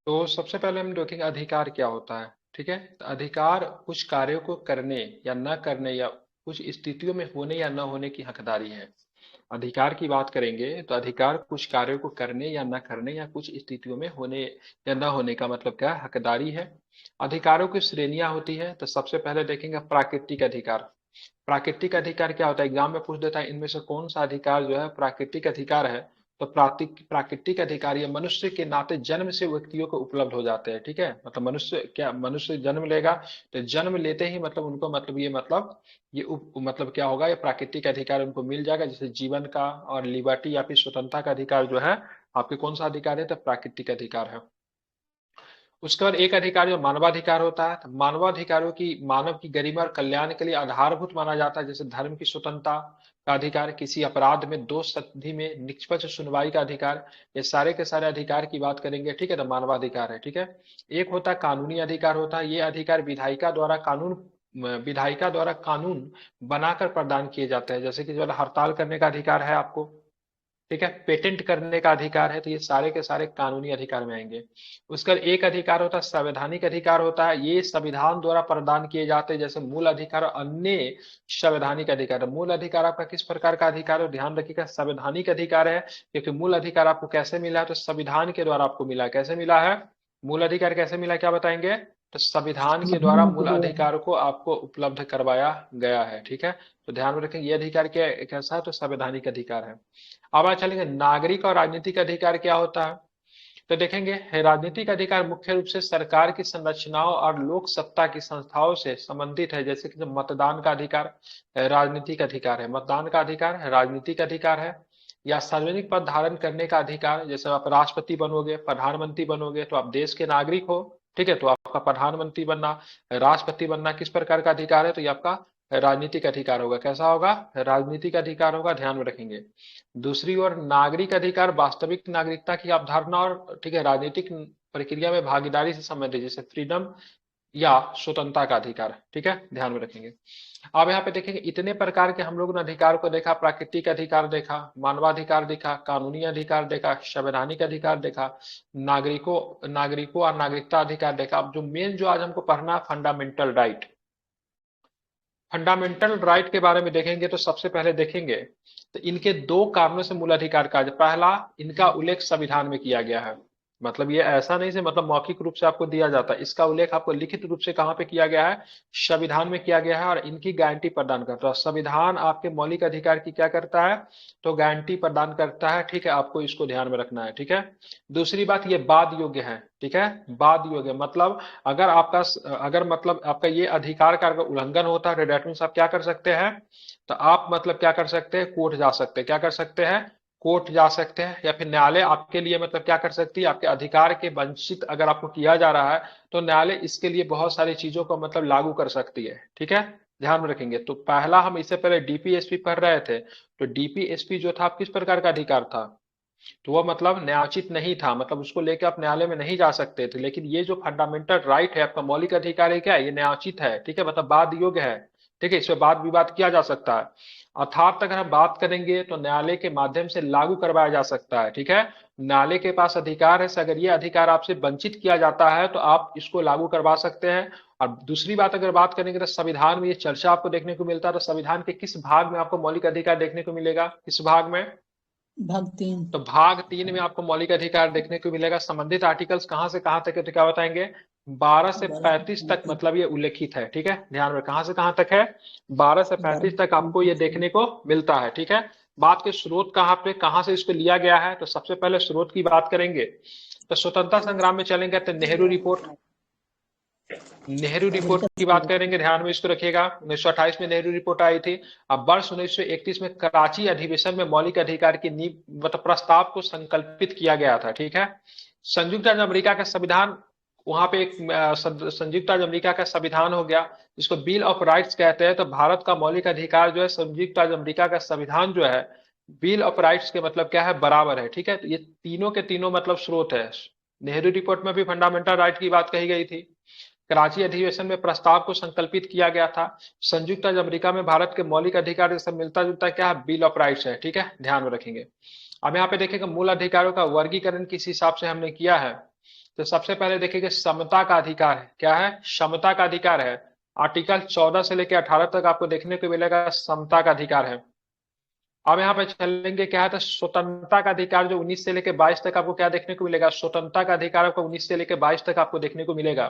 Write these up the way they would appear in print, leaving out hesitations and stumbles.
तो सबसे पहले हम देखेंगे अधिकार क्या होता है। ठीक है, तो अधिकार कुछ कार्यों को करने या न करने या कुछ स्थितियों में होने या न होने की हकदारी है। अधिकार की बात करेंगे तो अधिकार कुछ कार्यों को करने या न करने या कुछ स्थितियों में होने या न होने का मतलब क्या है, हकदारी है। अधिकारों की श्रेणियां होती है, तो सबसे पहले देखेंगे प्राकृतिक अधिकार। प्राकृतिक अधिकार क्या होता है, एग्जाम में पूछ देता है इनमें से कौन सा अधिकार जो है प्राकृतिक अधिकार है। तो प्राकृतिक अधिकार ये मनुष्य के नाते जन्म से व्यक्तियों को उपलब्ध हो जाते हैं। ठीक है, मतलब मनुष्य जन्म लेगा तो जन्म लेते ही मतलब उनको मतलब मतलब क्या होगा, ये प्राकृतिक अधिकार उनको मिल जाएगा, जैसे जीवन का और लिबर्टी या फिर स्वतंत्रता का अधिकार जो है आपके कौन सा अधिकार है, तो प्राकृतिक अधिकार है। उसके बाद एक अधिकार जो मानवाधिकार होता है, तो मानवाधिकारों की मानव की गरिमा और कल्याण के लिए आधारभूत माना जाता है, जैसे धर्म की स्वतंत्रता का अधिकार, किसी अपराध में दोष संधि में निष्पक्ष सुनवाई का अधिकार। ये सारे के सारे अधिकार की बात करेंगे। ठीक है, तो मानवाधिकार है। ठीक है, एक होता है कानूनी अधिकार होता है, ये अधिकार विधायिका द्वारा कानून बनाकर प्रदान किए जाते हैं, जैसे कि जो है हड़ताल करने का अधिकार है आपको। ठीक है, पेटेंट करने का अधिकार है, तो ये सारे के सारे कानूनी अधिकार में आएंगे। उसका एक अधिकार होता है संवैधानिक अधिकार होता है, ये संविधान द्वारा प्रदान किए जाते हैं, जैसे मूल अधिकार और अन्य संवैधानिक अधिकार। मूल अधिकार आपका किस प्रकार का अधिकार है, ध्यान रखिएगा संवैधानिक अधिकार है, क्योंकि मूल अधिकार आपको कैसे मिला है, तो संविधान के द्वारा आपको मिला है। कैसे मिला है मूल अधिकार, कैसे मिला, क्या बताएंगे, तो संविधान के द्वारा संविधान के मूल द्वारा। अधिकार को आपको उपलब्ध करवाया गया है। ठीक है, तो ध्यान में रखें ये अधिकार क्या कैसा है, तो संवैधानिक अधिकार है। अब आज चलेंगे नागरिक और राजनीतिक अधिकार क्या होता है। तो देखेंगे राजनीतिक अधिकार मुख्य रूप से सरकार की संरचनाओं और लोक सत्ता की संस्थाओं से संबंधित है, जैसे कि जो मतदान का अधिकार राजनीतिक अधिकार है, मतदान का अधिकार राजनीतिक अधिकार है। या सार्वजनिक पद धारण करने का अधिकार, जैसे आप राष्ट्रपति बनोगे, प्रधानमंत्री बनोगे तो आप देश के नागरिक हो। ठीक है, तो आपका प्रधानमंत्री बनना, राष्ट्रपति बनना किस प्रकार का अधिकार है, तो ये आपका राजनीतिक अधिकार होगा। कैसा होगा, राजनीतिक अधिकार होगा, ध्यान में रखेंगे। दूसरी ओर नागरिक अधिकार वास्तविक नागरिकता की अवधारणा और ठीक है राजनीतिक प्रक्रिया में भागीदारी से संबंधित, जैसे फ्रीडम या स्वतंत्रता का अधिकार। ठीक है, ध्यान में रखेंगे। अब यहाँ पे देखेंगे इतने प्रकार के हम लोगों ने अधिकार को देखा, प्राकृतिक अधिकार देखा, मानवाधिकार देखा, कानूनी अधिकार देखा, संवैधानिक अधिकार देखा, नागरिकों नागरिकों और नागरिकता अधिकार देखा। अब जो मेन जो आज हमको पढ़ना है फंडामेंटल राइट, फंडामेंटल राइट के बारे में देखेंगे तो सबसे पहले देखेंगे तो इनके दो कारणों से मूल अधिकार का पहला, इनका उल्लेख संविधान में किया गया है। मतलब ये ऐसा नहीं से मतलब मौखिक रूप से आपको दिया जाता है, इसका उल्लेख आपको लिखित रूप से कहाँ पे किया गया है, संविधान में किया गया है, और इनकी गारंटी प्रदान करता है। संविधान आपके मौलिक अधिकार की क्या करता है, तो गारंटी प्रदान करता है। ठीक है, आपको इसको ध्यान में रखना है। ठीक है, दूसरी बात ये वाद योग्य है। ठीक है, वाद योग्य मतलब अगर मतलब आपका ये अधिकार का अगर उल्लंघन होता है, डेट मीन्स आप क्या कर सकते हैं, तो आप मतलब क्या कर सकते हैं, कोर्ट जा सकते हैं। क्या कर सकते हैं, कोर्ट जा सकते हैं, या फिर न्यायालय आपके लिए मतलब क्या कर सकती है, आपके अधिकार के वंचित अगर आपको किया जा रहा है तो न्यायालय इसके लिए बहुत सारी चीजों को मतलब लागू कर सकती है। ठीक है, ध्यान में रखेंगे। तो पहला हम इससे पहले डीपीएसपी पढ़ रहे थे, तो डीपीएसपी जो था किस प्रकार का अधिकार था, तो वो मतलब न्यायोचित नहीं था, मतलब उसको लेकर आप न्यायालय में नहीं जा सकते थे। लेकिन ये जो फंडामेंटल राइट है, आपका मौलिक अधिकार है, क्या है, ये न्यायोचित है। ठीक है, मतलब वाद योग्य है। ठीक है, इस पर वाद विवाद किया जा सकता है, अर्थात अगर हम बात करेंगे तो न्यायालय के माध्यम से लागू करवाया जा सकता है। ठीक है, न्यायालय के पास अधिकार है, अगर ये अधिकार आपसे वंचित किया जाता है तो आप इसको लागू करवा सकते हैं। और दूसरी बात अगर बात करेंगे तो संविधान में ये चर्चा आपको देखने को मिलता है, तो संविधान के किस भाग में आपको मौलिक अधिकार देखने को मिलेगा, किस भाग में, भाग 3। तो भाग 3 में आपको मौलिक अधिकार देखने को मिलेगा। संबंधित आर्टिकल्स कहां से कहां तक है, तो क्या बताएंगे, 12 से 12 से 35 तक 35। मतलब ये उल्लेखित है। ठीक है, ध्यान में कहां से कहां तक है, 12 से 12 35 से तक आपको ये 35 तक। देखने को मिलता है। ठीक है, बात के स्रोत कहां पे, कहां से इसको लिया गया है, तो सबसे पहले स्रोत की बात करेंगे तो स्वतंत्रता संग्राम में चलेंगे तो नेहरू रिपोर्ट, नेहरू रिपोर्ट की बात करेंगे, ध्यान में इसको रखिएगा। 1928 में नेहरू रिपोर्ट आई थी। अब वर्ष 1931 में कराची अधिवेशन में मौलिक अधिकार की नींव मतलब प्रस्ताव को संकल्पित किया गया था। ठीक है, संयुक्त राज्य अमेरिका का संविधान, वहां पे एक संयुक्त राज्य अमेरिका का संविधान हो गया, जिसको बिल ऑफ राइट्स कहते हैं। तो भारत का मौलिक अधिकार जो है संयुक्त राज्य अमेरिका का संविधान जो है, बिल ऑफ राइट्स के मतलब क्या है, बराबर है। ठीक है, तो ये तीनों के तीनों मतलब स्रोत है। नेहरू रिपोर्ट में भी फंडामेंटल राइट की बात कही गई थी, कराची अधिवेशन में प्रस्ताव को संकल्पित किया गया था, संयुक्त राज्य अमेरिका में भारत के मौलिक अधिकार से मिलता जुलता क्या है, बिल ऑफ राइट्स है। ठीक है, ध्यान में रखेंगे। अब यहाँ पे देखेंगे मूल अधिकारों का वर्गीकरण किस हिसाब से हमने किया है, तो सबसे पहले देखिए समता का अधिकार है, क्या है, समता का अधिकार है। आर्टिकल 14 से लेकर 18 तक आपको देखने को मिलेगा समता का अधिकार है। अब यहाँ पे चलेंगे, क्या है, तो स्वतंत्रता का अधिकार जो 19 से लेकर 22 तक आपको क्या देखने को मिलेगा, स्वतंत्रता का अधिकार आपको 19 से लेकर 22 तक आपको देखने को मिलेगा।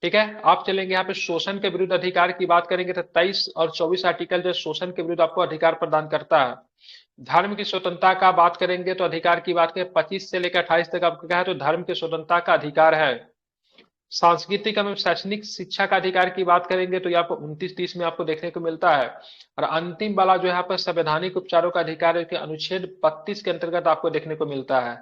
ठीक है, आप चलेंगे यहाँ पे शोषण के विरुद्ध अधिकार की बात करेंगे तो 23 और 24 आर्टिकल जो शोषण के विरुद्ध आपको अधिकार प्रदान करता है। धर्म की स्वतंत्रता का बात करेंगे तो अधिकार की बात करें 25 से लेकर 28 तक आपको क्या है, तो धर्म की स्वतंत्रता का अधिकार है। सांस्कृतिक एवं शैक्षणिक शिक्षा का अधिकार की बात करेंगे तो यहाँ पर 29-30 में आपको देखने को मिलता है। और अंतिम वाला जो यहाँ पर संवैधानिक उपचारों का अधिकार है कि अनुच्छेद 32 के अंतर्गत आपको देखने को मिलता है।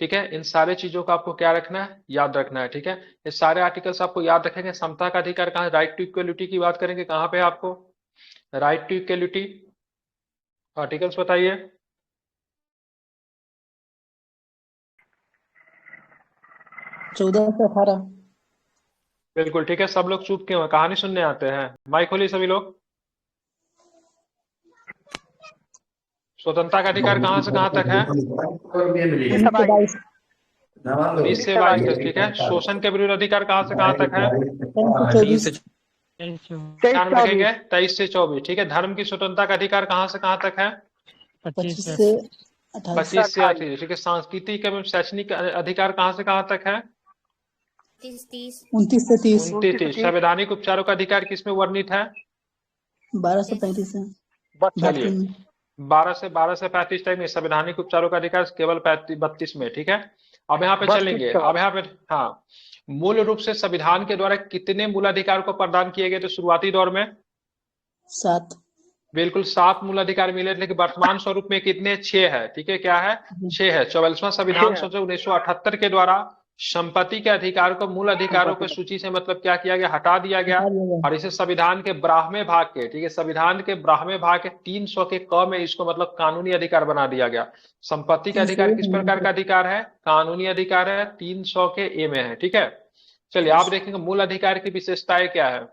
ठीक है, इन सारे चीजों को आपको क्या रखना है, याद रखना है। ठीक है, ये सारे आर्टिकल्स आपको याद रखेंगे। समता का अधिकार कहाँ, राइट टू इक्वलिटी की बात करेंगे कहाँ पे आपको, राइट टू इक्वलिटी आर्टिकल्स बताइए। 14 से 18। बिल्कुल ठीक है, सब लोग चुप क्यों हैं, कहानी सुनने आते हैं, माइक खोलिए सभी लोग। स्वतंत्रता का अधिकार कहाँ से कहाँ तक है, 19 से 22 तक। ठीक है, शोषण के विरुद्ध अधिकार कहाँ से कहाँ तक है, 24 ध्यान में रखेंगे 23 से 24। ठीक है, धर्म की स्वतंत्रता का अधिकार कहाँ से कहाँ तक है, 25 से 28। 25 से 28। ठीक है, सांस्कृतिक एवं शैक्षणिक अधिकार कहाँ से कहाँ तक है, 29 से 30। 29-30। संवैधानिक उपचारों का अधिकार किसमें वर्णित है, 12 से 35 है। चलिए 12 से 35 तक में संवैधानिक उपचारों का अधिकार केवल 32 में। ठीक है, अब यहाँ पे चलेंगे, अब यहाँ पे हाँ, मूल रूप से संविधान के द्वारा कितने मूल अधिकार को प्रदान किए गए, तो शुरुआती दौर में 7। बिल्कुल 7 मूल अधिकार मिले, लेकिन वर्तमान स्वरूप में कितने, 6 है। ठीक है, क्या है, 6 है। 44वां संविधान संशोधन 1978 के द्वारा संपत्ति के अधिकार को मूल अधिकारों की सूची से मतलब क्या किया गया, हटा दिया गया। और इसे संविधान के 12वें भाग के, ठीक है, संविधान के 12वें भाग के 300 के क में इसको मतलब कानूनी अधिकार बना दिया गया। संपत्ति का अधिकार किस प्रकार का अधिकार है, कानूनी अधिकार है, 300 के ए में है। ठीक है, चलिए आप देखेंगे मूल अधिकार की विशेषताएं क्या है,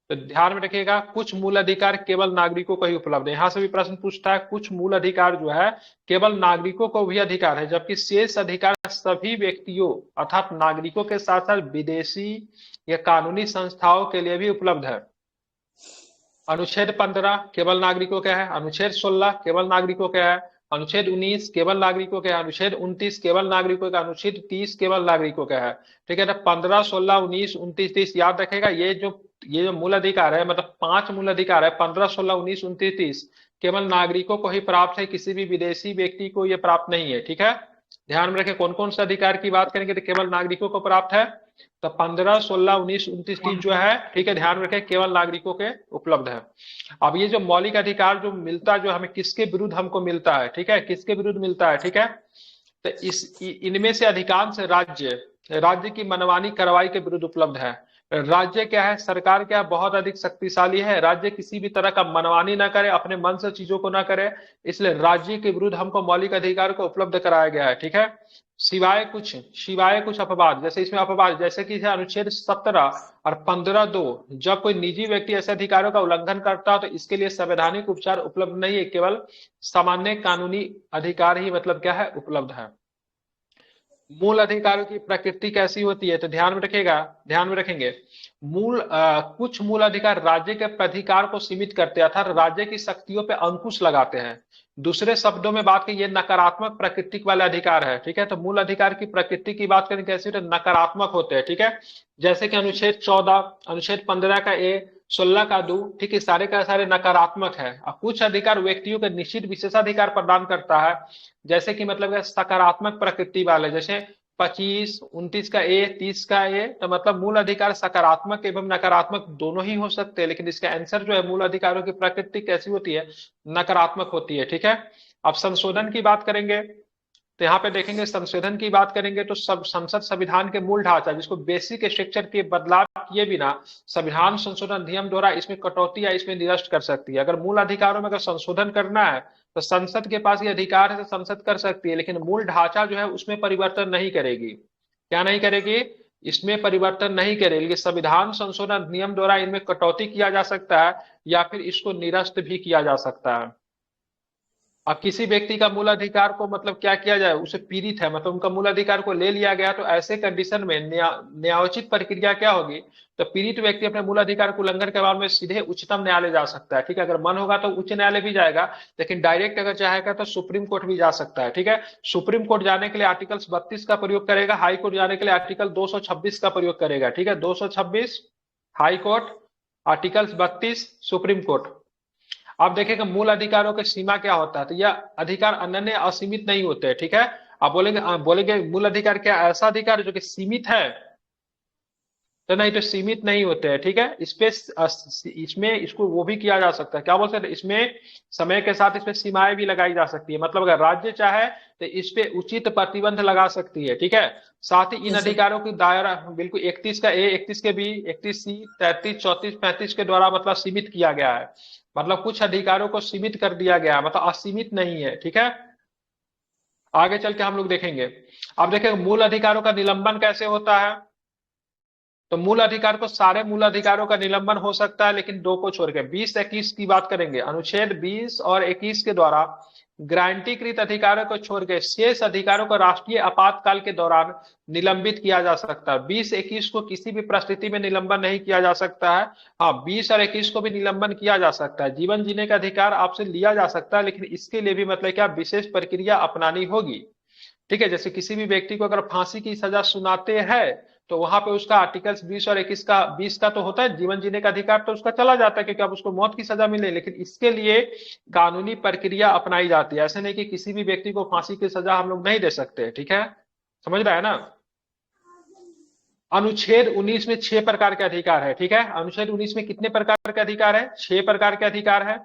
तो ध्यान में रखिएगा कुछ मूल अधिकार केवल नागरिकों को ही उपलब्ध है। यहां से भी प्रश्न पूछता है, कुछ मूल अधिकार जो है केवल नागरिकों को भी अधिकार है, जबकि शेष अधिकार सभी व्यक्तियों अर्थात नागरिकों के साथ साथ विदेशी या कानूनी संस्थाओं के लिए भी उपलब्ध है। अनुच्छेद 15 केवल नागरिकों का है, अनुच्छेद 16 केवल नागरिकों का है, अनुच्छेद 19 केवल नागरिकों का है, अनुच्छेद 29 केवल नागरिकों का, अनुच्छेद 30 केवल नागरिकों का है। ठीक है, तो 15, 16, 19, 29, 30 याद रखेगा। ये जो मूल अधिकार है मतलब 5 मूल अधिकार है, 15, 16, 19, 29, 30 केवल नागरिकों को ही प्राप्त है, किसी भी विदेशी व्यक्ति को ये प्राप्त नहीं है। ठीक है, ध्यान में रखें कौन कौन से अधिकार की बात करेंगे तो केवल नागरिकों को प्राप्त है, तो 15, 16, 19, 29, 30 जो है, ठीक है, ध्यान रखें केवल नागरिकों के उपलब्ध है। अब ये जो मौलिक अधिकार जो मिलता है, जो हमें किसके विरुद्ध हमको मिलता है, ठीक है, किसके विरुद्ध मिलता है, ठीक है, तो इनमें से अधिकांश राज्य की मनमानी कार्रवाई के विरुद्ध उपलब्ध है। राज्य क्या है, सरकार क्या है, बहुत अधिक शक्तिशाली है, राज्य किसी भी तरह का मनमानी ना करे, अपने मन से चीजों को ना करे, इसलिए राज्य के विरुद्ध हमको मौलिक अधिकार को उपलब्ध कराया गया है। ठीक है, सिवाय कुछ अपवाद, जैसे इसमें अपवाद जैसे कि अनुच्छेद 17 और 15(2), जब कोई निजी व्यक्ति ऐसे अधिकारों का उल्लंघन करता है तो इसके लिए संवैधानिक उपचार उपलब्ध नहीं है, केवल सामान्य कानूनी अधिकार ही मतलब क्या है, उपलब्ध है। मूल अधिकारों की प्रकृति कैसी होती है, तो ध्यान में रखेंगे कुछ मूल अधिकार राज्य के प्राधिकार को सीमित करते हैं अर्थात राज्य की शक्तियों पे अंकुश लगाते हैं। दूसरे शब्दों में बात की, ये नकारात्मक प्रकृति वाले अधिकार है। ठीक है, तो मूल अधिकार की प्रकृति की बात करें कैसे, तो नकारात्मक होते हैं। ठीक है, जैसे कि अनुच्छेद 14, अनुच्छेद 15 का ए, 16 का दू, ठीक है, सारे का सारे नकारात्मक है। और कुछ अधिकार व्यक्तियों के निश्चित विशेषाधिकार प्रदान करता है, जैसे कि मतलब सकारात्मक प्रकृति वाले, जैसे 25, 29 का ए, 30 का ए, तो मतलब मूल अधिकार सकारात्मक एवं नकारात्मक दोनों ही हो सकते हैं, लेकिन इसका आंसर जो है मूल अधिकारों की प्रकृति कैसी होती है, नकारात्मक होती है। ठीक है, अब संशोधन की बात करेंगे तो यहाँ पे देखेंगे, संशोधन की बात करेंगे तो सब संसद संविधान के मूल ढांचा जिसको बेसिक स्ट्रक्चर के बदलाव किए बिना संविधान संशोधन अधिनियम द्वारा इसमें कटौती या इसमें निरस्त कर सकती है। अगर मूल अधिकारों में अगर संशोधन करना है तो संसद के पास ये अधिकार है, तो संसद कर सकती है, लेकिन मूल ढांचा जो है उसमें परिवर्तन नहीं करेगी। क्या नहीं करेगी, इसमें परिवर्तन नहीं करेगी। संविधान संशोधन अधिनियम द्वारा इनमें कटौती किया जा सकता है या फिर इसको निरस्त भी किया जा सकता है। अब किसी व्यक्ति का मूल अधिकार को मतलब क्या किया जाए, उसे पीड़ित है मतलब उनका मूल अधिकार को ले लिया गया, तो ऐसे कंडीशन में न्यायोचित प्रक्रिया क्या होगी, तो पीड़ित व्यक्ति अपने मूल अधिकार को उल्लंघन के मामले में सीधे उच्चतम न्यायालय जा सकता है। ठीक है, अगर मन होगा तो उच्च न्यायालय भी जाएगा, लेकिन डायरेक्ट अगर चाहेगा तो सुप्रीम कोर्ट भी जा सकता है। ठीक है, सुप्रीम कोर्ट जाने के लिए आर्टिकल 32 का प्रयोग करेगा, हाई कोर्ट जाने के लिए आर्टिकल 226 का प्रयोग करेगा। ठीक है, 226 high court, article 32 supreme court. आप देखेंगे मूल अधिकारों की सीमा क्या होता है, तो यह अधिकार अनन्य असीमित नहीं होते हैं। ठीक है, आप बोलेंगे मूल अधिकार क्या ऐसा अधिकार है जो कि सीमित है, तो नहीं, तो सीमित नहीं होते हैं। ठीक है, इसमें इसको वो भी किया जा सकता है, क्या बोलते हैं, इसमें समय के साथ इसमें सीमाएं भी लगाई जा सकती है, मतलब अगर राज्य चाहे तो इस पे उचित प्रतिबंध लगा सकती है। ठीक है, साथ ही इन जैसे अधिकारों की दायरा बिल्कुल 31 का ए, 31 के बी, 31 सी, 33, 34, 35 के द्वारा मतलब सीमित किया गया है, मतलब कुछ अधिकारों को सीमित कर दिया गया है, मतलब असीमित नहीं है। ठीक है, आगे चल के हम लोग देखेंगे। अब देखेंगे मूल अधिकारों का निलंबन कैसे होता है, तो मूल अधिकार को सारे मूल अधिकारों का निलंबन हो सकता है, लेकिन दो को छोड़ के 20-21 की बात करेंगे, अनुच्छेद 20 और 21 के द्वारा गारंटीकृत अधिकारों को छोड़ के शेष अधिकारों को राष्ट्रीय आपातकाल के दौरान निलंबित किया जा सकता है। 20-21 को किसी भी परिस्थिति में निलंबन नहीं किया जा सकता है। हाँ, 20 और 21 को भी निलंबन किया जा सकता है। जीवन जीने का अधिकार आपसे लिया जा सकता है, लेकिन इसके लिए भी मतलब क्या विशेष प्रक्रिया अपनानी होगी। ठीक है, जैसे किसी भी व्यक्ति को अगर फांसी की सजा सुनाते हैं, तो वहां पे उसका आर्टिकल्स 20 और 21 का 20 का तो होता है जीवन जीने का अधिकार, तो उसका चला जाता है क्योंकि अब उसको मौत की सजा मिले, लेकिन इसके लिए कानूनी प्रक्रिया अपनाई जाती है। ऐसे नहीं कि किसी भी व्यक्ति को फांसी की सजा हम लोग नहीं दे सकते। ठीक है, समझ रहा है ना। अनुच्छेद 19 में 6 प्रकार के अधिकार है। ठीक है, अनुच्छेद 19 में कितने प्रकार के अधिकार है, 6 प्रकार के अधिकार है।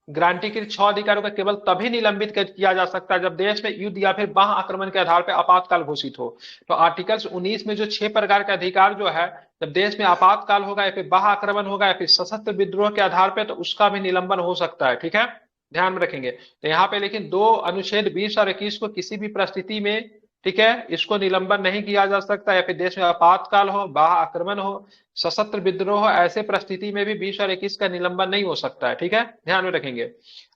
गारंटीकृत 6 अधिकारों का केवल तभी निलंबित किया जा सकता है जब देश में युद्ध या फिर बाह्य आक्रमण के आधार पर आपातकाल घोषित हो। तो आर्टिकल्स 19 में जो 6 प्रकार के अधिकार जो है, जब देश में आपातकाल होगा या फिर बाह्य आक्रमण होगा या फिर सशस्त्र विद्रोह के आधार पर, तो उसका भी निलंबन हो सकता है। ठीक है, ध्यान में रखेंगे। तो यहाँ पे लेकिन दो अनुच्छेद 20 और 21 को किसी भी परिस्थिति में, ठीक है, इसको निलंबन नहीं किया जा सकता, या फिर देश में आपातकाल हो, बाह्य आक्रमण हो, सशस्त्र विद्रोह हो, ऐसे परिस्थिति में भी 20 और 21 का निलंबन नहीं हो सकता है। ठीक है, ध्यान में रखेंगे।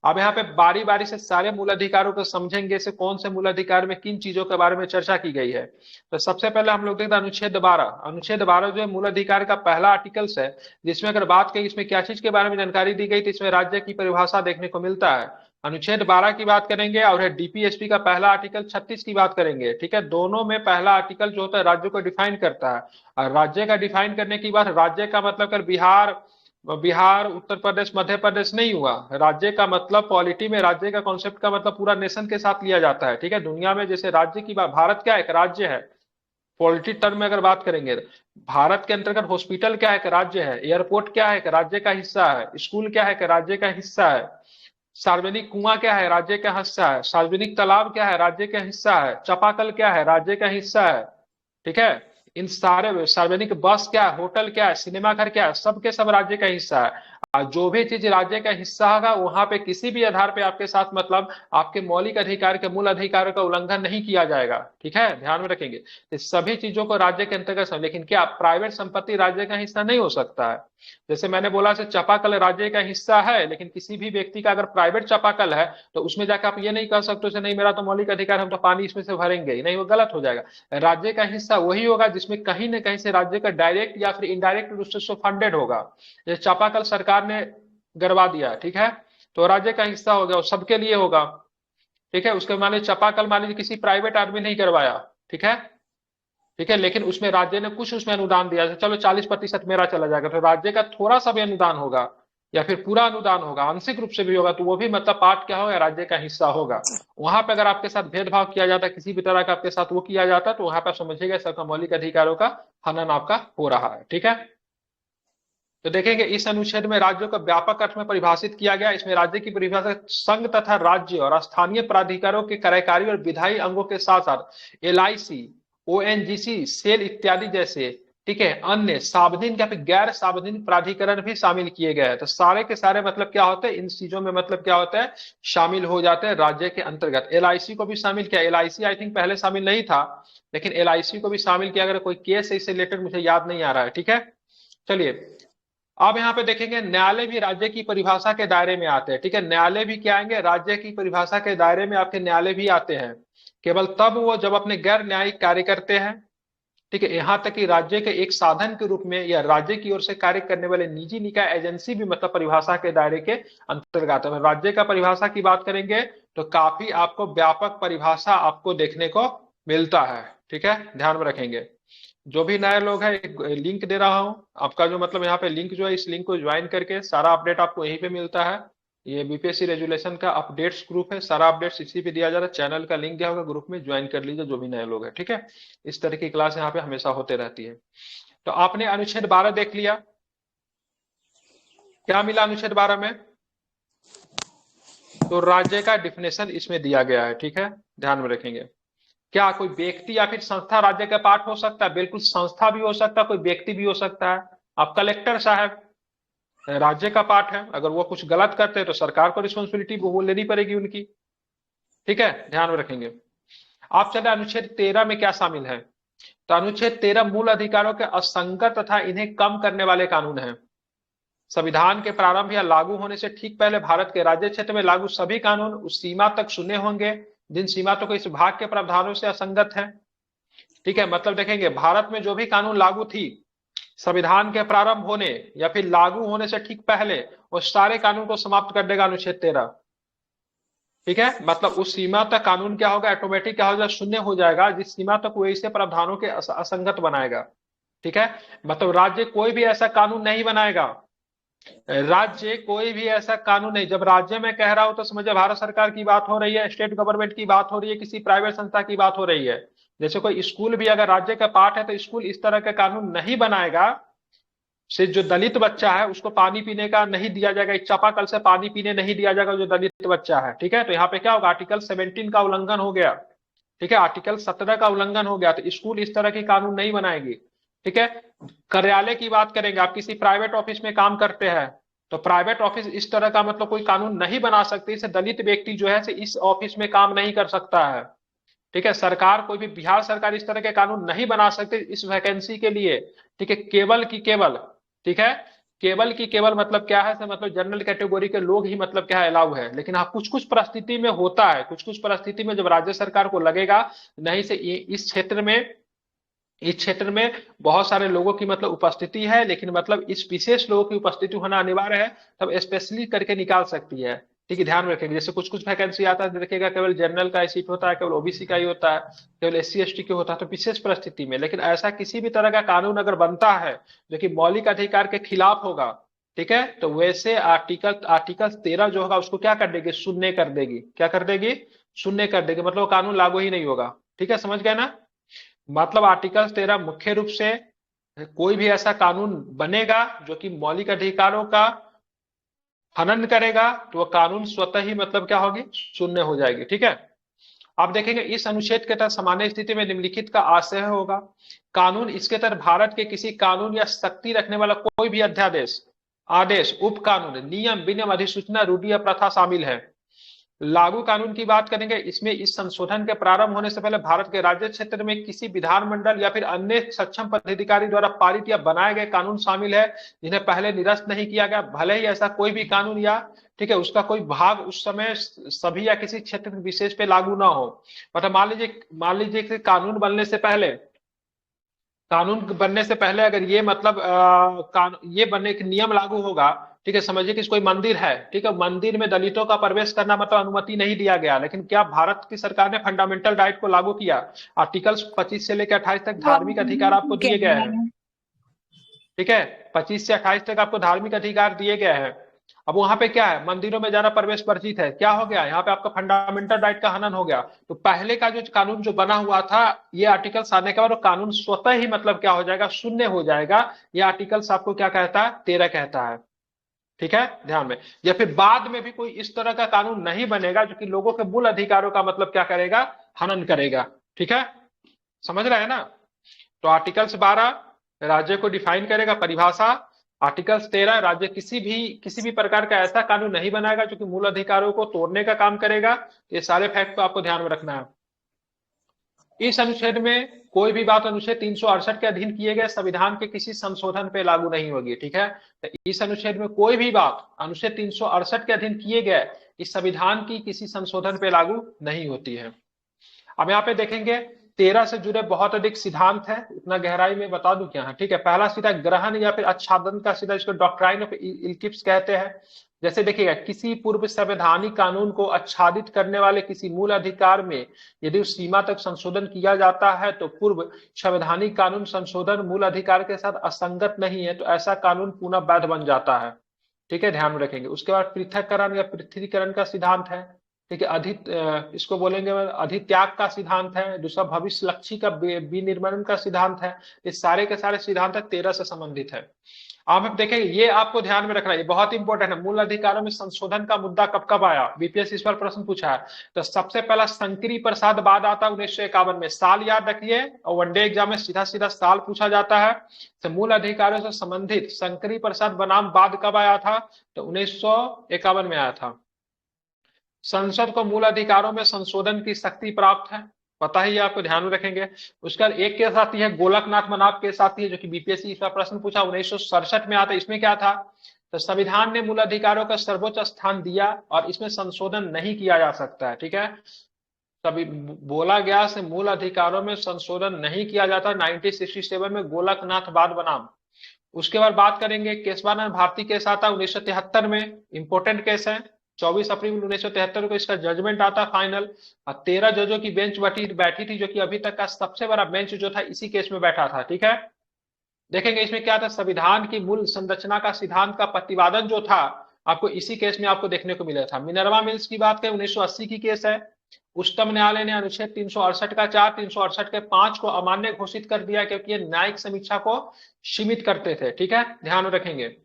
अब यहाँ पे बारी बारी से सारे मूल अधिकारों को समझेंगे, से कौन से मूल अधिकार में किन चीजों के बारे में चर्चा की गई है। तो सबसे पहले हम लोग देखते हैं अनुच्छेद 12। अनुच्छेद 12 जो है मूल अधिकार का पहला आर्टिकल्स है, जिसमें अगर बात करें इसमें क्या चीज के बारे में जानकारी दी गई, तो इसमें राज्य की परिभाषा देखने को मिलता है। अनुच्छेद 12 की बात करेंगे, और डीपीएसपी का पहला आर्टिकल 36 की बात करेंगे। ठीक है, दोनों में पहला आर्टिकल जो होता है राज्य को डिफाइन करता है, और राज्य का डिफाइन करने की बात, राज्य का मतलब कर बिहार, उत्तर प्रदेश, मध्य प्रदेश नहीं हुआ। राज्य का मतलब पॉलिटी में राज्य का कॉन्सेप्ट का मतलब पूरा नेशन के साथ लिया जाता है। ठीक है, दुनिया में जैसे राज्य की बात, भारत क्या है, एक राज्य है। पॉलिटी टर्म में अगर बात करेंगे, भारत के अंतर्गत हॉस्पिटल क्या है, एक राज्य है। एयरपोर्ट क्या है, एक राज्य का हिस्सा है। स्कूल क्या है, एक राज्य का हिस्सा है। सार्वजनिक कुआं क्या है, राज्य का हिस्सा है। सार्वजनिक तालाब क्या है, राज्य का हिस्सा है। चापाकल क्या है, राज्य का हिस्सा है। ठीक है, इन सारे सार्वजनिक बस क्या है, होटल क्या है, सिनेमा घर क्या है, सबके सब राज्य का हिस्सा है। जो भी चीज राज्य का हिस्सा होगा, वहां पे किसी भी आधार पे आपके साथ मतलब आपके मौलिक अधिकार के मूल अधिकारों का उल्लंघन नहीं किया जाएगा। ठीक है, ध्यान में रखेंगे। तो सभी चीजों को राज्य के अंतर्गत, लेकिन क्या प्राइवेट संपत्ति राज्य का हिस्सा नहीं हो सकता है। जैसे मैंने बोला से चापाकल राज्य का हिस्सा है, लेकिन किसी भी व्यक्ति का अगर प्राइवेट चापाकल है, तो उसमें जाकर आप ये नहीं कह सकते उसे, नहीं मेरा तो मौलिक अधिकार, हम तो पानी इसमें से भरेंगे ही नहीं, वो गलत हो जाएगा। राज्य का हिस्सा वही होगा जिसमें कहीं ना कहीं से राज्य का डायरेक्ट या फिर इनडायरेक्ट रूप से फंडेड होगा। जैसे चापाकल सरकार ने गड़वा दिया, ठीक है, तो राज्य का हिस्सा हो गया, वो सबके लिए होगा। ठीक है, उसके मान लीजिए चापाकल मान लीजिए किसी प्राइवेट आदमी नहीं करवाया, ठीक है, ठीक है, लेकिन उसमें राज्य ने कुछ उसमें अनुदान दिया, चलो 40% मेरा चला जाएगा, तो राज्य का थोड़ा सा भी अनुदान होगा या फिर पूरा अनुदान होगा, आंशिक रूप से भी होगा, तो वो भी मतलब पार्ट क्या होगा, राज्य का हिस्सा होगा। वहां पे अगर आपके साथ भेदभाव किया जाता है, किसी भी तरह का आपके साथ वो किया जाता है, तो वहां पे समझिएगा सबका मौलिक अधिकारों का हनन आपका हो रहा है। ठीक है, तो देखेंगे इस अनुच्छेद में राज्यों को व्यापक अर्थ में परिभाषित किया गया। इसमें राज्य की परिभाषा संघ तथा राज्य और स्थानीय प्राधिकारों के कार्यकारी और विधायी अंगों के साथ साथ एलआईसी, ओएनजीसी, सेल इत्यादि जैसे, ठीक है, अन्य सार्वजनिक या फिर गैर सार्वजनिक प्राधिकरण भी शामिल किए गए हैं। तो सारे के सारे मतलब क्या होते हैं, इन चीजों में मतलब क्या होता है, शामिल हो जाते हैं राज्य के अंतर्गत। एलआईसी को भी शामिल किया, एलआईसी आई थिंक पहले शामिल नहीं था, लेकिन एलआईसी को भी शामिल किया। अगर कोई केस इससे रिलेटेड मुझे याद नहीं आ रहा है। ठीक है, चलिए अब यहाँ पे देखेंगे न्यायालय भी राज्य की परिभाषा के दायरे में आते हैं, ठीक है। न्यायालय भी क्या आएंगे, राज्य की परिभाषा के दायरे में आपके न्यायालय भी आते हैं, केवल तब वो जब अपने गैर न्यायिक कार्य करते हैं, ठीक है। यहाँ तक कि राज्य के एक साधन के रूप में या राज्य की ओर से कार्य करने वाले निजी निकाय एजेंसी भी मतलब परिभाषा के दायरे के अंतर्गत है। राज्य का परिभाषा की बात करेंगे तो काफी आपको व्यापक परिभाषा आपको देखने को मिलता है, ठीक है, ध्यान में रखेंगे। जो भी नए लोग हैं, एक लिंक दे रहा हूं आपका, जो मतलब यहाँ पे लिंक जो है, इस लिंक को ज्वाइन करके सारा अपडेट आपको यहीं पे मिलता है। ये बीपीएससी रेजुलेशन का अपडेट्स ग्रुप है, सारा अपडेट्स इसी पे दिया जा रहा है। चैनल का लिंक दिया होगा, ग्रुप में ज्वाइन कर लीजिए जो भी नए लोग हैं, ठीक है। इस तरह की क्लास यहाँ पे हमेशा होते रहती है। तो आपने अनुच्छेद 12 देख लिया, क्या मिला अनुच्छेद 12 में? तो राज्य का डिफिनेशन इसमें दिया गया है, ठीक है, ध्यान में रखेंगे। क्या कोई व्यक्ति या फिर संस्था राज्य का पार्ट हो सकता है? बिल्कुल, संस्था भी हो सकता है, कोई व्यक्ति भी हो सकता है। अब कलेक्टर साहब राज्य का पार्ट है, अगर वो कुछ गलत करते हैं तो सरकार को रिस्पॉन्सिबिलिटी वो लेनी पड़ेगी उनकी, ठीक है, ध्यान में रखेंगे। आप चले अनुच्छेद 13 में क्या शामिल है। तो अनुच्छेद 13 मूल अधिकारों के असंगत तथा इन्हें कम करने वाले कानून है। संविधान के प्रारंभ या लागू होने से ठीक पहले भारत के राज्य क्षेत्र में लागू सभी कानून उस सीमा तक सुने होंगे जिन सीमा तक इस भाग के प्रावधानों से असंगत है, ठीक है। मतलब देखेंगे भारत में जो भी कानून लागू थी संविधान के प्रारंभ होने या फिर लागू होने से ठीक पहले, वो सारे कानून को समाप्त कर देगा अनुच्छेद 13, ठीक है। मतलब उस सीमा तक कानून क्या होगा, ऑटोमेटिक क्या हो जाएगा, शून्य हो जाएगा, जिस सीमा तक वो ऐसे प्रावधानों के असंगत बनाएगा, ठीक है। मतलब राज्य कोई भी ऐसा कानून नहीं बनाएगा, राज्य कोई भी ऐसा कानून नहीं। जब राज्य में कह रहा हूं तो समझिए भारत सरकार की बात हो रही है, स्टेट गवर्नमेंट की बात हो रही है, किसी प्राइवेट संस्था की बात हो रही है। जैसे कोई स्कूल भी अगर राज्य का पार्ट है तो स्कूल इस तरह का कानून नहीं बनाएगा से जो दलित बच्चा है उसको पानी पीने का नहीं दिया जाएगा, चापाकल से पानी पीने नहीं दिया जाएगा जो दलित बच्चा है, ठीक है। तो यहाँ पे क्या होगा, आर्टिकल 17 का उल्लंघन हो गया, ठीक है, आर्टिकल 17 का उल्लंघन हो गया। तो स्कूल इस तरह के कानून नहीं बनाएगी, ठीक है। कार्यालय की बात करेंगे, आप किसी प्राइवेट ऑफिस में काम करते हैं तो प्राइवेट ऑफिस इस तरह का मतलब कोई कानून नहीं बना सकती, इसे दलित व्यक्ति जो है इस ऑफिस में काम नहीं कर सकता है, ठीक है। सरकार कोई भी बिहार सरकार इस तरह के कानून नहीं बना सकती इस वैकेंसी के लिए, ठीक है। केवल की केवल, ठीक है, केवल की केवल मतलब क्या है, मतलब जनरल कैटेगरी के लोग ही मतलब क्या है अलाउ है। लेकिन हाँ कुछ कुछ परिस्थिति में होता है, कुछ कुछ परिस्थिति में जब राज्य सरकार को लगेगा नहीं से इस क्षेत्र में बहुत सारे लोगों की मतलब उपस्थिति है, लेकिन मतलब इस विशेष लोगों की उपस्थिति होना अनिवार्य है, तब स्पेशली करके निकाल सकती है, ठीक है, ध्यान में रखेंगे। जैसे कुछ कुछ वैकेंसी आता है देखिएगा केवल जनरल का सीट होता है, केवल ओबीसी का ही होता है, केवल एससी एसटी के होता है, तो विशेष परिस्थिति में। लेकिन ऐसा किसी भी तरह का कानून अगर बनता है जो कि मौलिक अधिकार के खिलाफ होगा, ठीक है, तो वैसे आर्टिकल 13 जो होगा उसको क्या कर देगी, शून्य कर देगी। क्या कर देगी, शून्य कर देगी, मतलब कानून लागू ही नहीं होगा, ठीक है, समझ गए ना। मतलब आर्टिकल 13 मुख्य रूप से कोई भी ऐसा कानून बनेगा जो कि मौलिक अधिकारों का हनन करेगा तो वह कानून स्वतः ही मतलब क्या होगी, शून्य हो जाएगी, ठीक है। आप देखेंगे इस अनुच्छेद के तहत सामान्य स्थिति में निम्नलिखित का आशय होगा, कानून इसके तहत भारत के किसी कानून या शक्ति रखने वाला कोई भी अध्यादेश, आदेश, उप कानून, नियम, विनियम, अधिसूचना, रूढ़ि या प्रथा शामिल है। लागू कानून की बात करेंगे, इसमें इस संशोधन के प्रारंभ होने से पहले भारत के राज्य क्षेत्र में किसी विधानमंडल या फिर अन्य सक्षम पदाधिकारी द्वारा पारित या बनाए गए कानून शामिल है जिन्हें पहले निरस्त नहीं किया गया, भले ही ऐसा कोई भी कानून या, ठीक है, उसका कोई भाग उस समय सभी या किसी क्षेत्र विशेष पे लागू ना हो। मतलब मान लीजिए कि कानून बनने से पहले अगर ये मतलब ये बनने के नियम लागू होगा, ठीक है, समझिए कि कोई मंदिर है, ठीक है, मंदिर में दलितों का प्रवेश करना मतलब अनुमति नहीं दिया गया, लेकिन क्या भारत की सरकार ने फंडामेंटल राइट को लागू किया, आर्टिकल 25 से लेकर 28 तक धार्मिक अधिकार आपको दिए गए हैं, ठीक है, 25 से 28 तक आपको धार्मिक अधिकार दिए गए हैं। अब वहां पे क्या है, मंदिरों में जाना प्रवेश वर्जित है, क्या हो गया यहाँ पे आपका फंडामेंटल राइट का हनन हो गया। तो पहले का जो कानून जो बना हुआ था, ये आर्टिकल्स आने के बाद कानून स्वतः ही मतलब क्या हो जाएगा, शून्य हो जाएगा। ये आर्टिकल्स आपको क्या कहता है, 13 कहता है, ठीक है, ध्यान में। या फिर बाद में भी कोई इस तरह का कानून नहीं बनेगा जो कि लोगों के मूल अधिकारों का मतलब क्या करेगा, हनन करेगा, ठीक है, समझ रहे हैं ना। तो आर्टिकल्स 12 राज्य को डिफाइन करेगा, परिभाषा। आर्टिकल्स 13 राज्य किसी भी प्रकार का ऐसा कानून नहीं बनाएगा जो कि मूल अधिकारों को तोड़ने का काम करेगा। ये सारे फैक्ट को आपको ध्यान में रखना है। इस अनुच्छेद में कोई भी बात अनुच्छेद 368 के अधीन किए गए संविधान के किसी संशोधन पे लागू नहीं होगी, ठीक है। तो इस अनुच्छेद में कोई भी बात अनुच्छेद 368 के अधीन किए गए इस संविधान की किसी संशोधन पे लागू नहीं होती है। अब यहाँ पे देखेंगे 13 से जुड़े बहुत अधिक सिद्धांत है, इतना गहराई में बता दूं क्या है, ठीक है। पहला सीधा ग्रहण या फिर आच्छादन का सीधा, इसको डॉक्ट्राइन ऑफ इल्किप्स कहते हैं। जैसे देखिएगा, किसी पूर्व संवैधानिक कानून को आच्छादित करने वाले किसी मूल अधिकार में यदि उस सीमा तक संशोधन किया जाता है तो पूर्व संवैधानिक कानून संशोधन मूल अधिकार के साथ असंगत नहीं है तो ऐसा कानून पुनः वैध बन जाता है, ठीक है, ध्यान में रखेंगे। उसके बाद पृथककरण या पृथकीकरण का सिद्धांत है, ठीक है। इसको बोलेंगे अधित्याग का सिद्धांत है। दूसरा भविष्य लक्ष्य का विनिर्माण का सिद्धांत है। ये सारे के सारे सिद्धांत 13 से संबंधित है। अब आप देखेंगे, ये आपको ध्यान में रखना है, ये बहुत इंपॉर्टेंट है। मूल अधिकारों में संशोधन का मुद्दा कब कब आया, बीपीएससी इस पर प्रश्न पूछा है। तो सबसे पहला शंकरी प्रसाद बाद आता 1951 में, साल याद रखिए, और वनडे एग्जाम में सीधा सीधा साल पूछा जाता है। तो मूल अधिकारों से संबंधित शंकरी प्रसाद बनाम बाद कब आया था, तो 1951 में आया था। संसद को मूल अधिकारों में संशोधन की शक्ति प्राप्त है, पता ही आपको, ध्यान में रखेंगे। उसका एक केस आती है गोलकनाथ मनाप केस आती है, जो कि बीपीएससी इसका प्रश्न पूछा 1967 में आता है। इसमें क्या था, तो संविधान ने मूल अधिकारों का सर्वोच्च स्थान दिया और इसमें संशोधन नहीं किया जा सकता है, ठीक है। तभी बोला गया से मूल अधिकारों में संशोधन नहीं किया जाता 1967 में गोलकनाथ बाद बनाम। उसके बाद बात करेंगे केशवानंद भारती केस आता 1973 में, इंपोर्टेंट केस है। 24 अप्रैल 1973 को इसका जजमेंट आता फाइनल, और 13 जजों की बेंच बैठी थी, जो कि अभी तक का सबसे बड़ा बेंच जो था इसी केस में बैठा था, ठीक है। देखेंगे इसमें क्या था, संविधान की मूल संरचना का सिद्धांत का प्रतिपादन जो था आपको इसी केस में आपको देखने को मिला था। मिनर्वा मिल्स की बात करें 1980 की केस है। उच्चतम न्यायालय ने अनुच्छेद 368 का 4, 368 के 5 को अमान्य घोषित कर दिया, क्योंकि ये न्यायिक समीक्षा को सीमित करते थे, ठीक है, ध्यान रखेंगे।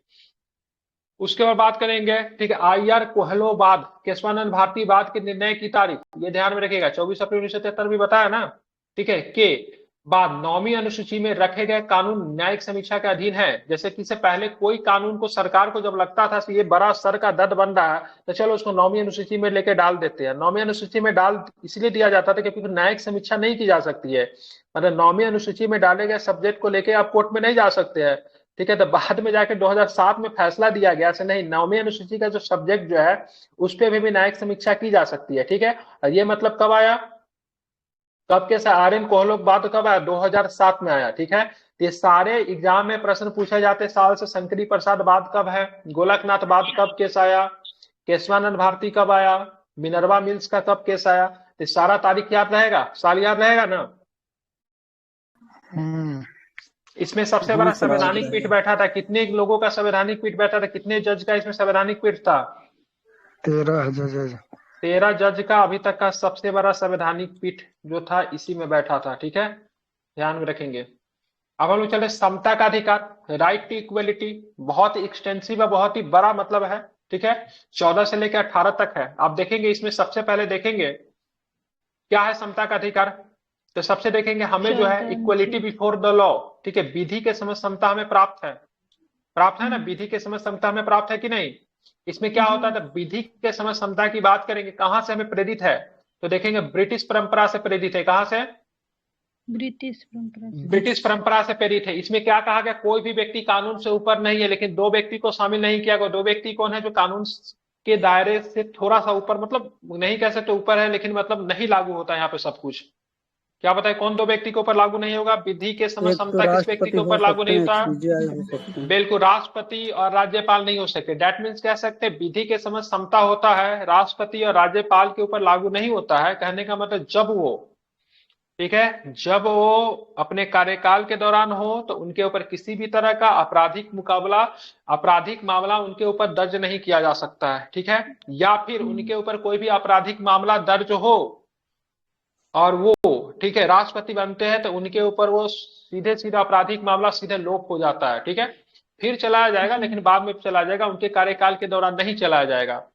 उसके बाद बात करेंगे, ठीक है, आईआर कोहलो बाद, केशवानंद भारती बाद के निर्णय की तारीख, ये ध्यान में रखिएगा, 24 अप्रैल 1973 भी बताया ना, ठीक है। के बाद 9वीं अनुसूची में रखे गए कानून न्यायिक समीक्षा के अधीन है। जैसे कि इससे पहले कोई कानून को सरकार को जब लगता था कि ये बड़ा सर का दर्द बन रहा है, तो चलो उसको 9वीं अनुसूची में लेके डाल देते हैं। 9वीं अनुसूची में डाल इसलिए दिया जाता था क्योंकि न्यायिक समीक्षा नहीं की जा सकती है, मतलब 9वीं अनुसूची में डाले गए सब्जेक्ट को लेके आप कोर्ट में नहीं जा सकते हैं, ठीक है। तो बाद में जाके 2007 में फैसला दिया गया से नहीं, 9वीं अनुसूची का जो सब्जेक्ट जो है उस पर भी न्यायिक समीक्षा की जा सकती है, ठीक है। और ये मतलब कब आया, कब के आर एन कोहलोक बाद कब आया, 2007 में आया, ठीक है। ये सारे एग्जाम में प्रश्न पूछे जाते साल से। शंकरी प्रसाद बाद कब है, गोलकनाथ बाद कब केस आया, केशवानंद भारती कब आया, मिनर्वा मिल्स का कब केस आया, तो सारा तारीख याद रहेगा, साल याद रहेगा ना। इसमें सबसे बड़ा संवैधानिक पीठ बैठा था, कितने लोगों का संवैधानिक पीठ बैठा था, कितने जज का इसमें संवैधानिक पीठ था, 13 जज। 13 जज का अभी तक का सबसे बड़ा संवैधानिक पीठ जो था इसी में बैठा था, ठीक है, ध्यान में रखेंगे। अब हम लोग चले समता का अधिकार, राइट टू इक्वलिटी, बहुत ही एक्सटेंसिव है, बहुत ही बड़ा मतलब है, ठीक है। 14 से लेकर 18 तक है। आप देखेंगे इसमें सबसे पहले देखेंगे क्या है समता का अधिकार, तो सबसे देखेंगे हमें जो है इक्वलिटी बिफोर द लॉ, ठीक है, विधि के समक्ष समता हमें प्राप्त है ना, विधि के समक्ष समता हमें प्राप्त है कि नहीं। इसमें क्या होता है, विधि के समक्ष समता की बात करेंगे, कहां से हमें प्रेरित है, तो देखेंगे ब्रिटिश परंपरा से प्रेरित है। कहां से, ब्रिटिश परंपरा से प्रेरित है। इसमें क्या कहा गया, कोई भी व्यक्ति कानून से ऊपर नहीं है, लेकिन 2 व्यक्ति को शामिल नहीं किया गया। 2 व्यक्ति कौन है, जो कानून के दायरे से थोड़ा सा ऊपर, मतलब नहीं कह सकते ऊपर है, लेकिन मतलब नहीं लागू होता है यहाँ पे सब कुछ। क्या बताए कौन 2 व्यक्ति के ऊपर लागू नहीं होगा, विधि के समक्ष समता किस व्यक्ति के ऊपर लागू नहीं होता, बिल्कुल राष्ट्रपति और राज्यपाल नहीं हो सकते। दैट मीन्स कह सकते विधि के समक्ष समता होता है, राष्ट्रपति और राज्यपाल के ऊपर लागू नहीं होता है। कहने का मतलब जब वो, ठीक है, जब वो अपने कार्यकाल के दौरान हो तो उनके ऊपर किसी भी तरह का आपराधिक मामला उनके ऊपर दर्ज नहीं किया जा सकता है, ठीक है। या फिर उनके ऊपर कोई भी आपराधिक मामला दर्ज हो और वो, ठीक है, राष्ट्रपति बनते हैं तो उनके ऊपर वो सीधे आपराधिक मामला सीधे लोप हो जाता है, ठीक है, फिर चलाया जाएगा, लेकिन बाद में चला जाएगा, उनके कार्यकाल के दौरान नहीं चलाया जाएगा।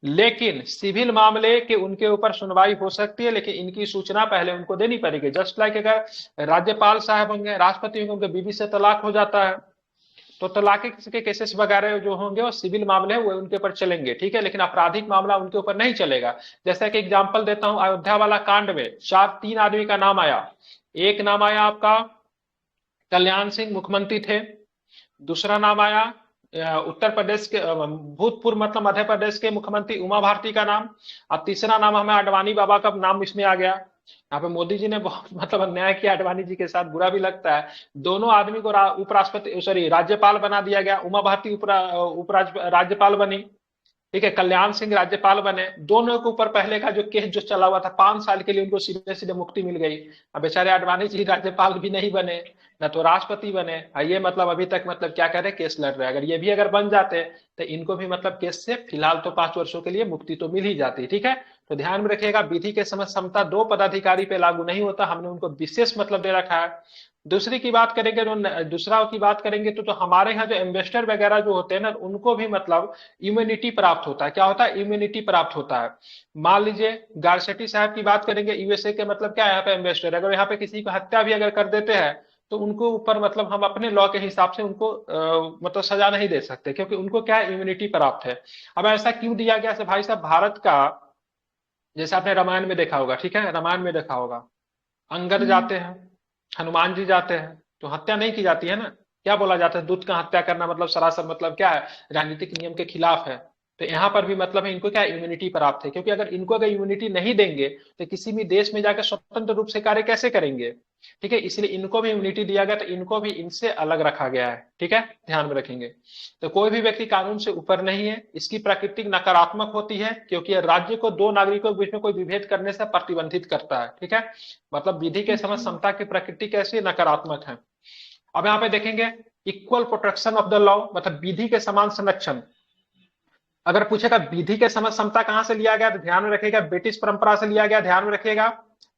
लेकिन सिविल मामले के उनके ऊपर सुनवाई हो सकती है, लेकिन इनकी सूचना पहले उनको देनी पड़ेगी। जस्ट लाइक अगर राज्यपाल साहब होंगे, राष्ट्रपति होंगे, उनके बीवी से तलाक हो जाता है तो तलाक के केसेस वगैरह जो होंगे वो सिविल मामले वो उनके ऊपर चलेंगे, ठीक है, लेकिन आपराधिक मामला उनके ऊपर नहीं चलेगा। जैसा कि एग्जांपल देता हूं, अयोध्या वाला कांड में तीन आदमी का नाम आया। एक नाम आया आपका कल्याण सिंह, मुख्यमंत्री थे। दूसरा नाम आया उत्तर प्रदेश के भूतपूर्व मतलब मध्य प्रदेश के मुख्यमंत्री उमा भारती का नाम। और तीसरा नाम हमें आडवाणी बाबा का नाम इसमें आ गया। यहाँ पे मोदी जी ने बहुत मतलब अन्याय किया आडवाणी जी के साथ, बुरा भी लगता है। दोनों आदमी को उपराष्ट्रपति सॉरी राज्यपाल बना दिया गया। उमा भारती राज्यपाल बनी, ठीक है, कल्याण सिंह राज्यपाल बने। दोनों के ऊपर पहले का जो केस जो चला हुआ था 5 साल के लिए उनको सीधे सीधे मुक्ति मिल गई। अब बेचारे आडवाणी जी राज्यपाल भी नहीं बने, न तो राष्ट्रपति बने। ये मतलब अभी तक मतलब क्या कह रहे हैं, केस लड़ रहे हैं। अगर ये भी अगर बन जाते तो इनको भी मतलब केस से फिलहाल तो 5 वर्षों के लिए मुक्ति तो मिल ही जाती, ठीक है। तो ध्यान में रखिएगा, विधि के समय समता 2 पदाधिकारी पे लागू नहीं होता, हमने उनको विशेष मतलब दे रखा है। दूसरी की बात करेंगे दूसरा की बात करेंगे तो हमारे यहाँ जो इन्वेस्टर वगैरह जो होते हैं ना, उनको भी मतलब इम्यूनिटी प्राप्त होता है। क्या होता है? इम्यूनिटी प्राप्त होता है। मान लीजिए गारसेटी साहब की बात करेंगे, यूएसए के मतलब क्या है, यहाँ पे इन्वेस्टर अगर यहाँ पे किसी को हत्या भी अगर कर देते हैं तो उनको ऊपर मतलब हम अपने लॉ के हिसाब से उनको मतलब सजा नहीं दे सकते, क्योंकि उनको क्या है, इम्यूनिटी प्राप्त है। अब ऐसा क्यों दिया गया? भाई साहब, भारत का जैसे आपने रामायण में देखा होगा, ठीक है, रामायण में देखा होगा, अंगद जाते हैं, हनुमान जी जाते हैं, तो हत्या नहीं की जाती है ना। क्या बोला जाता है? दूत का हत्या करना मतलब सरासर मतलब क्या है, राजनीतिक नियम के खिलाफ है। तो यहाँ पर भी मतलब है इनको क्या इम्यूनिटी प्राप्त है, क्योंकि अगर इनको अगर इम्यूनिटी नहीं देंगे तो किसी भी देश में जाकर स्वतंत्र रूप से कार्य कैसे करेंगे, ठीक है। इसलिए इनको भी इम्यूनिटी दिया गया, तो इनको भी इनसे अलग रखा गया है, ठीक है, ध्यान में रखेंगे। तो कोई भी व्यक्ति कानून से ऊपर नहीं है, इसकी प्रकृति नकारात्मक होती है, क्योंकि यह राज्य को 2 नागरिकों के बीच में कोई विभेद करने से प्रतिबंधित करता है, ठीक है। मतलब विधि के समय समता की प्रकृति कैसी नकारात्मक है। अब यहाँ पे देखेंगे equal protection of the law, मतलब विधि के समान संरक्षण। अगर पूछेगा विधि के समय समता कहां से लिया गया, तो ध्यान में रखिएगा ब्रिटिश परंपरा से लिया गया, ध्यान में रखिएगा।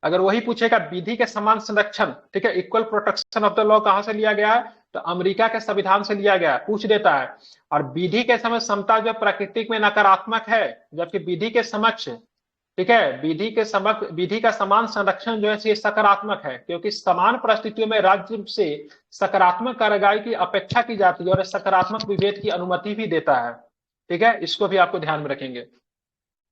अगर वही पूछेगा विधि के समान संरक्षण, ठीक है, equal protection of the law कहां से लिया गया है, तो अमेरिका के संविधान से लिया गया है, पूछ देता है। और विधि के समय समता जो प्राकृतिक में नकारात्मक है, जबकि विधि के समक्ष, ठीक है, विधि का समान संरक्षण जो है ये सकारात्मक है, क्योंकि समान परिस्थितियों में राज्य से सकारात्मक कार्रवाई की अपेक्षा की जाती है और सकारात्मक विभेद की अनुमति भी देता है, ठीक है। इसको भी आपको ध्यान में रखेंगे।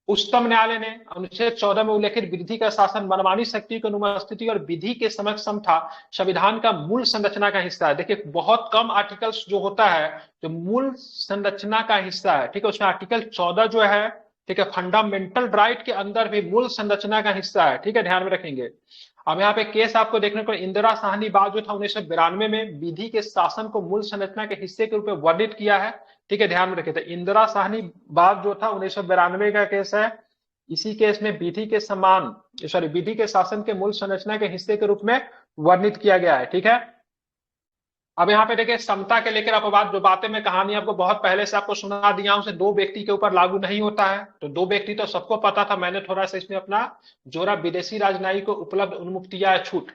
उच्चतम न्यायालय ने अनुच्छेद 14 में उल्लेखित विधि का शासन मनमानी शक्ति की अनुपस्थिति और विधि के समक्ष समता संविधान का मूल संरचना का हिस्सा है। देखिए बहुत कम आर्टिकल्स जो होता है जो मूल संरचना का हिस्सा है, ठीक है, उसमें आर्टिकल 14 जो है, ठीक है, फंडामेंटल राइट के अंदर भी मूल संरचना का हिस्सा है, ठीक है, ध्यान में रखेंगे। अब यहाँ पे केस आपको देखने को इंदिरा साहनी बाग जो था 1992 में विधि के शासन को मूल संरचना के हिस्से के रूप में वर्णित किया है, ठीक है, ध्यान में रखिए। तो इंदिरा साहनी बाग जो था 1992 का केस है। इसी केस में विधि के शासन के मूल संरचना के हिस्से के रूप में वर्णित किया गया है, ठीक है। अब यहाँ पे देखिए समता के लेकर आपको जो बातें मैं कहानी आपको बहुत पहले से आपको सुना दिया हूं, 2 व्यक्ति के ऊपर लागू नहीं होता है। तो 2 व्यक्ति तो सबको पता था, मैंने थोड़ा सा इसमें अपना जोरा विदेशी राजनयिक को उपलब्ध उन्मुक्तियां है छूट।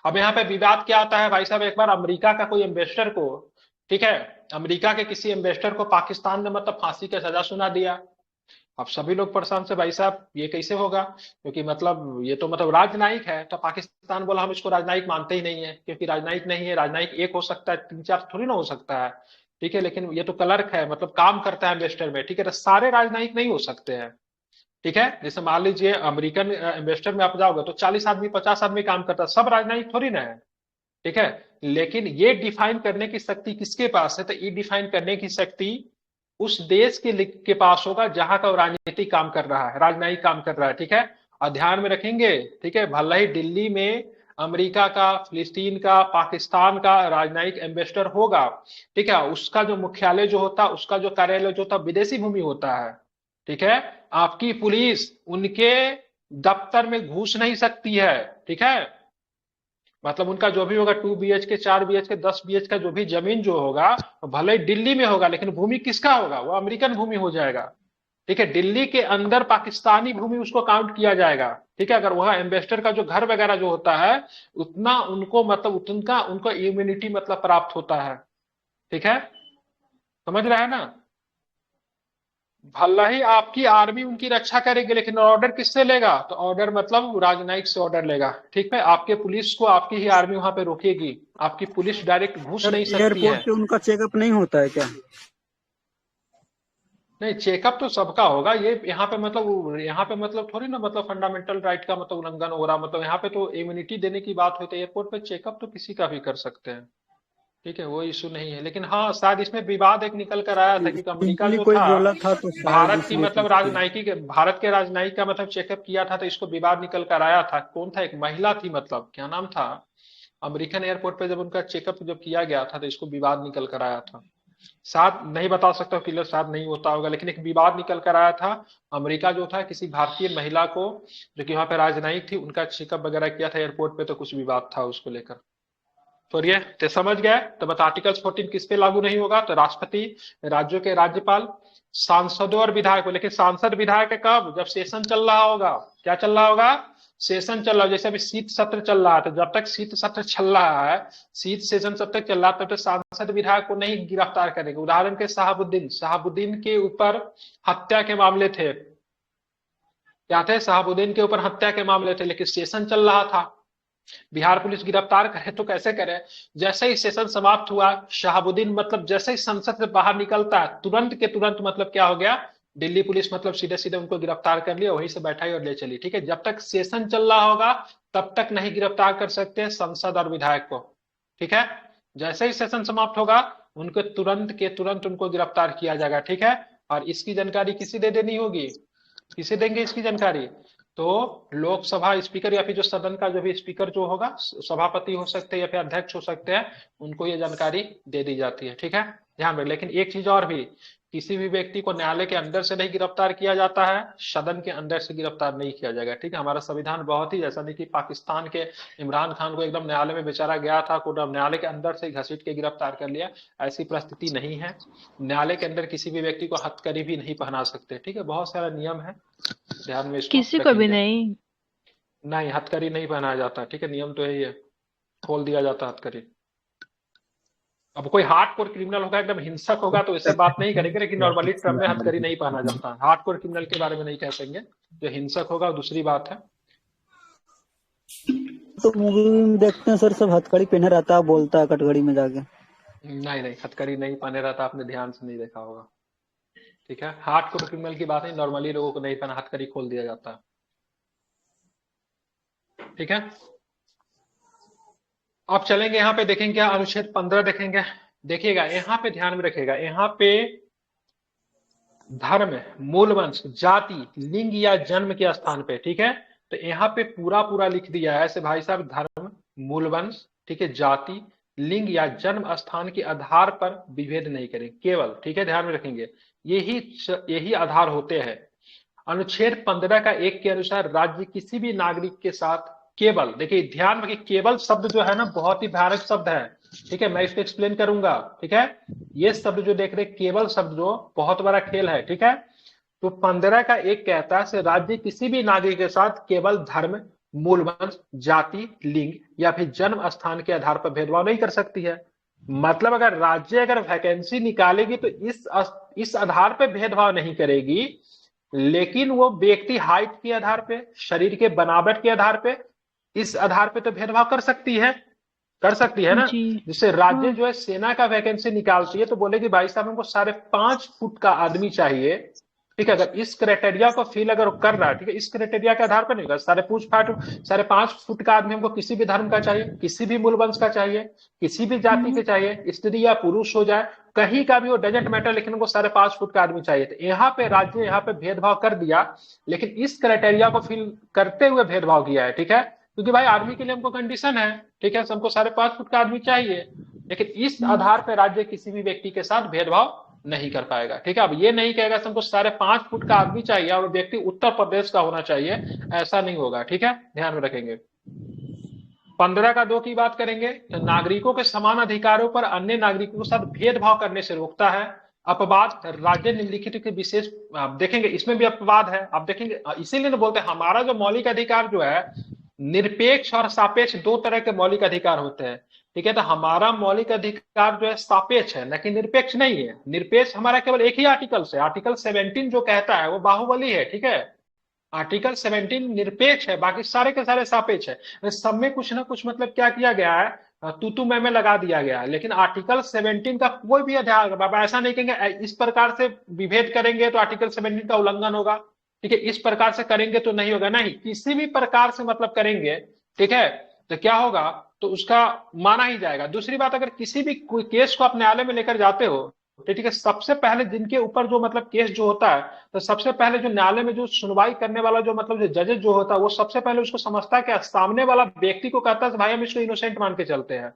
अब यहाँ पे विवाद क्या आता है भाई साहब, एक बार अमेरिका का कोई इन्वेस्टर को, ठीक है, अमेरिका के किसी इन्वेस्टर को पाकिस्तान ने मतलब फांसी का सजा सुना दिया। अब सभी लोग परेशान से, भाई साहब ये कैसे होगा, क्योंकि मतलब ये तो मतलब राजनयिक है। तो पाकिस्तान बोला हम इसको राजनयिक मानते ही नहीं है, क्योंकि राजनयिक नहीं है, राजनयिक एक हो सकता है, 3-4 थोड़ी ना हो सकता है, ठीक है। लेकिन ये तो क्लर्क है, मतलब काम करता है इन्वेस्टर में, ठीक है, तो सारे राजनयिक नहीं हो सकते हैं, ठीक है। जैसे मान लीजिए अमेरिकन इन्वेस्टर में आप जाओगे तो 40 आदमी 50 आदमी काम करता है, सब राजनयिक थोड़ी ना है, ठीक है। लेकिन ये डिफाइन करने की शक्ति किसके पास है, तो ये डिफाइन करने की शक्ति उस देश के पास होगा जहां का राजनीतिक काम कर रहा है, राजनयिक काम कर रहा है, ठीक है। और ध्यान में रखेंगे, ठीक है, भले ही दिल्ली में अमेरिका का, फिलिस्तीन का, पाकिस्तान का राजनयिक इन्वेस्टर होगा, ठीक है, उसका जो मुख्यालय जो होता है, उसका जो कार्यालय जो होता है विदेशी भूमि होता है, ठीक है। आपकी पुलिस उनके दफ्तर में घुस नहीं सकती है, ठीक है। मतलब उनका जो भी होगा 2 BHK 4 BHK 10 BHK का जो भी जमीन जो होगा भले ही दिल्ली में होगा, लेकिन भूमि किसका होगा, वो अमेरिकन भूमि हो जाएगा, ठीक है। दिल्ली के अंदर पाकिस्तानी भूमि उसको काउंट किया जाएगा, ठीक है। अगर वह इन्वेस्टर का जो घर वगैरह जो होता है उतना उनको मतलब उतना उनको इम्यूनिटी मतलब प्राप्त होता है, ठीक है, समझ रहे हैं ना। भला ही आपकी आर्मी उनकी रक्षा करेगी, लेकिन ऑर्डर किससे लेगा? तो ऑर्डर मतलब राजनयिक से ऑर्डर लेगा, ठीक है। आपके पुलिस को आपकी ही आर्मी वहां पे रोकेगी, आपकी पुलिस डायरेक्ट घुस सर नहीं सकती एयरपोर्ट है। पे उनका चेकअप नहीं होता है क्या? नहीं, चेकअप तो सबका होगा। ये यहाँ पे मतलब थोड़ी ना मतलब फंडामेंटल राइट का मतलब उल्लंघन हो रहा, मतलब यहाँ पे तो इम्यूनिटी देने की बात होती है। एयरपोर्ट पे चेकअप तो किसी का भी कर सकते हैं, ठीक है, वो इशू नहीं है। लेकिन हाँ, शायद इसमें विवाद एक निकल कर आया था, क्योंकि अमेरिका रिसेंटली जो कोई था, बोला था तो शायद भारत की इसलिए मतलब पूछ लिया। भारत के राजनयिक का मतलब चेकअप किया था, तो इसको विवाद निकल कर आया था। कौन था? एक महिला थी, मतलब क्या नाम था, अमेरिकन एयरपोर्ट पे जब उनका चेकअप जब किया गया था, तो इसको विवाद निकल कर आया था। शायद नहीं बता सकता क्लियर, शायद नहीं होता होगा, लेकिन एक विवाद निकल कर आया था। अमेरिका जो था, किसी भारतीय महिला को जो कि वहां पे राजनयिक थी, उनका चेकअप वगैरह किया था एयरपोर्ट पे, तो कुछ विवाद था उसको लेकर। तो ये तो समझ गए। तो बता, आर्टिकल 14 किस पे लागू नहीं होगा? तो राष्ट्रपति, राज्यों के राज्यपाल, सांसदों और विधायकों। लेकिन सांसद विधायक कब? जब सेशन चल रहा होगा। क्या चल रहा होगा? सेशन चल रहा है। जैसे अभी शीत सत्र चल रहा है, तो जब तक शीत सत्र चल रहा है, शीत सेशन जब तक चल रहा है, तब तक सांसद विधायक को नहीं गिरफ्तार करेंगे। उदाहरण के शहाबुद्दीन के ऊपर हत्या के मामले थे। क्या थे? शहाबुद्दीन के ऊपर हत्या के मामले थे, लेकिन सेशन चल रहा था। बिहार पुलिस गिरफ्तार करे तो कैसे करे? जैसे ही सेशन समाप्त हुआ, शहाबुद्दीन मतलब जैसे ही संसद से बाहर निकलता है, तुरंत के तुरंत मतलब क्या हो गया, दिल्ली पुलिस मतलब सीधे सीधे उनको गिरफ्तार कर लिया, वहीं से बैठाई और ले चली, ठीक है। जब तक सेशन चल रहा होगा, तब तक नहीं गिरफ्तार कर सकते संसद और विधायक को, ठीक है। जैसे ही सेशन समाप्त होगा, उनको तुरंत के तुरंत उनको गिरफ्तार किया जाएगा, ठीक है। और इसकी जानकारी किसी दे देनी होगी, किसे देंगे इसकी जानकारी? तो लोकसभा स्पीकर या फिर जो सदन का जो भी स्पीकर जो होगा, सभापति हो सकते हैं या फिर अध्यक्ष हो सकते हैं, उनको ये जानकारी दे दी जाती है, ठीक है। ध्यान रखें। लेकिन एक चीज और भी, किसी भी व्यक्ति को न्यायालय के अंदर से नहीं गिरफ्तार किया जाता है, सदन के अंदर से गिरफ्तार नहीं किया जाएगा, ठीक है। हमारा संविधान बहुत ही, ऐसा नहीं कि पाकिस्तान के इमरान खान को एकदम न्यायालय में बेचारा गया था, को न्यायालय के अंदर से घसीट के गिरफ्तार कर लिया, ऐसी परिस्थिति नहीं है। न्यायालय के अंदर किसी भी व्यक्ति को हथकड़ी भी नहीं पहना सकते, ठीक है। बहुत सारा नियम है, ध्यान में इसको किसी को भी रखेंगे। नहीं। नहीं, हथकड़ी नहीं पहनाया जाता, ठीक है, नियम तो यही है, खोल दिया जाता हथकड़ी। अब कोई हार्डकोर क्रिमिनल होगा, एकदम हिंसक होगा, तो इससे बात नहीं करेंगे, लेकिन नॉर्मली टर्म में हथकड़ी नहीं पहना जाता। हार्डकोर क्रिमिनल के बारे में नहीं कह सकेंगे, जो हिंसक होगा वो दूसरी बात है। तो मूवी में देखते हैं सर, सब हथकड़ी पहने रहता है, बोलता है कटघड़ी में जाके। नहीं नहीं, हथकड़ी नहीं पहने रहता, आपने ध्यान से नहीं देखा होगा, ठीक है। हार्डकोर क्रिमिनल की बात नहीं, नॉर्मली लोगों को नहीं पहना, हथकड़ी खोल दिया जाता है, ठीक है। अब चलेंगे यहाँ पे, देखेंगे क्या, अनुच्छेद 15 देखेंगे। देखिएगा यहाँ पे, ध्यान में रखिएगा, यहाँ पे धर्म, मूल वंश, जाति, लिंग या जन्म के स्थान पे, ठीक है। तो यहाँ पे पूरा पूरा लिख दिया है ऐसे भाई साहब, धर्म, मूल वंश, ठीक है, जाति, लिंग या जन्म स्थान के आधार पर विभेद नहीं करें केवल, ठीक है, ध्यान में रखेंगे। यही आधार होते हैं। अनुच्छेद 15 का 1 के अनुसार राज्य किसी भी नागरिक के साथ केवल, देखिए ध्यान रखिए, केवल शब्द जो है ना बहुत ही भयानक शब्द है, ठीक है, मैं इसको एक्सप्लेन करूंगा, ठीक है। ये शब्द जो देख रहे, केवल शब्द जो बहुत बड़ा खेल है, ठीक है। तो 15 का 1 कहता है राज्य किसी भी नागरिक के साथ केवल धर्म, मूल वंश, जाति, लिंग या फिर जन्म स्थान के आधार पर भेदभाव नहीं कर सकती है। मतलब अगर राज्य अगर वैकेंसी निकालेगी तो इस आधार पर भेदभाव नहीं करेगी, लेकिन वो व्यक्ति हाइट के आधार पे, शरीर के बनावट के आधार पे, इस आधार पे तो भेदभाव कर सकती है, कर सकती है ना। जी। जिससे राज्य हाँ। जो है सेना का वैकेंसी निकालती है, तो बोलेगी भाई साहब हमको 5.5 फुट का आदमी चाहिए, ठीक है। अगर इस क्राइटेरिया को फिल अगर कर रहा है, ठीक है, इस क्राइटेरिया के आधार पर नहीं होगा, 5.5 फुट का आदमी हमको किसी भी धर्म का चाहिए, किसी भी मूल वंश का चाहिए, किसी भी जाति के चाहिए, स्त्री या पुरुष हो जाए, कहीं का भी वो, डजेंट मैटर, लेकिन उनको 5.5 फुट का आदमी चाहिए। तो यहाँ पे राज्य यहाँ पे भेदभाव कर दिया, लेकिन इस क्राइटेरिया को फिल करते हुए भेदभाव किया है, ठीक है। क्योंकि भाई आर्मी के लिए हमको कंडीशन है, ठीक है, हमको 5.5 फुट का आदमी चाहिए, लेकिन इस आधार पर राज्य किसी भी व्यक्ति के साथ भेदभाव नहीं कर पाएगा, ठीक है। अब ये नहीं कहेगा हमको 5.5 फुट का आदमी चाहिए और व्यक्ति उत्तर प्रदेश का होना चाहिए, ऐसा नहीं होगा, ठीक है, ध्यान में रखेंगे। 15 का 2 की बात करेंगे, तो नागरिकों के समान अधिकारों पर अन्य नागरिकों के साथ भेदभाव करने से रोकता है। अपवाद, राज्य निम्नलिखित के विशेष, आप देखेंगे इसमें भी अपवाद है, आप देखेंगे, इसीलिए ना बोलते हैं हमारा जो मौलिक अधिकार जो है, निरपेक्ष और सापेक्ष 2 तरह के मौलिक अधिकार होते हैं। ठीक है। तो हमारा मौलिक अधिकार जो है सापेक्ष है, न कि निरपेक्ष नहीं है। निरपेक्ष हमारा केवल एक ही आर्टिकल से, आर्टिकल 17 जो कहता है वो बाहुबली है, ठीक है। आर्टिकल 17 निरपेक्ष है, बाकी सारे के सारे सापेक्ष है। सब में कुछ ना कुछ मतलब क्या किया गया है, तू मैं लगा दिया गया है। लेकिन आर्टिकल 17 का कोई भी अध्याय, बाबा ऐसा नहीं कहेंगे इस प्रकार से विभेद करेंगे तो आर्टिकल 17 का उल्लंघन होगा, ठीक है, इस प्रकार से करेंगे तो नहीं होगा, नहीं, किसी भी प्रकार से मतलब करेंगे, ठीक है, तो क्या होगा, तो उसका माना ही जाएगा। दूसरी बात, अगर किसी भी कोई केस को आप न्यायालय में लेकर जाते हो, तो ठीक है, सबसे पहले जिनके ऊपर जो मतलब केस जो होता है, तो सबसे पहले जो न्यायालय में जो सुनवाई करने वाला जो मतलब जो जजेस जो होता है, वो सबसे पहले उसको समझता है कि सामने वाला व्यक्ति को कहता है भाई हम इसको इनोसेंट मान के चलते हैं।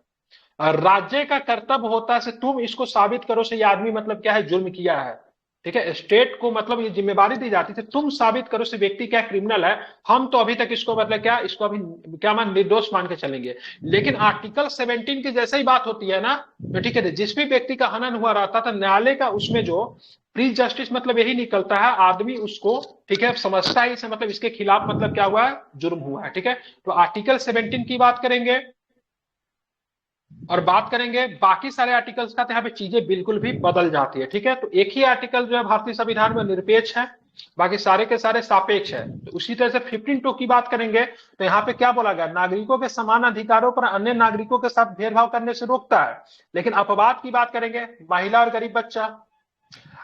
और राज्य का कर्तव्य होता है तुम इसको साबित करो से ये आदमी मतलब क्या है, जुर्म किया है, ठीक है। स्टेट को मतलब ये जिम्मेवारी दी जाती थी, तुम साबित करो से व्यक्ति क्या क्रिमिनल है, हम तो अभी तक इसको मतलब क्या, इसको अभी क्या मान, निर्दोष मान के चलेंगे। लेकिन आर्टिकल 17 की जैसे ही बात होती है ना, तो ठीक है, जिस भी व्यक्ति का हनन हुआ रहता था, न्यायालय का उसमें जो प्री जस्टिस मतलब यही निकलता है, आदमी उसको ठीक है समझता है इसे मतलब इसके खिलाफ मतलब क्या हुआ है, जुर्म हुआ है, ठीक है। तो आर्टिकल 17 की बात करेंगे और बात करेंगे बाकी सारे आर्टिकल्स का, तो यहाँ पे चीजें बिल्कुल भी बदल जाती है, ठीक है। तो एक ही आर्टिकल जो है भारतीय संविधान में निरपेक्ष है, बाकी सारे के सारे सापेक्ष है। तो उसी तरह से 15(2) की बात करेंगे, तो यहाँ पे क्या बोला गया, नागरिकों के समान अधिकारों पर अन्य नागरिकों के साथ भेदभाव करने से रोकता है। लेकिन अपवाद की बात करेंगे, महिला और गरीब बच्चा।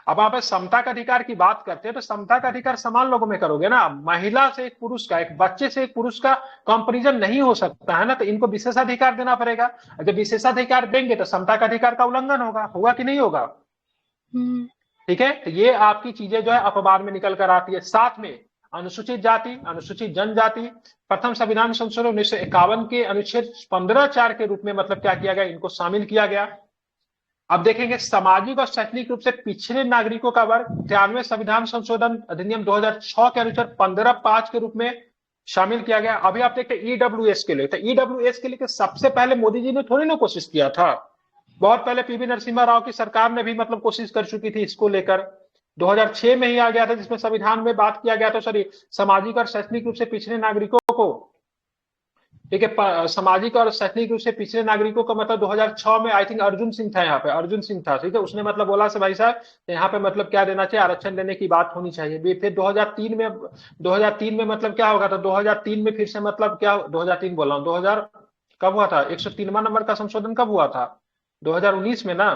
अब आप समता का अधिकार की बात करते हैं, तो समता का अधिकार समान लोगों में करोगे ना, महिला से एक पुरुष का, एक बच्चे से एक पुरुष का कंपैरिजन नहीं हो सकता है ना, तो इनको विशेषाधिकार देना पड़ेगा। जब विशेषाधिकार देंगे तो समता का अधिकार का उल्लंघन होगा, होगा कि नहीं होगा, ठीक है। तो ये आपकी चीजें जो है अपवाद में निकल कर आती है। साथ में अनुसूचित जाति, अनुसूचित जनजाति, प्रथम संविधान संशोधन 1951 के अनुच्छेद 15(4) के रूप में मतलब क्या किया गया, इनको शामिल किया गया। अब देखेंगे सामाजिक और शैक्षणिक रूप से पिछड़े नागरिकों का वर्ग 93 संविधान संशोधन अधिनियम 2006 के अनुसार 15(5) के रूप में शामिल किया गया। अभी आप देखते हैं ईडब्ल्यूएस के लिए, तो ईडब्ल्यूएस के लिए सबसे पहले मोदी जी ने थोड़ी ना कोशिश किया था, बहुत पहले पीवी नरसिम्हा राव की सरकार ने भी मतलब कोशिश कर चुकी थी इसको लेकर, 2006 में ही आ गया था, जिसमें संविधान में बात किया गया था, सॉरी, सामाजिक और शैक्षणिक रूप से पिछड़े नागरिकों को, ठीक है, सामाजिक और शैक्षणिक रूप से पिछड़े नागरिकों का मतलब 2006 में आई थिंक अर्जुन सिंह था, यहाँ पे अर्जुन सिंह था, ठीक है, उसने मतलब बोला से भाई साहब यहाँ पे मतलब क्या देना चाहिए, आरक्षण देने की बात होनी चाहिए। फिर 2003 में मतलब क्या होगा था, 2003 में फिर से मतलब क्या, 2003 बोल रहा हूँ, 2000 कब हुआ था, 103वां नंबर का संशोधन कब हुआ था, 2019 में ना।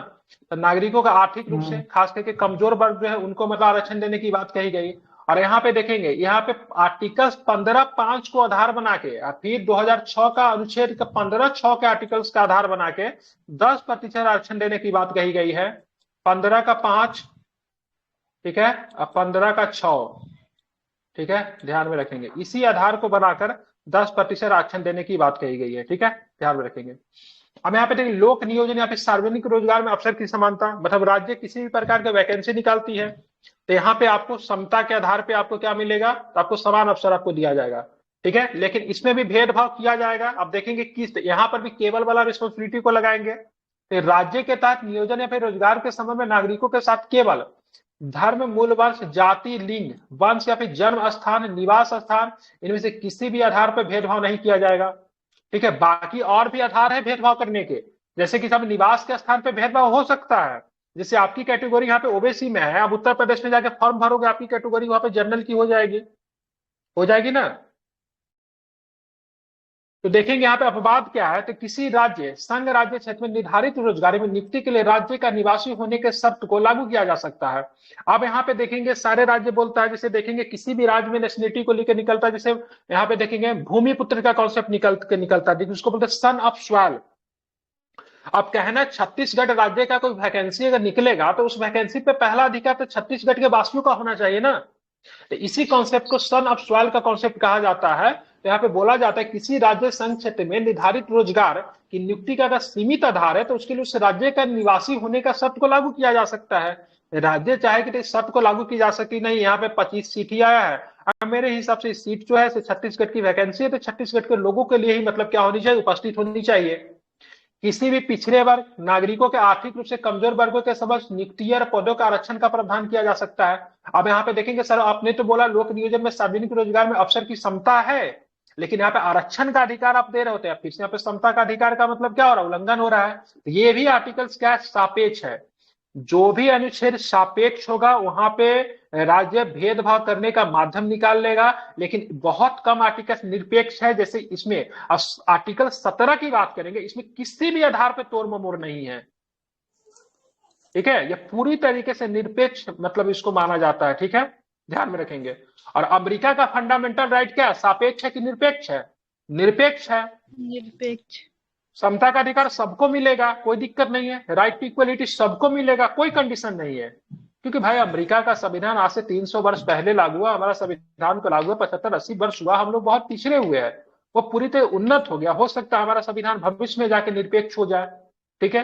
तो नागरिकों का आर्थिक रूप से खास करके कमजोर वर्ग जो है उनको मतलब आरक्षण देने की बात कही गई। और यहाँ पे देखेंगे, यहाँ पे आर्टिकल 15(5) को आधार बना के, और फिर 2006 का अनुच्छेद का 15(6) के आर्टिकल्स का आधार बना के 10% आरक्षण देने की बात कही गई है। 15 का 5, ठीक है, और 15 का 6, ठीक है, ध्यान में रखेंगे, इसी आधार को बनाकर 10% आरक्षण देने की बात कही गई है, ठीक है, ध्यान में रखेंगे। अब यहाँ पे देखिए लोक नियोजन या फिर सार्वजनिक रोजगार में अवसर की समानता, मतलब राज्य किसी भी प्रकार की वैकेंसी निकालती है, तो यहाँ पे आपको समता के आधार पे आपको क्या मिलेगा, तो आपको समान अवसर आपको दिया जाएगा, ठीक है। लेकिन इसमें भी भेदभाव किया जाएगा। अब देखेंगे किस, यहाँ पर भी केवल वाला रिस्पॉन्सिबिलिटी को लगाएंगे, तो राज्य के तहत नियोजन या फिर रोजगार के संबंध में नागरिकों के साथ केवल धर्म, मूल वंश, जाति, लिंग, वंश या फिर जन्म स्थान, निवास स्थान, इनमें से किसी भी आधार पर भेदभाव नहीं किया जाएगा, ठीक है। बाकी और भी आधार है भेदभाव करने के, जैसे कि सब निवास के स्थान पे भेदभाव हो सकता है, जैसे आपकी कैटेगरी यहाँ पे ओबीसी में है, आप उत्तर प्रदेश में जाके फॉर्म भरोगे, आपकी कैटेगरी वहां पे जनरल की हो जाएगी ना। तो देखेंगे यहाँ पे अपवाद क्या है, तो किसी राज्य, संघ राज्य क्षेत्र में निर्धारित रोजगारी में नियुक्ति के लिए राज्य का निवासी होने के शर्त को लागू किया जा सकता है। अब यहाँ पे देखेंगे सारे राज्य बोलता है, जैसे देखेंगे किसी भी राज्य में नेशनलिटी को लेकर निकलता है, जैसे यहाँ पे देखेंगे भूमिपुत्र का कॉन्सेप्ट निकलता है, उसको बोलते हैं सन ऑफ सॉइल। अब कहना छत्तीसगढ़ राज्य का कोई वैकेंसी अगर निकलेगा तो उस वैकेंसी पे पहला अधिकार तो छत्तीसगढ़ के वासियों का होना चाहिए ना, तो इसी कॉन्सेप्ट को सन ऑफ सॉइल का कॉन्सेप्ट कहा जाता है। तो यहाँ पे बोला जाता है किसी राज्य संघ क्षेत्र में निर्धारित रोजगार की नियुक्ति का अगर सीमित आधार है तो उसके लिए उस राज्य का निवासी होने का शर्त को लागू किया जा सकता है। राज्य चाहे कि इस शर्त को लागू की जा सकती नहीं, यहाँ पे 25 सीट ही आया है, अब मेरे हिसाब से सीट जो है छत्तीसगढ़ की वैकेंसी है, तो छत्तीसगढ़ के लोगों के लिए ही मतलब क्या होनी चाहिए, उपस्थित होनी चाहिए। किसी भी पिछड़े वर्ग, नागरिकों के आर्थिक रूप से कमजोर वर्गों के समक्ष नियुक्ति और पदों का आरक्षण का प्रावधान किया जा सकता है। अब यहाँ पे देखेंगे सर, आपने तो बोला लोक नियोजन में सार्वजनिक रोजगार में अवसर की समता है, लेकिन यहाँ पे आरक्षण का अधिकार आप दे रहे होते हैं, फिर से यहाँ पे समता का अधिकार का मतलब क्या हो रहा है, उल्लंघन हो रहा है। तो ये भी आर्टिकल्स क्या है, सापेक्ष है। जो भी अनुच्छेद सापेक्ष होगा वहां पे राज्य भेदभाव करने का माध्यम निकाल लेगा, लेकिन बहुत कम आर्टिकल निरपेक्ष है। जैसे इसमें आर्टिकल 17 की बात करेंगे, इसमें किसी भी आधार पर तोड़ ममोड़ नहीं है, ठीक है। ये पूरी तरीके से निरपेक्ष मतलब इसको माना जाता है, ठीक है, ध्यान में रखेंगे। और अमेरिका का फंडामेंटल राइट क्या है, सापेक्ष है कि निरपेक्ष है? निरपेक्ष है। निरपेक्ष। समता का अधिकार सबको मिलेगा, कोई दिक्कत नहीं है। राइट टू इक्वलिटी सबको मिलेगा, कोई कंडीशन नहीं है। क्योंकि भाई अमेरिका का संविधान आज से 300 वर्ष पहले लागू हुआ, हमारा संविधान को लागू हुआ 75-80 वर्ष हुआ, हम लोग बहुत पिछड़े हुए हैं। वो पूरी तरह उन्नत हो गया, हो सकता है हमारा संविधान भविष्य में जाके निरपेक्ष हो जाए, ठीक है।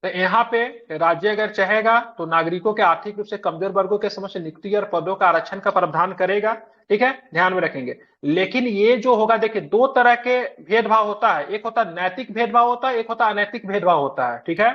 तो यहाँ पे राज्य अगर चाहेगा तो नागरिकों के आर्थिक रूप से कमजोर वर्गों के समक्ष नियुक्ति और पदों का आरक्षण का प्रावधान करेगा, ठीक है, ध्यान में रखेंगे। लेकिन ये जो होगा, देखिए दो तरह के भेदभाव होता है, एक होता है नैतिक भेदभाव होता है, एक होता है अनैतिक भेदभाव होता है, ठीक है।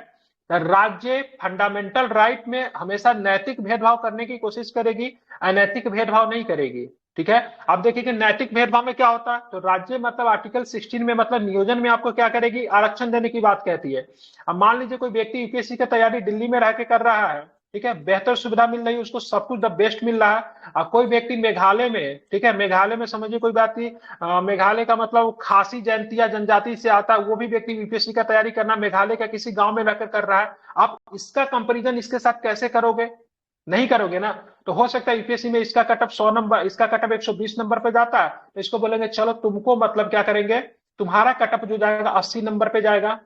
राज्य फंडामेंटल राइट में हमेशा नैतिक भेदभाव करने की कोशिश करेगी, अनैतिक भेदभाव नहीं करेगी, ठीक है। अब देखिए कि नैतिक भेदभाव में क्या होता है, तो राज्य मतलब आर्टिकल 16 में मतलब नियोजन में आपको क्या करेगी, आरक्षण देने की बात कहती है। अब मान लीजिए कोई व्यक्ति यूपीएससी की तैयारी दिल्ली में रह के कर रहा है, ठीक है, बेहतर सुविधा मिल रही है उसको, सब कुछ द बेस्ट मिल रहा है। और कोई व्यक्ति मेघालय में, ठीक है, मेघालय में समझिए कोई बात नहीं, मेघालय का मतलब खासी जयंती या जनजाति से आता है, वो भी व्यक्ति यूपीएससी का तैयारी करना मेघालय का किसी गांव में रहकर कर रहा है, आप इसका कंपेरिजन इसके साथ कैसे करोगे, नहीं करोगे ना। तो हो सकता है यूपीएससी में इसका कटअप 100 नंबर, इसका कटअप 120 नंबर पे जाता है, तो इसको बोलेंगे चलो तुमको मतलब क्या करेंगे, तुम्हारा कटअप जो जाएगा 80 नंबर पे जाएगा।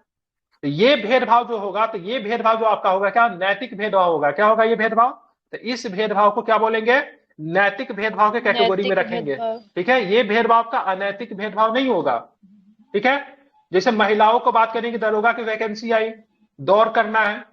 तो ये भेदभाव जो होगा, तो ये भेदभाव जो आपका होगा क्या, नैतिक भेदभाव होगा। क्या होगा ये भेदभाव, तो इस भेदभाव को क्या बोलेंगे, नैतिक भेदभाव के कैटेगरी में रखेंगे, ठीक है। ये भेदभाव का अनैतिक भेदभाव नहीं होगा, ठीक है। जैसे महिलाओं को बात करेंगे, दरोगा की वैकेंसी आई, दौड़ करना है,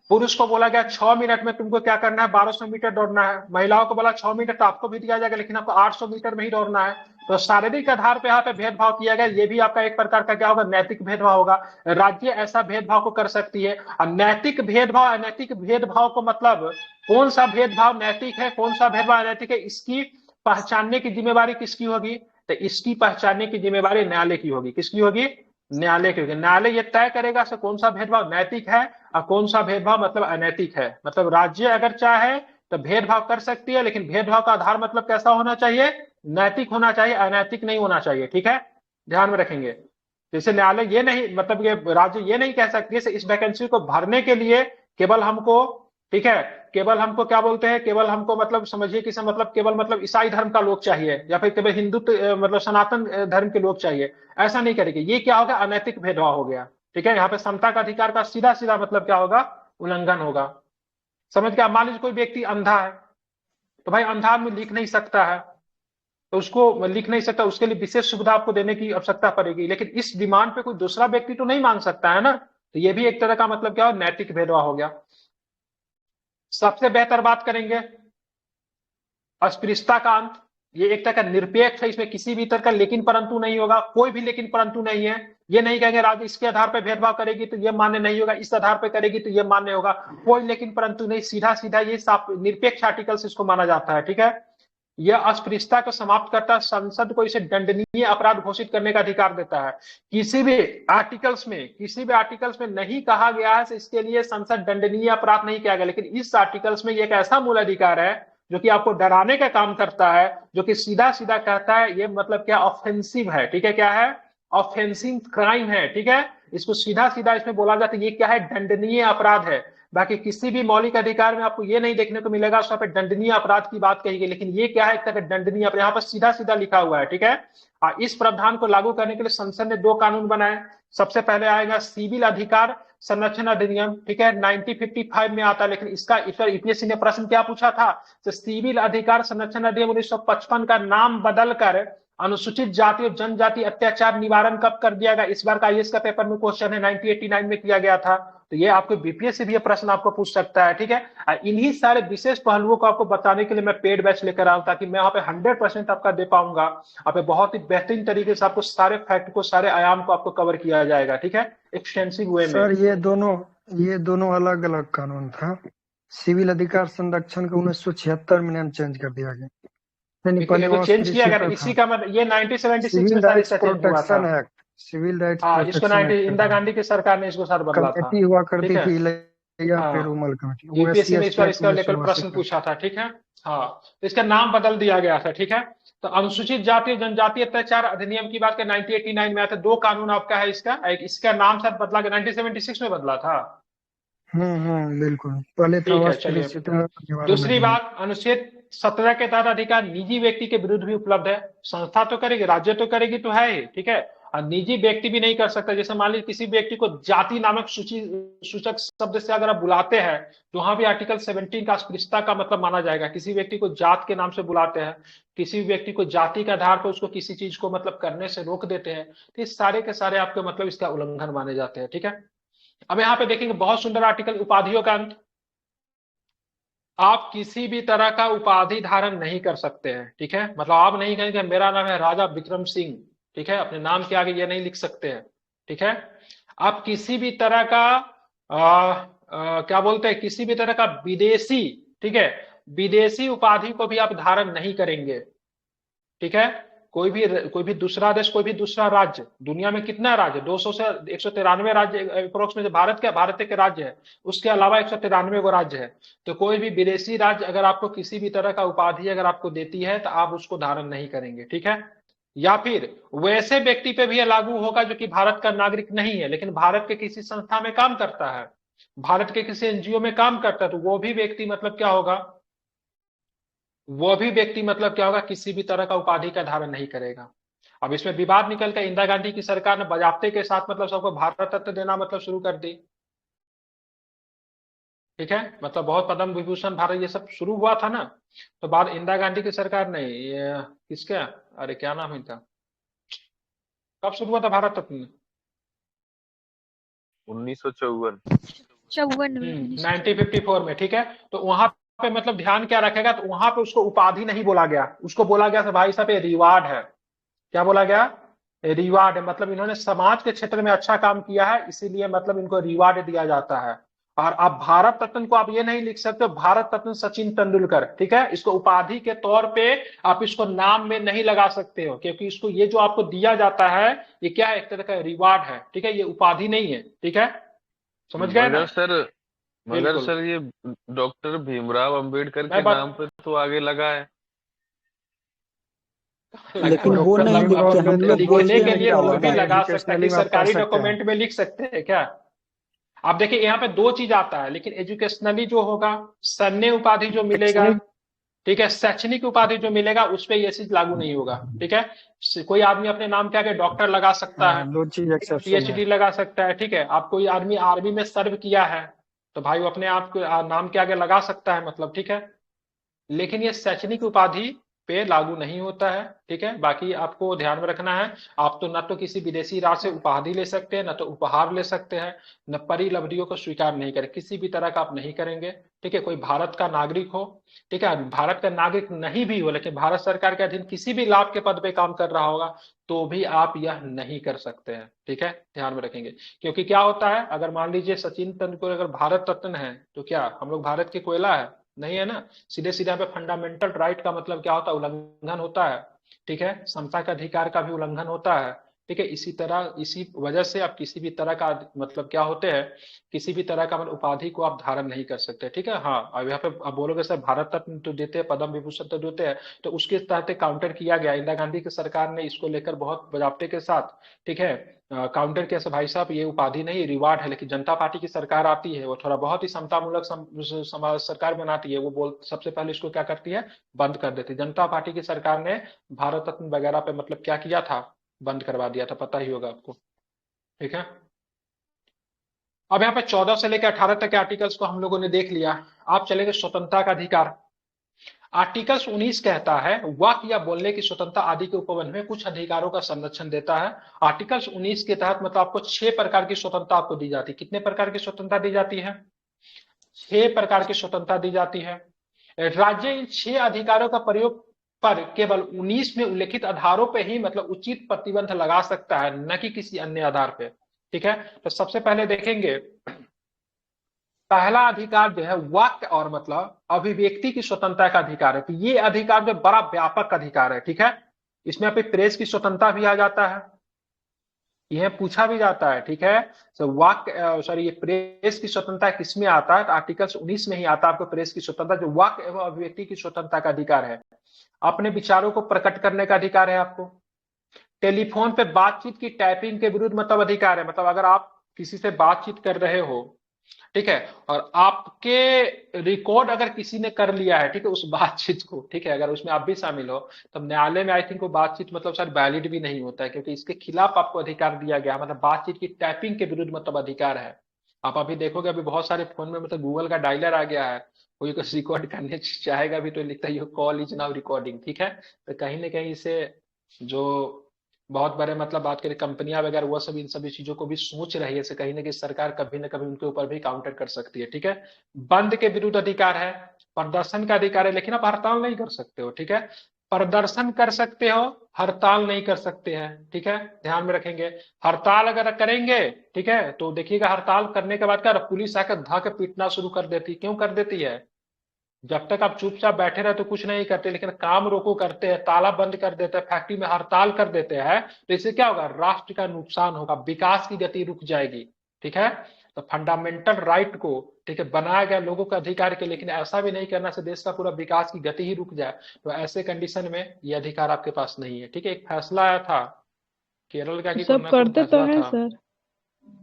पुरुष को बोला गया 6 मिनट में तुमको क्या करना है, 1200 मीटर दौड़ना है। महिलाओं को बोला 6 मिनट तो आपको भी दिया जाएगा, लेकिन आपको 800 मीटर में ही दौड़ना है। तो शारीरिक आधार पे यहाँ पे भेदभाव किया गया, ये भी आपका एक प्रकार का क्या होगा, नैतिक भेदभाव होगा। राज्य ऐसा भेदभाव को कर सकती है। और नैतिक भेदभाव अनैतिक भेदभाव को मतलब कौन सा भेदभाव नैतिक है, कौन सा भेदभाव अनैतिक है, इसकी पहचानने की जिम्मेवारी किसकी होगी, तो इसकी पहचानने की जिम्मेवारी न्यायालय की होगी। किसकी होगी, न्यायालय की होगी। न्यायालय ये तय करेगा से कौन सा भेदभाव नैतिक है और कौन सा भेदभाव मतलब अनैतिक है। मतलब राज्य अगर चाहे तो भेदभाव कर सकती है, लेकिन भेदभाव का आधार मतलब कैसा होना चाहिए, नैतिक होना चाहिए, अनैतिक नहीं होना चाहिए, ठीक है, ध्यान में रखेंगे। जैसे न्यायालय ये नहीं मतलब ये राज्य ये नहीं कह सकती है इस वैकेंसी को भरने के लिए केवल हमको, ठीक है, केवल हमको क्या बोलते हैं, केवल हमको मतलब समझिए कि मतलब केवल मतलब ईसाई धर्म का लोग चाहिए या फिर केवल हिंदुत्व मतलब सनातन धर्म के लोग चाहिए, ऐसा नहीं करेंगे। ये क्या होगा, अनैतिक भेदभाव हो गया, ठीक है। यहाँ पे समता का अधिकार का सीधा सीधा मतलब क्या होगा, उल्लंघन होगा। समझ गया। मान लीजिए कोई व्यक्ति अंधा है, तो भाई अंधा आदमी लिख नहीं सकता है, तो उसको लिख नहीं सकता, उसके लिए विशेष सुविधा आपको देने की आवश्यकता पड़ेगी, लेकिन इस डिमांड पे कोई दूसरा व्यक्ति तो नहीं मांग सकता है ना। तो ये भी एक तरह का मतलब क्या हो, नैतिक भेदभाव हो गया। सबसे बेहतर बात करेंगे अस्पृश्यता का अंत। ये एक तरह का निरपेक्ष है, इसमें किसी भी तरह का लेकिन परंतु नहीं होगा, कोई भी लेकिन परंतु नहीं है। ये नहीं कहेंगे राज्य इसके आधार पर भेदभाव करेगी तो ये मान्य नहीं होगा, इस आधार पर करेगी तो ये मान्य होगा, कोई लेकिन परंतु नहीं, सीधा सीधा ये निरपेक्ष आर्टिकल्स इसको माना जाता है, ठीक है। यह अस्पृश्यता को समाप्त करता है, संसद को इसे दंडनीय अपराध घोषित करने का अधिकार देता है। किसी भी आर्टिकल्स में नहीं कहा गया है इसके लिए संसद दंडनीय अपराध नहीं किया गया, लेकिन इस आर्टिकल्स में एक ऐसा मूल अधिकार है जो कि आपको डराने का काम करता है, जो कि सीधा सीधा कहता है ये मतलब क्या, ऑफेंसिव है, ठीक है, क्या है, ऑफेंसिव क्राइम है, ठीक है। इसको सीधा सीधा इसमें बोला जाता है ये क्या है, दंडनीय अपराध है। बाकी किसी भी मौलिक अधिकार में आपको ये नहीं देखने को मिलेगा उस पर दंडनीय अपराध की बात कही गई, लेकिन ये क्या है, एक तरह दंडनीय अपराध, यहाँ पर सीधा सीधा लिखा हुआ है, ठीक है। इस प्रावधान को लागू करने के लिए संसद ने 2 कानून बनाए। सबसे पहले आएगा सिविल अधिकार संरक्षण अधिनियम, ठीक है, 1955 में आता है, लेकिन इसका यूपीएससी ने प्रश्न क्या पूछा था, तो सिविल अधिकार संरक्षण अधिनियम 1955 का नाम बदलकर अनुसूचित जाति और जनजाति अत्याचार निवारण कब कर दिया गया। इस बार का आईएएस का पेपर में क्वेश्चन है, 1989 में किया गया था। तो ये आपको बीपीएस से भी ये प्रश्न आपको पूछ सकता है, ठीक है। इन्हीं सारे विशेष पहलुओं को आपको बताने के लिए मैं पेड बैच लेकर आऊं, ताकि मैं यहाँ पे 100% आपका दे पाऊंगा। आप पे बहुत ही बेहतरीन तरीके से आपको सारे फैक्ट को, सारे आयाम को आपको कवर किया जाएगा, ठीक है, एक्सटेंसिव वे में। सर ये दोनों अलग अलग कानून था। सिविल अधिकार संरक्षण को 1976 में नाम चेंज कर दिया गया। नहीं, पहले इसको वहाँ चेंज किया गया था इसी का मतलब ये 1976 में सिविल सर राइट्स इसका चेंज हुआ था। प्रोटेक्शन एक्ट, सिविल राइट्स हाँ, इसको प्रोटेक्शन 90 एक्ट इंदिरा था। गांधी की सरकार ने इसको सर बदला था। कमेटी हुआ ठीक करती है। थी इलैया हाँ, पेरूमल कमेटी, वो यूपीएससी एससी में इस एसटी बार एक्ट इसका उन्नीस सौ लेकर नवासी प्रश्न का। पूछा था। ठीक है। हाँ, तो इसका नाम बदल दिया गया था। ठीक है। तो अनुसूचित जाति और जनजाति अत्याचार अधिनियम की बात करें 1989 में आया था। दो कानून आपका है इसका, एक इसका नाम शायद बदला गया 1976 में बदला था। बिल्कुल, पहले था ठीक है, चलिए। अस्पृश्यता निवारण दूसरी अधिनियम। बात, अनुच्छेद 17 के तहत अधिकार निजी व्यक्ति के विरुद्ध भी उपलब्ध है। संस्था तो करेगी, राज्य तो करेगी तो है ही। ठीक है। और निजी व्यक्ति भी नहीं कर सकता। जैसे मान लीजिए किसी व्यक्ति को जाति नामक सूची सूचक शब्द से अगर आप बुलाते हैं तो वहां भी आर्टिकल 17 का अस्पृश्यता का मतलब माना जाएगा। किसी व्यक्ति को जात के नाम से बुलाते हैं, किसी व्यक्ति को जाति के आधार पर उसको किसी चीज को मतलब करने से रोक देते हैं, तो ये सारे के सारे आपके मतलब इसका उल्लंघन माने जाते हैं। ठीक है। अब यहाँ पे देखेंगे बहुत सुंदर आर्टिकल, उपाधियों का अंत। आप किसी भी तरह का उपाधि धारण नहीं कर सकते हैं। ठीक है। मतलब आप नहीं कहेंगे मेरा नाम है राजा विक्रम सिंह। ठीक है। अपने नाम के आगे ये नहीं लिख सकते हैं। ठीक है। आप किसी भी तरह का क्या बोलते हैं, किसी भी तरह का विदेशी, ठीक है, विदेशी उपाधि को भी आप धारण नहीं करेंगे। ठीक है। कोई भी दूसरा देश, कोई भी दूसरा राज्य, दुनिया में कितना राज्य, 200 से 193 राज्य अप्रोक्स में, भारत के राज्य है, उसके अलावा 193 गो राज्य है। तो कोई भी विदेशी राज्य अगर आपको किसी भी तरह का उपाधि अगर आपको देती है तो आप उसको धारण नहीं करेंगे। ठीक है। या फिर वैसे व्यक्ति पे भी यह लागू होगा जो कि भारत का नागरिक नहीं है लेकिन भारत के किसी संस्था में काम करता है, भारत के किसी एनजीओ में काम करता है, तो वो भी व्यक्ति मतलब क्या होगा, वो भी व्यक्ति मतलब क्या होगा, किसी भी तरह का उपाधि का धारण नहीं करेगा। अब इसमें विवाद निकल कर इंदिरा गांधी की सरकार ने बजाप्ते के साथ मतलब सबको भारत रत्न देना मतलब शुरू कर दी। ठीक है। मतलब बहुत पद्म विभूषण भारत ये सब शुरू हुआ था ना, तो बाद इंदिरा गांधी की सरकार ने किसके, अरे क्या नाम है इनका, कब शुरू हुआ था भारत रत्न? 1954। 1954 में। ठीक है। तो वहां पे मतलब ध्यान क्या रखेगा, तो वहां पे उसको उपाधि नहीं बोला गया, उसको बोला गया था भाई साहब ये रिवार्ड है। क्या बोला गया? रिवार्ड है। मतलब इन्होंने समाज के क्षेत्र में अच्छा काम किया है इसीलिए मतलब इनको रिवार्ड दिया जाता है। और आप भारत रत्न को आप ये नहीं लिख सकते भारत रत्न सचिन तेंदुलकर। ठीक है। इसको उपाधि के तौर पे आप इसको नाम में नहीं लगा सकते हो क्योंकि इसको ये जो आपको दिया जाता है ये क्या है, एक तरह का रिवार्ड है। ठीक है। ये उपाधि नहीं है। ठीक है। समझ गए ना? मगर बिल्कुल। सर ये डॉक्टर भीमराव अंबेडकर मैं के नाम पे तो आगे लगा है। लेकिन वो डॉक्टर नहीं साहब लिखते, हम लोग लिखने बोलते के हैं लिए क्या वो भी लगा है। लगा सकता है कि एजुकेशनली में आप पढ़ सरकारी सकते हैं। डॉक्यूमेंट में लिख सकते हैं क्या? आप देखिए यहाँ पे दो चीज आता है, लेकिन एजुकेशनली जो होगा, सन्य उपाधि जो मिलेगा, ठीक है, शैक्षणिक उपाधि जो मिलेगा उस पर यह चीज लागू नहीं होगा। ठीक है। कोई आदमी अपने नाम के आगे डॉक्टर लगा सकता है, दो चीज एक्सेप्शन है। पीएचडी लगा सकता है। ठीक है। आप कोई आदमी आर्मी में सर्व किया है तो भाई वो अपने आप को नाम के आगे लगा सकता है मतलब। ठीक है। लेकिन ये शैक्षणिक उपाधि पे लागू नहीं होता है। ठीक है। बाकी आपको ध्यान में रखना है, आप तो न तो किसी विदेशी राज्य से उपाधि ले सकते हैं, न तो उपहार ले सकते हैं, न परिलब्धियों को स्वीकार नहीं करें, किसी भी तरह का आप नहीं करेंगे। ठीक है। कोई भारत का नागरिक हो, ठीक है, भारत का नागरिक नहीं भी हो लेकिन भारत सरकार के अधीन किसी भी लाभ के पद पे काम कर रहा होगा तो भी आप यह नहीं कर सकते हैं। ठीक है। ध्यान में रखेंगे। क्योंकि क्या होता है, अगर मान लीजिए सचिन तेंदुलकर अगर भारत रत्न है तो क्या हम लोग भारत के कोयला है? नहीं है ना। सीधे सीधे पे फंडामेंटल राइट का मतलब क्या होता है, उल्लंघन होता है। ठीक है। समता का अधिकार का भी उल्लंघन होता है। ठीक है। इसी तरह इसी वजह से आप किसी भी तरह का मतलब क्या होते हैं, किसी भी तरह का मतलब उपाधि को आप धारण नहीं कर सकते। ठीक है। हाँ, अब यहाँ पे आप बोलोगे सर भारत रत्न तो देते हैं, पद्म विभूषण तो देते हैं, तो उसके तहत काउंटर किया गया। इंदिरा गांधी की सरकार ने इसको लेकर बहुत बजाप्ते के साथ, ठीक है, काउंटर किया से भाई साहब ये उपाधि नहीं रिवार्ड है। लेकिन जनता पार्टी की सरकार आती है वो थोड़ा बहुत ही समतामूलक सरकार बनाती है, वो बोल सबसे पहले इसको क्या करती है, बंद कर देती है। जनता पार्टी की सरकार ने भारत रत्न वगैरह पे मतलब क्या किया था, बंद करवा दिया था, पता ही होगा आपको। ठीक है। अब यहाँ पे 14 से लेकर 18 तक के आर्टिकल्स को हम लोगों ने देख लिया। आप चलेंगे स्वतंत्रता का अधिकार। आर्टिकल्स 19 कहता है वाक या बोलने की स्वतंत्रता आदि के उपबंध में कुछ अधिकारों का संरक्षण देता है। आर्टिकल्स 19 के तहत मतलब आपको 6 प्रकार की स्वतंत्रता आपको दी जाती है। कितने प्रकार की स्वतंत्रता दी जाती है? 6 प्रकार की स्वतंत्रता दी जाती है। राज्य इन 6 अधिकारों का प्रयोग पर केवल 19 में उल्लेखित आधारों पर ही मतलब उचित प्रतिबंध लगा सकता है, न कि किसी अन्य आधार पर। ठीक है। तो सबसे पहले देखेंगे पहला अधिकार जो है वाक्य और मतलब अभिव्यक्ति की स्वतंत्रता का अधिकार है। तो ये अधिकार जो बड़ा व्यापक अधिकार है, ठीक है। इसमें आपकी प्रेस की स्वतंत्रता भी आ जाता है, यह पूछा भी जाता है, ठीक है। तो वाक्य सॉरी ये प्रेस की स्वतंत्रता किसमें आता है, तो आर्टिकल 19 में ही आता है आपको प्रेस की स्वतंत्रता, जो वाक्य एवं अभिव्यक्ति की स्वतंत्रता का अधिकार है। अपने विचारों को प्रकट करने का अधिकार है आपको। टेलीफोन पे बातचीत की टाइपिंग के विरुद्ध मतलब अधिकार है, मतलब अगर आप किसी से बातचीत कर रहे हो, ठीक है, और आपके रिकॉर्ड अगर किसी ने कर लिया है, ठीक है, उस बातचीत को, ठीक है, अगर उसमें आप भी शामिल हो, तब न्यायालय में आई थिंक वो बातचीत मतलब शायद वैलिड भी नहीं होता है, क्योंकि इसके खिलाफ आपको अधिकार दिया गया, मतलब बातचीत की टाइपिंग के विरुद्ध मतलब अधिकार है। आप अभी देखोगे अभी बहुत सारे फोन में मतलब गूगल का डायलर आ गया है, कोई कुछ रिकॉर्ड करने चाहेगा भी तो लिखता है कॉल इज नाउ रिकॉर्डिंग, ठीक है। तो कहीं ना कहीं इसे जो बहुत बड़े मतलब बात करें कंपनियां वगैरह वो सब इन सभी चीजों को भी सोच रही है, कहीं ना कहीं सरकार कभी ना कभी उनके ऊपर भी काउंटर कर सकती है, ठीक है। बंद के विरुद्ध अधिकार है, प्रदर्शन का अधिकार है, लेकिन आप हड़ताल नहीं कर सकते हो, ठीक है। प्रदर्शन कर सकते हो, हड़ताल नहीं कर सकते हैं, ठीक है, ध्यान में रखेंगे। हड़ताल अगर करेंगे, ठीक है, तो देखिएगा हड़ताल करने के बाद क्या पुलिस आकर धक पीटना शुरू कर देती, क्यों कर देती है? जब तक आप चुपचाप बैठे रहे तो कुछ नहीं करते, लेकिन काम रोको करते हैं, ताला बंद कर देते हैं, फैक्ट्री में हड़ताल कर देते हैं, तो इससे क्या होगा? राष्ट्र का नुकसान होगा, विकास की गति रुक जाएगी, ठीक है। तो फंडामेंटल राइट को, ठीक है, बनाया गया लोगों के अधिकार के, लेकिन ऐसा भी नहीं करना से देश का पूरा विकास की गति ही रुक जाए, तो ऐसे कंडीशन में ये अधिकार आपके पास नहीं है, ठीक है। एक फैसला आया था केरल का कि सब करते तो है सर,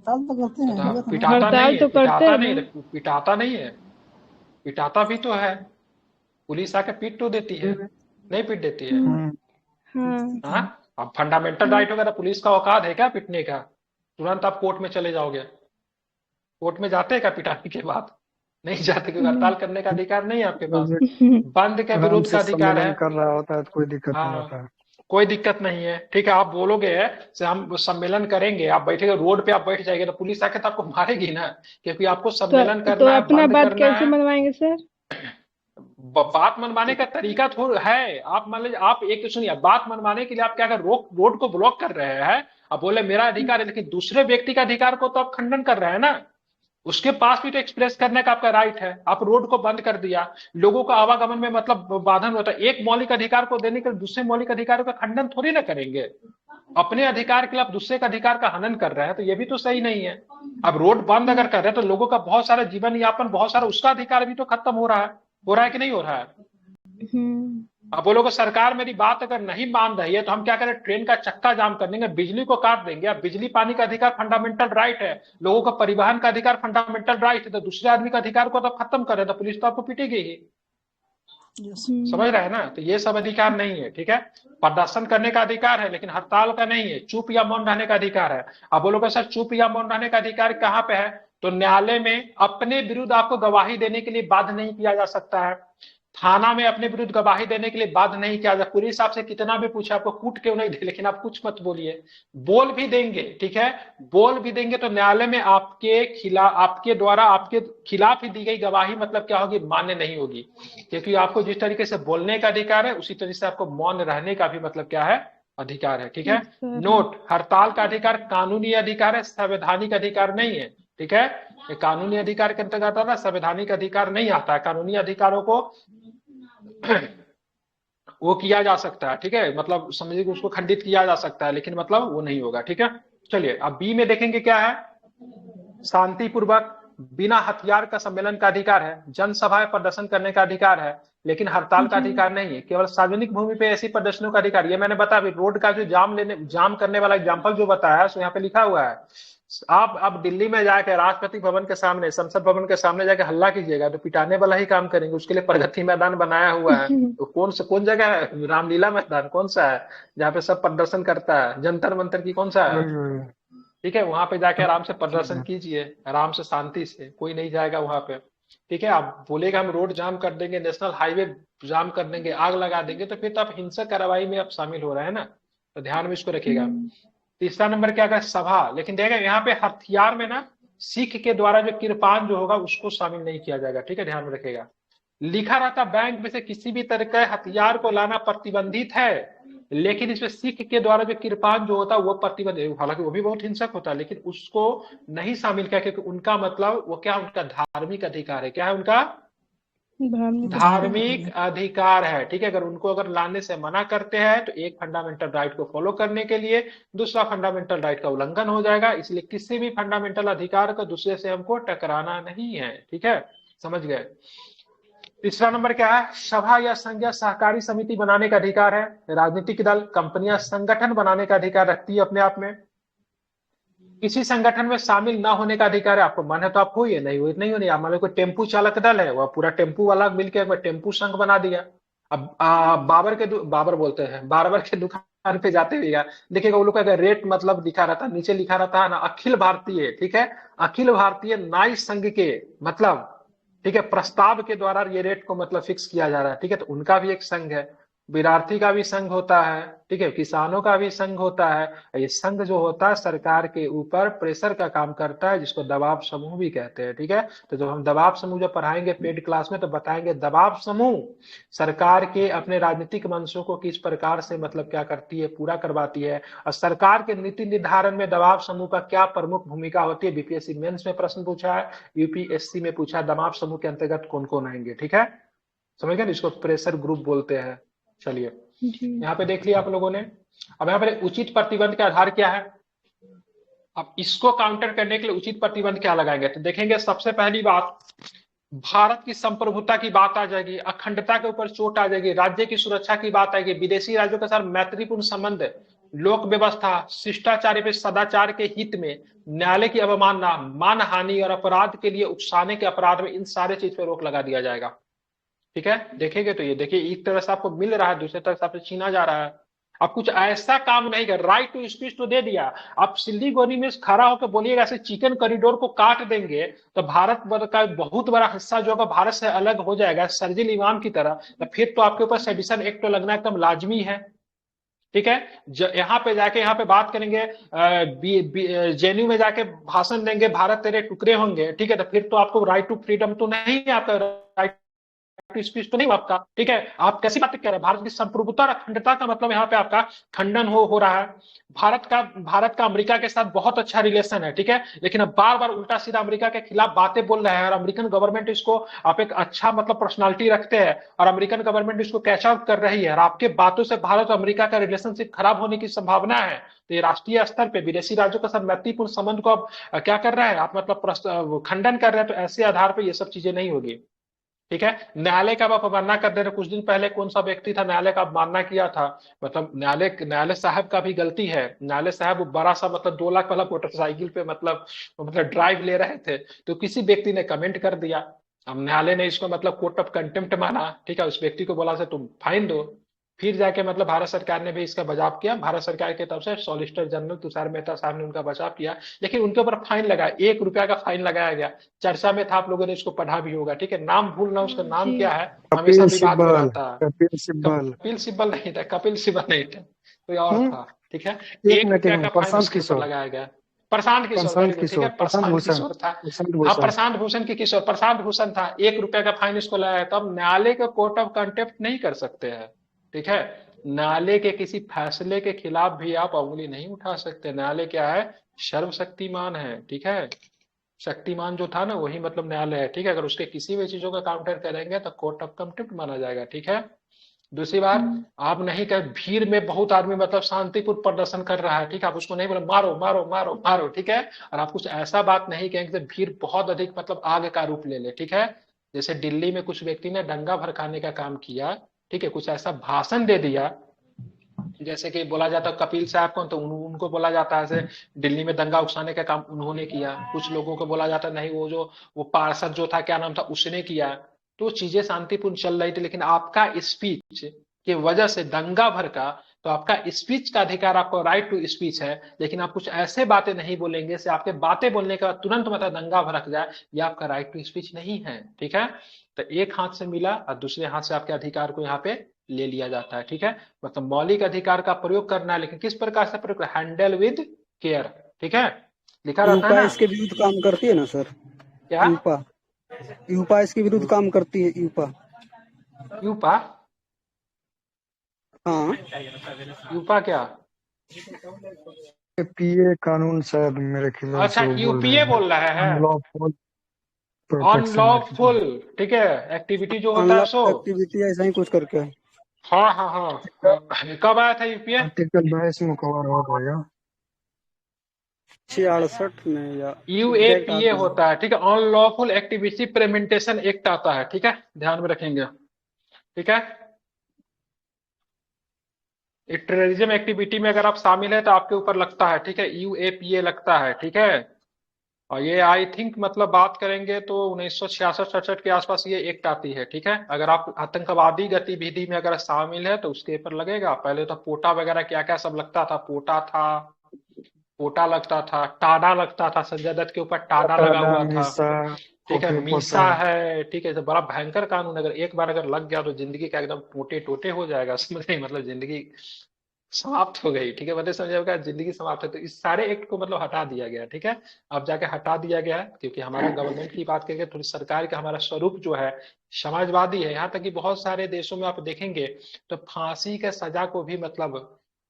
हड़ताल तो करते हैं, होगा तो पिटाता हड़ताल नहीं है, तो करते पिटाता हैं नहीं, ना। पिटाता नहीं है, पिटाता भी तो है, पुलिस आके पीट तो देती है, नहीं पीट देती है? हाँ हाँ, अब फंडामेंटल राइट वगैरह पुलिस का औकात है क्या पीटने का? तुरंत आप कोर्ट में चले जाओगे, कोर्ट में जाते हैं क्या पिटाने के बाद? नहीं जाते, क्योंकि हड़ताल करने का अधिकार नहीं है आपके पास। बंद के आराम विरोध से का अधिकार सम्मेलन है, कर रहा होता है तो कोई दिक्कत नहीं हाँ, होता है। कोई दिक्कत नहीं है, ठीक है। आप बोलोगे से हम सम्मेलन करेंगे, आप बैठेगे रोड पे, आप बैठ जाएंगे तो पुलिस आके तो आपको मारेगी ना, क्योंकि आपको सम्मेलन तो करना है, अपना बंद बात करना कैसे है। मनवाएंगे सर? बात मनवाने का तरीका थोड़ा है, आप मान लीजिए, आप एक सुनिए, बात मनवाने के लिए आप क्या कर रोड को ब्लॉक कर रहे हैं, आप बोले मेरा अधिकार है, लेकिन दूसरे व्यक्ति का अधिकार को तो आप खंडन कर रहे हैं ना, उसके पास भी तो एक्सप्रेस करने का आपका राइट है। आप रोड को बंद कर दिया, लोगों का आवागमन में मतलब बाधन होता है, एक मौलिक अधिकार को देने के लिए दूसरे मौलिक अधिकारों का खंडन थोड़ी ना करेंगे। अपने अधिकार के लिए आप दूसरे का अधिकार का हनन कर रहे हैं, तो ये भी तो सही नहीं है। अब रोड बंद अगर कर रहे हैं तो लोगों का बहुत सारा जीवन यापन, बहुत सारा उसका अधिकार भी तो खत्म हो रहा है कि नहीं हो रहा है? अब बोलोगे सरकार मेरी बात अगर नहीं मान रही है तो हम क्या करें? ट्रेन का चक्का जाम कर देंगे, बिजली को काट देंगे। अब बिजली पानी का अधिकार फंडामेंटल राइट है, लोगों का परिवहन का अधिकार फंडामेंटल राइट है, तो दूसरे आदमी का अधिकार को तो खत्म करें तो पुलिस तो आपको पीटेगी ही, समझ रहे हैं ना? तो ये सब अधिकार नहीं है, ठीक है। प्रदर्शन करने का अधिकार है, लेकिन हड़ताल का नहीं है। चुप या मौन रहने का अधिकार है। अब बोलोगे सर चुप या मौन रहने का अधिकार कहाँ पे है? तो न्यायालय में अपने विरुद्ध आपको गवाही देने के लिए बाध्य नहीं किया जा सकता है, थाना में अपने विरुद्ध गवाही देने के लिए बाध्य नहीं किया जाए। पुलिस आपसे कितना भी पूछे, आपको कूट क्यों नहीं दे, लेकिन आप कुछ मत बोलिए। बोल भी देंगे, ठीक है, बोल भी देंगे तो न्यायालय में आपके खिलाफ, आपके द्वारा आपके खिलाफ ही दी गई गवाही मतलब क्या होगी? मान्य नहीं होगी, क्योंकि आपको जिस तरीके से बोलने का अधिकार है उसी तरीके से आपको मौन रहने का भी मतलब क्या है? अधिकार है, ठीक है। नोट, हड़ताल का अधिकार कानूनी अधिकार है, संवैधानिक अधिकार नहीं है, ठीक है। ये कानूनी अधिकार के अंतर्गत आता है, संवैधानिक अधिकार नहीं आता है। कानूनी अधिकारों को वो किया जा सकता है, ठीक है, मतलब समझिए कि उसको खंडित किया जा सकता है, लेकिन मतलब वो नहीं होगा, ठीक है। चलिए अब बी में देखेंगे क्या है? शांतिपूर्वक बिना हथियार का सम्मेलन का अधिकार है, जनसभा में प्रदर्शन करने का अधिकार है, लेकिन हड़ताल का अधिकार नहीं है। केवल सार्वजनिक भूमि पे ऐसी प्रदर्शनों का अधिकार, ये मैंने बताया रोड का जो जाम करने वाला एग्जाम्पल जो बताया है, सो यहाँ पे लिखा हुआ है। आप अब दिल्ली में जाकर राष्ट्रपति भवन के सामने, संसद भवन के सामने जाके हल्ला कीजिएगा तो पिटाने वाला ही काम करेंगे। उसके लिए प्रगति मैदान बनाया हुआ है, तो कौन जगह है? रामलीला मैदान कौन सा है जहाँ पे सब प्रदर्शन करता है? जंतर मंतर की कौन सा है? ठीक है, वहां पे जाके आराम से प्रदर्शन कीजिए, आराम से शांति से, कोई नहीं जाएगा वहां पे, ठीक है। आप बोलेगा हम रोड जाम कर देंगे, नेशनल हाईवे जाम कर देंगे, आग लगा देंगे, तो फिर तो आप हिंसक कार्रवाई में आप शामिल हो रहे हैं ना, तो ध्यान में इसको रखिएगा। तीसरा नंबर क्या है? सभा, लेकिन देखिए यहाँ पे हथियार में ना सिख के द्वारा जो किरपान जो होगा उसको शामिल नहीं किया जाएगा, ठीक है, ध्यान में रखिएगा। लिखा रहता बैंक में से किसी भी तरह के हथियार को लाना प्रतिबंधित है, लेकिन इसमें सिख के द्वारा जो कृपान जो होता है वो प्रतिबंध, हालांकि वो भी बहुत हिंसक होता है, लेकिन उसको नहीं शामिल किया क्योंकि उनका मतलब वो क्या, उनका धार्मिक अधिकार है। क्या है उनका? धार्मिक धार्मिक अधिकार है। ठीक है, अगर उनको अगर लाने से मना करते हैं तो एक फंडामेंटल राइट को फॉलो करने के लिए दूसरा फंडामेंटल राइट का उल्लंघन हो जाएगा। इसलिए किसी भी फंडामेंटल अधिकार को दूसरे से हमको टकराना नहीं है। ठीक है, समझ गए। तीसरा नंबर क्या है? सभा या संघ या सहकारी समिति बनाने का अधिकार है। राजनीतिक दल, कंपनियां संगठन बनाने का अधिकार रखती है अपने आप में। किसी संगठन में शामिल ना होने का अधिकार है। आपको मन है तो आप होइए, नहीं हुई नहीं होनी। मान लो कोई टेम्पू चालक दल है, वह पूरा टेम्पू वाला मिलकर टेम्पू संघ बना दिया। अब बाबर बोलते हैं, बार्बर के दुकान पे जाते हुए देखिएगा वो लोग का रेट मतलब लिखा रहता है, नीचे लिखा रहता है ना अखिल भारतीय, ठीक है, अखिल भारतीय नाई संघ के मतलब, ठीक है, प्रस्ताव के द्वारा ये रेट को मतलब फिक्स किया जा रहा है। ठीक है, तो उनका भी एक संघ है। विद्यार्थी का भी संघ होता है, ठीक है, किसानों का भी संघ होता है। ये संघ जो होता है सरकार के ऊपर प्रेशर का काम करता है, जिसको दबाव समूह भी कहते हैं। ठीक है, तो जब हम दबाव समूह जब पढ़ाएंगे पेड क्लास में तो बताएंगे दबाव समूह सरकार के अपने राजनीतिक मंशों को किस प्रकार से मतलब क्या करती है, पूरा करवाती है, और सरकार के नीति निर्धारण में दबाव समूह का क्या प्रमुख भूमिका होती है। बीपीएससी मेंस में प्रश्न पूछा है, यूपीएससी में पूछा है, दबाव समूह के अंतर्गत कौन कौन आएंगे। ठीक है, समझ गए, इसको प्रेशर ग्रुप बोलते हैं। चलिए जी यहाँ पे देख लिया आप लोगों ने। अब यहाँ पर उचित प्रतिबंध का आधार क्या है? अब इसको काउंटर करने के लिए उचित प्रतिबंध क्या लगाएंगे, तो देखेंगे सबसे पहली बात भारत की संप्रभुता की बात आ जाएगी, अखंडता के ऊपर चोट आ जाएगी, राज्य की सुरक्षा की बात आएगी, विदेशी राज्यों के साथ मैत्रीपूर्ण संबंध, लोक व्यवस्था, शिष्टाचार पे सदाचार के हित में न्यायालय की अवमानना, मानहानि और अपराध के लिए उकसाने के अपराध में इन सारे चीज पे रोक लगा दिया जाएगा। ठीक है, देखेंगे तो ये देखिए एक तरह से आपको मिल रहा है, दूसरे तरह से आपसे छीना जा रहा है। आप कुछ ऐसा काम नहीं कर, राइट टू स्पीच तो दे दिया, आप सिल्लीगुड़ी में खड़ा होकर बोलिएगा ऐसे चिकन कॉरिडोर को काट देंगे तो भारत का बहुत बड़ा हिस्सा जो होगा भारत से अलग हो जाएगा सर्जिल इमाम की तरह, तो फिर तो आपके ऊपर सेडिशन एक्ट तो लगना एकदम लाजमी है। ठीक है, यहाँ पे जाके यहाँ पे बात करेंगे, जेएनयू में जाके भाषण देंगे भारत तेरे टुकड़े होंगे, ठीक है, तो फिर तो आपको राइट टू फ्रीडम तो नहीं है, आपका राइट स्पीच तो नहीं आपका। ठीक है, आप कैसी बात कह रहे हैं? भारत की संप्रभुता और अखंडता का मतलब यहाँ पे आपका खंडन हो रहा है। भारत का अमेरिका के साथ बहुत अच्छा रिलेशन है, ठीक है, लेकिन अब बार बार उल्टा सीधा अमेरिका के खिलाफ बातें बोल रहे हैं, और अमेरिकन गवर्नमेंट इसको आप एक अच्छा मतलब पर्सनालिटी रखते हैं और अमेरिकन गवर्नमेंट इसको कैच आउट कर रही है, और आपके बातों से भारत और अमेरिका का रिलेशनशिप खराब होने की संभावना है। तो ये राष्ट्रीय स्तर पे विदेशी राज्यों के साथ मैत्रीपूर्ण संबंध को आप क्या कर रहे हैं, आप मतलब खंडन कर रहे हैं, तो ऐसे आधार पर ये सब चीजें नहीं होगी। ठीक है, न्यायालय का आप अवमानना कर दे रहे। कुछ दिन पहले कौन सा व्यक्ति था न्यायालय का अवमानना किया था, मतलब न्यायालय साहब का भी गलती है। न्यायालय साहब बड़ा सा मतलब 2 लाख वाला मोटरसाइकिल पे मतलब ड्राइव ले रहे थे, तो किसी व्यक्ति ने कमेंट कर दिया। अब न्यायालय ने इसको मतलब कोर्ट ऑफ कंटेम्प्ट माना, ठीक है, उस व्यक्ति को बोला से तुम फाइन दो। फिर जाके मतलब भारत सरकार ने भी इसका बचाव किया, भारत सरकार की तरफ से सॉलिसिटर जनरल तुषार मेहता साहब ने उनका बचाव किया, लेकिन उनके ऊपर फाइन लगा, 1 रुपया का फाइन लगाया गया। चर्चा में था, आप लोगों ने इसको पढ़ा भी होगा। ठीक है, नाम भूलना, उसका नाम जी क्या है हमेशा कपिल विवाद में सिब्बल, रहता है। कपिल सिब्बल। कपिल सिब्बल नहीं था, कपिल सिब्बल नहीं था, कोई और था। ठीक है, एक 1 मिनट, रुपया का फाइन प्रशांत उसके ऊपर किशोर, लगाया गया। प्रशांत किशोर, प्रशांत वेरी गुड, ठीक है, किशोर, प्रशांत भूषण, किशोर था। प्रशांत हाँ, भूषण। प्रशांत भूषण की किशोर, प्रशांत भूषण था। 1 रुपया का फाइन इसको लगाया, तब न्यायालय को कोर्ट ऑफ कंटेम्प्ट नहीं कर सकते हैं। ठीक है, न्यायालय के किसी फैसले के खिलाफ भी आप उंगली नहीं उठा सकते। न्यायालय क्या है? सर्वशक्तिमान है। ठीक है, शक्तिमान जो था ना वही मतलब न्यायालय है। ठीक है, अगर उसके किसी भी चीजों का काउंटर करेंगे तो कोर्ट ऑफ कंटेम्प्ट माना जाएगा। ठीक है, दूसरी बात, आप नहीं कह, भीड़ में बहुत आदमी मतलब शांतिपूर्ण प्रदर्शन कर रहा है, ठीक है, आप उसको नहीं बोले मारो मारो मारो मारो, ठीक है, और आप कुछ ऐसा बात नहीं कहेंगे भीड़ बहुत अधिक मतलब आग का रूप ले ले। ठीक है, जैसे दिल्ली में कुछ व्यक्ति ने दंगा भड़काने का काम किया, ठीक है, कुछ ऐसा भाषण दे दिया, जैसे कि बोला जाता है कपिल साहब को, तो उनको बोला जाता है दिल्ली में दंगा उकसाने का काम उन्होंने किया। कुछ लोगों को बोला जाता नहीं, वो पार्षद जो था, क्या नाम था, उसने किया। तो चीजें शांतिपूर्ण चल रही थी, लेकिन आपका स्पीच की वजह से दंगा भड़का, तो आपका स्पीच का अधिकार, आपको राइट टू स्पीच है, लेकिन आप कुछ ऐसे बातें नहीं बोलेंगे से आपके बातें बोलने के बाद तुरंत मतलब दंगा भड़क जाए, ये आपका राइट टू स्पीच नहीं है। ठीक है, तो एक हाथ से मिला और दूसरे हाथ से आपके अधिकार को यहाँ पे ले लिया जाता है। ठीक है, मतलब मौलिक अधिकार का प्रयोग करना है, लेकिन किस प्रकार से प्रयोग, हैंडल विद केयर। ठीक है, लिखा रहता है यूपा ना। इसके विरुद्ध काम करती है ना सर? क्या यूपा इसके विरुद्ध काम करती है, यूपा। यूपा हाँ यूपा क्या? पीए कानून शायद मेरे ख्याल अच्छा, से वो बोल रहे यूपीए हैं, बोल रहे हैं। Unlawful protection act. अनलॉफुल, ठीक है, एक्टिविटी जो होता है सो। अनलॉफुल एक्टिविटी ऐसा ही कुछ करके है। हाँ हाँ हाँ, कब आया था यूपीए? आर्टिकल 22 में कवर हो जाएगा। 66 में या एग्जैक्ट यूएपीए आता है। होता है, ठीक है, अनलॉफुल एक्टिविटी प्रिवेंटेशन एक्ट आता है, ठीक है, ध्यान में रखेंगे, ठीक है। टेररिज्म एक्टिविटी में अगर आप शामिल है तो आपके ऊपर लगता है, ठीक है, यूएपीए लगता है, ठीक है। और ये आई थिंक मतलब बात करेंगे तो 1966-67 के आसपास ये एक्ट आती है, ठीक है। अगर आप आतंकवादी गतिविधि में अगर शामिल है तो उसके ऊपर लगेगा। पहले तो पोटा वगैरह क्या क्या सब लगता था, पोटा था, पोटा लगता था, टाडा लगता था, संजय दत्त के ऊपर टाडा लगा टाडा, हुआ था, मीसा, ठीक है, ओके मीसा पोटा। है, ठीक है। तो बड़ा भयंकर कानून, अगर एक बार अगर लग गया तो जिंदगी का एकदम टोटे टोटे हो जाएगा, समझ गए, मतलब जिंदगी समाप्त हो गई, ठीक है, मतलब समझेगा जिंदगी समाप्त है। तो इस सारे एक्ट को मतलब हटा दिया गया, ठीक है। अब जाके हटा दिया गया है क्योंकि हमारा गवर्नमेंट की बात करेंगे, थोड़ी सरकार का हमारा स्वरूप जो है समाजवादी है। यहाँ तक कि बहुत सारे देशों में आप देखेंगे तो फांसी के सजा को भी मतलब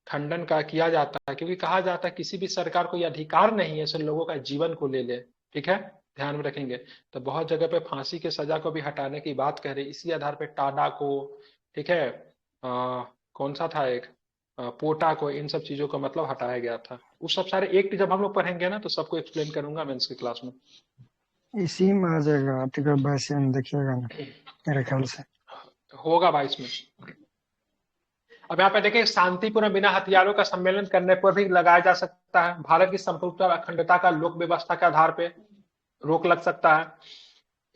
खंडन का किया जाता है, क्योंकि कहा जाता है किसी भी सरकार को यह अधिकार नहीं है सिर्फ लोगों का जीवन को ले ले, ठीक है, ध्यान में रखेंगे। तो बहुत जगह पे फांसी की सजा को भी हटाने की बात कह रहे, इसी आधार पे टाडा को, ठीक है, कौन सा था एक, पोटा को, इन सब चीजों को मतलब हटाया गया था। उस सब सारे एक्ट जब हम लोग पढ़ेंगे ना तो सबको एक्सप्लेन करूंगा मैं इसकी क्लास में। इसी में आ जाएगा आर्टिकल 22 में, देखिएगा ना मेरे ख्याल से। होगा 22 में। अब यहाँ पे देखिए, शांतिपूर्ण बिना हथियारों का सम्मेलन करने पर भी लगाया जा सकता है। भारत की संप्रभुता और अखंडता का लोक व्यवस्था के आधार पे रोक लग सकता है।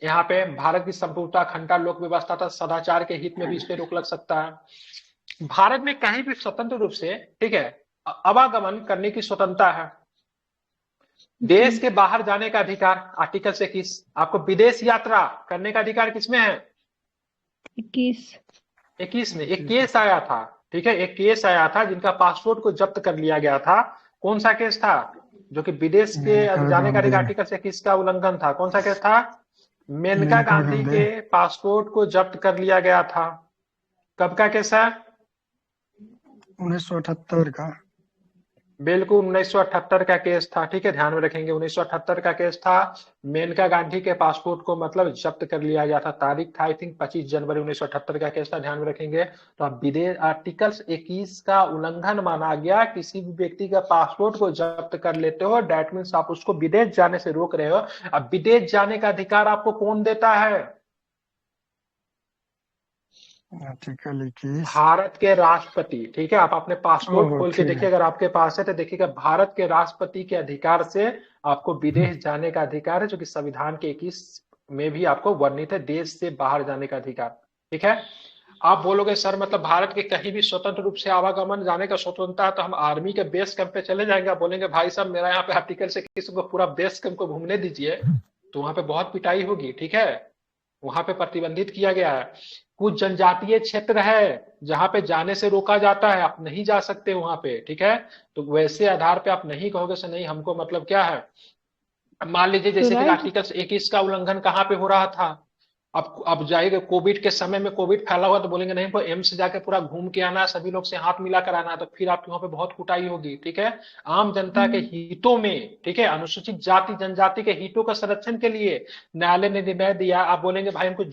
यहाँ पे भारत की संप्रभुता, अखंडता, लोक व्यवस्था तथा सदाचार के हित में भी इस पे रोक लग सकता है। भारत में कहीं भी स्वतंत्र रूप से, ठीक है, आवागमन करने की स्वतंत्रता है। देश के बाहर जाने का अधिकार, आर्टिकल 21। आपको विदेश यात्रा करने का अधिकार किसमें है? 21। 21 में एक केस आया था, ठीक है, एक केस आया था जिनका पासपोर्ट को जब्त कर लिया गया था। कौन सा केस था? जो कि विदेश के मेनका जाने का गांधी। अधिकार आर्टिकल 21 का उल्लंघन था। कौन सा केस था? मेनका मेनका गांधी गांधी। के पासपोर्ट को जब्त कर लिया गया था। कब का केस है? 1978 का। बिल्कुल 1978 का केस था, ठीक है, ध्यान में रखेंगे, 1978 का केस था। मेनका गांधी के पासपोर्ट को मतलब जब्त कर लिया गया था। तारीख था आई थिंक 25 जनवरी 1978 का केस था, ध्यान में रखेंगे। तो अब विदेश आर्टिकल 21 का उल्लंघन माना गया, किसी भी व्यक्ति का पासपोर्ट को जब्त कर लेते हो, डेट मीन्स आप उसको विदेश जाने से रोक रहे हो। अब विदेश जाने का अधिकार आपको कौन देता है? आर्टिकल 21। भारत के राष्ट्रपति, ठीक है। आप अपने पासपोर्ट ओह खोल के ठीक देखिए, है। अगर आपके पास है तो देखिएगा, भारत के राष्ट्रपति के अधिकार से आपको विदेश जाने का अधिकार है, जो कि संविधान के 21 में भी आपको वर्णित है, देश से बाहर जाने का अधिकार, ठीक है। आप बोलोगे सर मतलब भारत के कहीं भी स्वतंत्र रूप से आवागमन जाने का स्वतंत्रता है तो हम आर्मी के बेस कैंप पे चले जाएंगे। आप बोलेंगे भाई साहब मेरा यहाँ पे आर्टिकल से किसी को पूरा बेस कैंप को घूमने दीजिए, तो वहां पे बहुत पिटाई होगी, ठीक है, वहां पे प्रतिबंधित किया गया है। कुछ जनजातीय क्षेत्र है जहां पे जाने से रोका जाता है, आप नहीं जा सकते वहां पे, ठीक है। तो वैसे आधार पे आप नहीं कहोगे से नहीं हमको मतलब क्या है। मान लीजिए तो जैसे कि राइट। आर्टिकल 21 का उल्लंघन कहाँ पे हो रहा था? अब जाएगा कोविड के समय में, कोविड फैला हुआ तो बोलेंगे नहीं, एम्स जाके पूरा घूम के आना है, सभी लोग से हाथ मिला कर आना है, तो फिर आपके वहां पे बहुत कुटाई होगी, ठीक है। आम जनता के हितों में, ठीक है, अनुसूचित जाति जनजाति के हितों का संरक्षण के लिए न्यायालय ने निर्णय दिया। आप बोलेंगे भाई हमको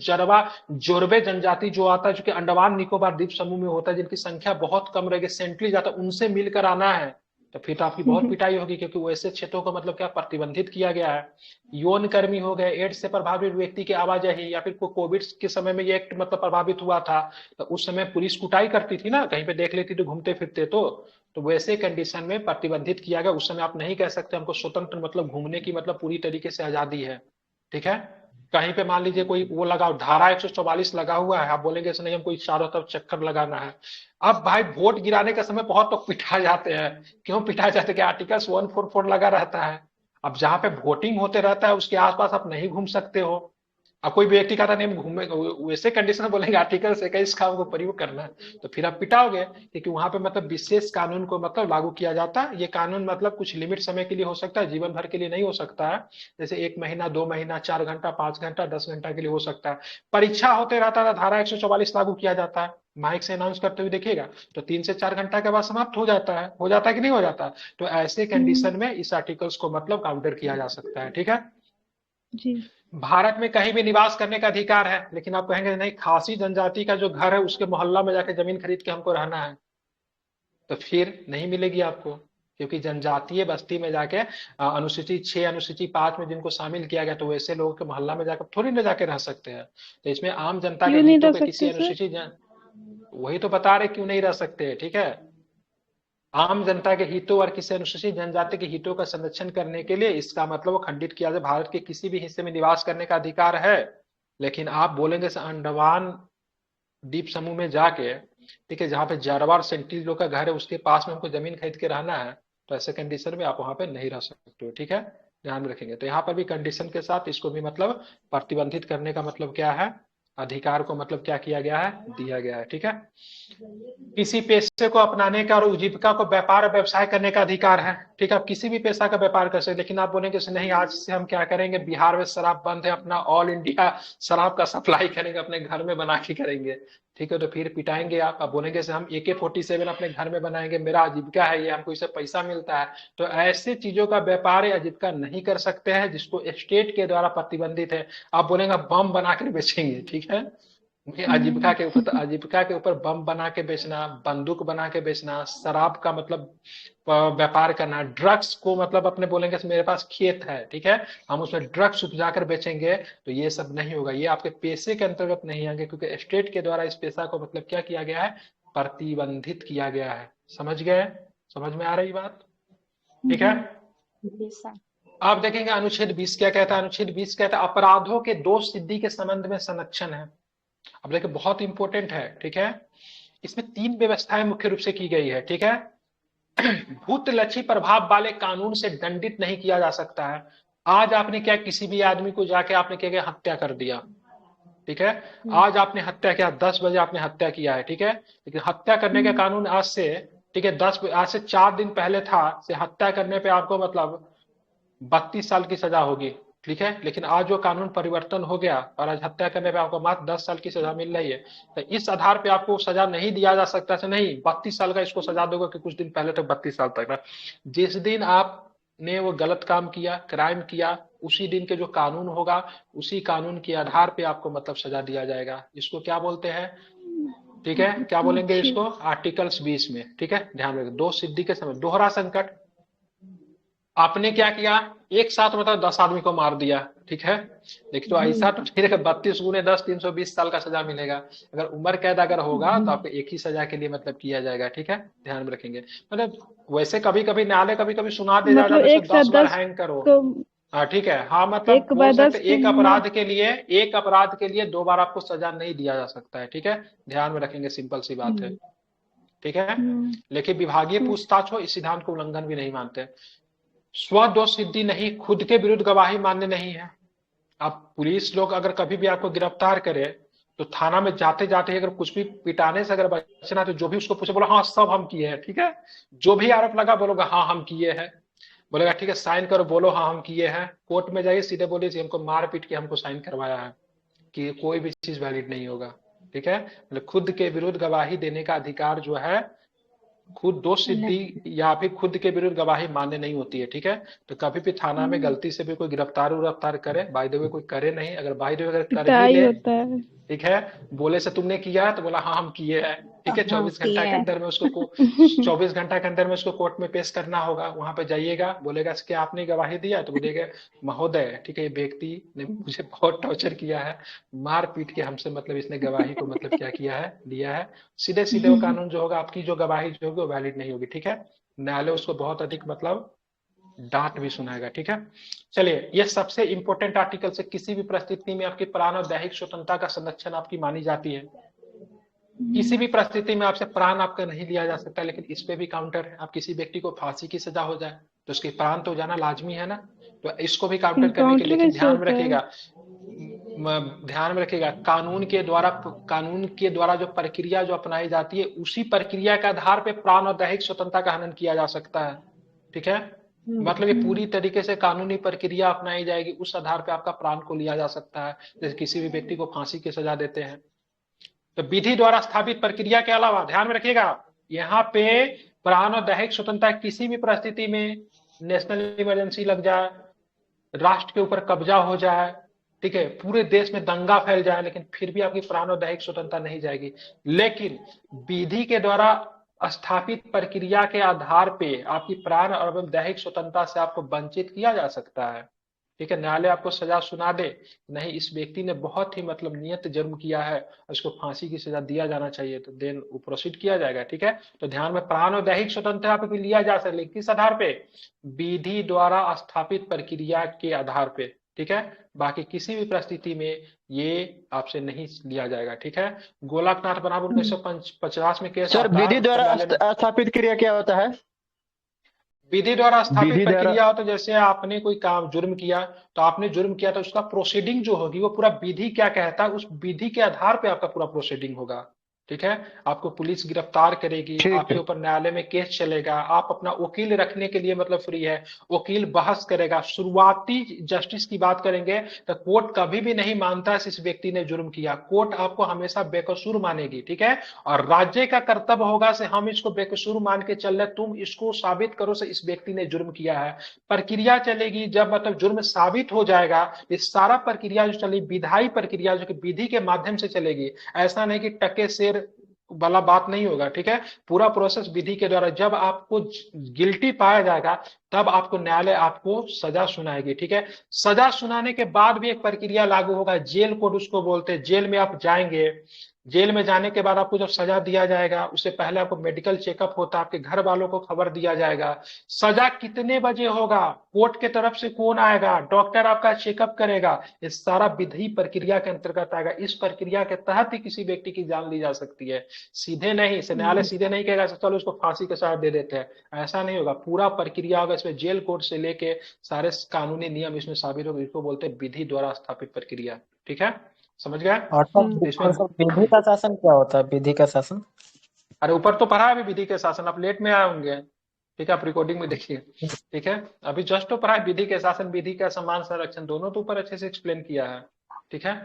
जोरबे जनजाति जो आता है, जो कि अंडमान निकोबार द्वीप समूह में होता है, जिनकी संख्या बहुत कम रहेगी, सेंट्रली जाता है, उनसे मिलकर आना है, तो फिर तो आपकी बहुत पिटाई होगी, क्योंकि वैसे क्षेत्रों को मतलब क्या प्रतिबंधित किया गया है। यौन कर्मी हो गए, एड्स से प्रभावित व्यक्ति की आवाजाही, या फिर कोविड के समय में ये एक्ट मतलब प्रभावित हुआ था, तो उस समय पुलिस कुटाई करती थी ना, कहीं पे देख लेती तो घूमते फिरते, तो वैसे कंडीशन में प्रतिबंधित किया गया। उस समय आप नहीं कह सकते हमको स्वतंत्र मतलब घूमने की मतलब पूरी तरीके से आजादी है, ठीक है। कहीं पे मान लीजिए कोई वो लगा, धारा 144 लगा हुआ है, आप बोलेंगे ऐसे नहीं हमको चारों तरफ चक्कर लगाना है। अब भाई वोट गिराने के समय बहुत लोग पिटा जाते हैं। क्यों पिटा जाते हैं? आर्टिकल 144 लगा रहता है। अब जहां पे वोटिंग होते रहता है उसके आसपास आप नहीं घूम सकते हो। अब कोई व्यक्ति कहता नहीं घूमे, वैसे कंडीशन में बोलेंगे आर्टिकल 21 का हमको प्रयोग करना है, तो फिर आप पिटाओगे, क्योंकि वहां पे मतलब विशेष कानून को मतलब लागू किया जाता है। ये कानून मतलब कुछ लिमिट समय के लिए हो सकता है, जीवन भर के लिए नहीं हो सकता है। जैसे 1 महीना, 2 महीना, 4 घंटा, 5 घंटा, 10 घंटा के लिए हो सकता है। परीक्षा होते रहता था, धारा 144 लागू किया जाता है। माइक से अनाउंस करते हुए देखिएगा, तो 3 से 4 घंटा के बाद समाप्त हो जाता है कि नहीं हो जाता? तो ऐसे कंडीशन में इस आर्टिकल्स को मतलब काउंटर किया जा सकता है, ठीक है। जी। भारत में कहीं भी निवास करने का अधिकार है, लेकिन आप कहेंगे नहीं, खासी जनजाति का जो घर है उसके मोहल्ला में जाके जमीन खरीद के हमको रहना है, तो फिर नहीं मिलेगी आपको, क्योंकि जनजातीय बस्ती में जाके अनुसूची 6 अनुसूची 5 में जिनको शामिल किया गया, तो वैसे लोगों के मोहल्ला में जाकर थोड़ी ना जाके रह सकते हैं। तो इसमें आम जनता के क्यों नहीं हितों रह पे किसी सकते सर? अनुसूचित वही तो बता रहे क्यों नहीं रह सकते, ठीक है। आम जनता के हितों और किसी अनुसूचित जनजाति के हितों का संरक्षण करने के लिए इसका मतलब वो खंडित किया जाए, भारत के किसी भी हिस्से में निवास करने का अधिकार है, लेकिन आप बोलेंगे से अंडमान द्वीप समूह में जाके, ठीक है, जहाँ पे जारवार सेंट्रल लोग का घर है उसके पास में हमको जमीन खरीद के रहना है, तो ऐसे कंडीशन में आप वहां पे नहीं रह सकते हो, ठीक है, ध्यान में रखेंगे। तो यहाँ पर भी कंडीशन के साथ इसको भी मतलब प्रतिबंधित करने का मतलब क्या है, अधिकार को मतलब क्या किया गया है, दिया गया है, ठीक है। किसी पेशे को अपनाने का और उपजीविका को व्यापार और व्यवसाय करने का अधिकार है, ठीक है। आप किसी भी पेशा का व्यापार कर सकते, लेकिन आप बोलेंगे नहीं, आज से हम क्या करेंगे, बिहार में शराब बंद है, अपना ऑल इंडिया शराब का सप्लाई करेंगे, अपने घर में बना के करेंगे, ठीक है। तो फिर पिटाएंगे आप बोलेंगे से हम AK-47 अपने घर में बनाएंगे, मेरा आजीविका है ये, हमको इससे पैसा मिलता है। तो ऐसे चीजों का व्यापार या आजीविका नहीं कर सकते हैं जिसको स्टेट के द्वारा प्रतिबंधित है। आप बोलेंगे बम बनाकर बेचेंगे, ठीक है, आजीविका के ऊपर, तो आजीविका के ऊपर बम बना के बेचना, बंदूक बना के बेचना, शराब का मतलब व्यापार करना, ड्रग्स को मतलब अपने बोलेंगे मेरे पास खेत है, ठीक है, हम उसमें ड्रग्स उपजा कर बेचेंगे, तो ये सब नहीं होगा, ये आपके पेशे के अंतर्गत नहीं आएंगे, क्योंकि स्टेट के द्वारा इस पेशा को मतलब क्या किया गया है, प्रतिबंधित किया गया है। समझ गए? समझ में आ रही बात? ठीक है। आप देखेंगे अनुच्छेद 20 क्या कहता है। अनुच्छेद 20 कहता है अपराधों के दोष सिद्धि के संबंध में संरक्षण है। अब देखिए बहुत इंपॉर्टेंट है, ठीक है। इसमें 3 व्यवस्थाएं मुख्य रूप से की गई है, ठीक है। भूतलक्षी प्रभाव वाले कानून से दंडित नहीं किया जा सकता है। आज आपने क्या, किसी भी आदमी को जाके आपने क्या हत्या कर दिया, ठीक है, आज आपने हत्या किया, 10 बजे आपने हत्या किया है, ठीक है, लेकिन हत्या करने का कानून आज से, ठीक है, आज से 4 दिन पहले था, से हत्या करने पे आपको मतलब 32 साल की सजा होगी, ठीक है, लेकिन आज जो कानून परिवर्तन हो गया और आज हत्या करने पे आपको मात्र 10 साल की सजा मिल रही है, तो इस आधार पे आपको सजा नहीं दिया जा सकता है, नहीं 32 साल का इसको सजा दोगे कि कुछ दिन पहले तक 32 साल तक ना। जिस दिन आपने वो गलत काम किया, क्राइम किया, उसी दिन के जो कानून होगा उसी कानून के आधार पे आपको मतलब सजा दिया जाएगा। इसको क्या बोलते हैं, ठीक है, क्या बोलेंगे इसको, आर्टिकल्स 20 में, ठीक है, ध्यान रखें। दोष सिद्धि के समय दोहरा संकट, आपने क्या किया, एक साथ मतलब 10 आदमी को मार दिया, ठीक है, लेकिन तो ऐसा तो फिर 32 गुने 10 320 साल का सजा मिलेगा। अगर उम्र कैद अगर होगा तो आपको एक ही सजा के लिए मतलब किया जाएगा, ठीक है, ध्यान में रखेंगे। मतलब वैसे कभी कभी न्यायालय कभी कभी सुना दे जाएगा, मतलब 10 बार हैंग करो, हाँ ठीक है, हाँ मतलब बोल सकते एक अपराध के लिए 2 बार आपको सजा नहीं दिया जा सकता है, ठीक है, ध्यान में रखेंगे, सिंपल सी बात है, ठीक है। लेकिन विभागीय पूछताछ हो इस सिद्धांत को उल्लंघन भी नहीं मानते। स्वदोष सिद्धि नहीं, खुद के विरुद्ध गवाही मान्य नहीं है। अब पुलिस लोग अगर कभी भी आपको गिरफ्तार करे तो थाना में जाते जाते अगर कुछ भी पिटाने से अगर बचना, तो जो भी उसको पूछे बोलो हाँ सब हम किए हैं, ठीक है, जो भी आरोप लगा बोलोगा हाँ हम किए हैं, बोलेगा ठीक है साइन करो, बोलो हाँ हम किए हैं, कोर्ट में जाइए सीधे बोलिए हमको मार पीट के हमको साइन करवाया है, कि कोई भी चीज वैलिड नहीं होगा, ठीक है। मतलब खुद के विरुद्ध गवाही देने का अधिकार जो है, खुद दोष सिद्धि या फिर खुद के विरुद्ध गवाही मान्य नहीं होती है, ठीक है। तो कभी भी थाना में गलती से भी कोई गिरफ्तार करे, बाय द वे कोई करे नहीं, अगर बाय द वे अगर कर भी ले, ठीक है, बोले से तुमने किया है तो बोला हाँ हम किए हैं, ठीक है, 24 घंटा के अंदर में उसको 24 घंटा के अंदर में उसको कोर्ट में पेश करना होगा। वहां पे जाइएगा, बोलेगा कि आपने गवाही दिया, तो बोलेगा महोदय, ठीक है, ये व्यक्ति ने मुझे बहुत टॉर्चर किया है, मार पीट के हमसे मतलब इसने गवाही को मतलब क्या किया है, लिया है, सीधे सीधे वो कानून जो होगा, आपकी जो गवाही जो होगी वो वैलिड नहीं होगी, ठीक है। न्यायालय उसको बहुत अधिक मतलब डांट भी सुनाएगा, ठीक है। चलिए, यह सबसे इंपॉर्टेंट आर्टिकल से किसी भी परिस्थिति में आपकी प्राण और दैहिक स्वतंत्रता का संरक्षण आपकी मानी जाती है। किसी भी परिस्थिति में आपसे प्राण आपका नहीं लिया जा सकता, लेकिन इस पे भी काउंटर है। आप किसी व्यक्ति को फांसी की सजा हो जाए तो उसके प्राण तो जाना लाजमी है ना, तो इसको भी काउंटर करने के लिए ध्यान में रखिएगा, कानून के द्वारा जो प्रक्रिया जो अपनाई जाती है उसी प्रक्रिया के आधार पे प्राण और दैहिक स्वतंत्रता का हनन किया जा सकता है, ठीक है। मतलब ये पूरी तरीके से कानूनी प्रक्रिया अपनाई जाएगी, उस आधार पे आपका प्राण को लिया जा सकता है, जैसे किसी भी व्यक्ति को फांसी की सजा देते हैं तो विधि द्वारा स्थापित प्रक्रिया के अलावा ध्यान में रखिएगा, यहाँ पे प्राण और दैहिक स्वतंत्रता किसी भी परिस्थिति में, नेशनल इमरजेंसी लग जाए, राष्ट्र के ऊपर कब्जा हो जाए, ठीक है, पूरे देश में दंगा फैल जाए, लेकिन फिर भी आपकी प्राण और दैहिक स्वतंत्रता नहीं जाएगी। लेकिन विधि के द्वारा स्थापित प्रक्रिया के आधार पे आपकी प्राण और दैहिक स्वतंत्रता से आपको वंचित किया जा सकता है, ठीक है। न्यायालय आपको सजा सुना दे, नहीं इस व्यक्ति ने बहुत ही मतलब नियत जुर्म किया है, उसको फांसी की सजा दिया जाना चाहिए, तो देन प्रोसीड किया जाएगा, ठीक है। तो ध्यान में, प्राण और दैहिक स्वतंत्रता पे भी लिया जा सकता है, किस आधार पे? विधि द्वारा स्थापित प्रक्रिया के आधार पे, ठीक है। बाकी किसी भी परिस्थिति में ये आपसे नहीं लिया जाएगा, ठीक है। गोलकनाथ बनाम 1950 में केस सर आता है, विधि द्वारा न्यायालय ने- स्थापित क्रिया क्या होता है? विधि द्वारा स्थापित विधि द्वारा प्रक्रिया हो तो जैसे आपने कोई काम जुर्म किया, तो आपने जुर्म किया तो उसका प्रोसीडिंग जो होगी वो पूरा विधि क्या कहता है, उस विधि के आधार पे आपका पूरा प्रोसीडिंग होगा, ठीक है। आपको पुलिस गिरफ्तार करेगी, ठीक आपके है। ऊपर न्यायालय में केस चलेगा, आप अपना वकील रखने के लिए मतलब फ्री है, वकील बहस करेगा। शुरुआती जस्टिस की बात करेंगे तो कोर्ट कभी भी नहीं मानता है इस व्यक्ति ने जुर्म किया, कोर्ट आपको हमेशा बेकसूर मानेगी, ठीक है। और राज्य का कर्तव्य होगा से हम इसको बेकसूर मान के चल रहे, तुम इसको साबित करो से इस व्यक्ति ने जुर्म किया है। प्रक्रिया चलेगी, जब मतलब जुर्म साबित हो जाएगा, इस सारा प्रक्रिया जो चलेगी विधायी प्रक्रिया जो कि विधि के माध्यम से चलेगी, ऐसा नहीं कि टके शेर वाला बात नहीं होगा, ठीक है। पूरा प्रोसेस विधि के द्वारा, जब आपको गिल्टी पाया जाएगा तब आपको न्यायालय आपको सजा सुनाएगी, ठीक है। सजा सुनाने के बाद भी एक प्रक्रिया लागू होगा, जेल कोड उसको बोलते हैं। जेल में आप जाएंगे, जेल में जाने के बाद आपको जब सजा दिया जाएगा उससे पहले आपको मेडिकल चेकअप होता है, आपके घर वालों को खबर दिया जाएगा। सजा कितने बजे होगा, कोर्ट के तरफ से कौन आएगा, डॉक्टर आपका चेकअप करेगा, ये सारा विधि प्रक्रिया के अंतर्गत आएगा। इस प्रक्रिया के तहत ही किसी व्यक्ति की जान ली जा सकती है, सीधे नहीं। न्यायालय सीधे नहीं कहेगा चलो उसको फांसी के सजा दे देते हैं, ऐसा नहीं होगा। पूरा प्रक्रिया होगा, इसमें जेल कोड से लेके सारे कानूनी नियम इसमें शामिल होगा, इसको बोलते हैं विधि द्वारा स्थापित प्रक्रिया, ठीक है। समझ गया? और सर इसमें विधि का शासन क्या होता है? विधि का शासन अरे ऊपर तो पढ़ा है अभी विधि के शासन, आप लेट में आए होंगे, ठीक है, आप रिकॉर्डिंग में देखिए, ठीक है। अभी जस्ट तो पढ़ा है विधि के शासन, विधि का सम्मान संरक्षण, दोनों तो ऊपर अच्छे से एक्सप्लेन किया है, ठीक है।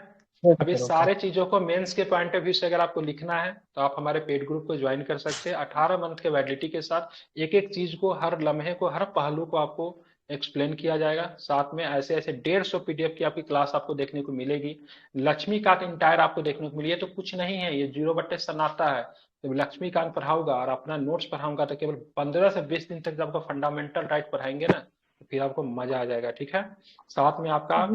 अभी सारे चीजों को मेंस के पॉइंट ऑफ व्यू से अगर आपको लिखना है तो आप हमारे पेड ग्रुप को ज्वाइन कर सकते हैं। 18 मंथ के वैलिडिटी के साथ एक एक चीज को, हर लम्हे को, हर पहलू को आपको एक्सप्लेन किया जाएगा। साथ में ऐसे ऐसे 150 पीडीएफ की आपकी क्लास आपको देखने को मिलेगी। लक्ष्मीकांत इंटायर आपको देखने को मिली है, तो कुछ नहीं है, ये 0 सन्नाटा है। जब लक्ष्मीकांत पढ़ाऊंगा और अपना नोट्स पढ़ाऊंगा तो केवल 15 से 20 दिन तक जब आपको फंडामेंटल राइट पढ़ाएंगे ना, तो फिर आपको मजा आ जाएगा, ठीक है। साथ में आपका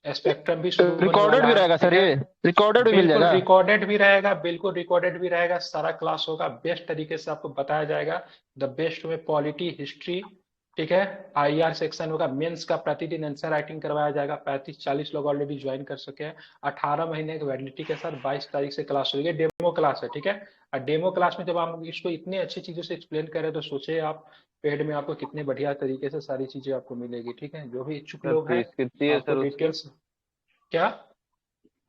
स्पेक्ट्रम भी शुरू होने रिकॉर्डेड वाला भी है, रहेगा ठीक सर, है? ये रिकॉर्डेड भी मिल बिल्कुल जाएगा। रिकॉर्डेड भी रहेगा, बिल्कुल रिकॉर्डेड भी रहेगा, सारा क्लास होगा, बेस्ट तरीके से आपको बताया जाएगा। द बेस्ट में पॉलिटी, हिस्ट्री, ठीक है। आईआर सेक्शन होगा, मेंस का प्रतिदिन आंसर राइटिंग करवाया जाएगा। 35-40 लोग ऑलरेडी ज्वाइन कर सके हैं। 18 महीने की वैलिडिटी के साथ 22 तारीख से क्लास होगी, डेमो क्लास है, ठीक है। और डेमो क्लास में जब हम इसको इतने अच्छी चीजों से एक्सप्लेन करें तो सोचे आप पेड में आपको कितने बढ़िया तरीके से सारी चीजें आपको मिलेगी, ठीक है। जो भी इच्छुक लोग हैं, फीस कितनी है आपको सर उसकी? डिटेल्स क्या,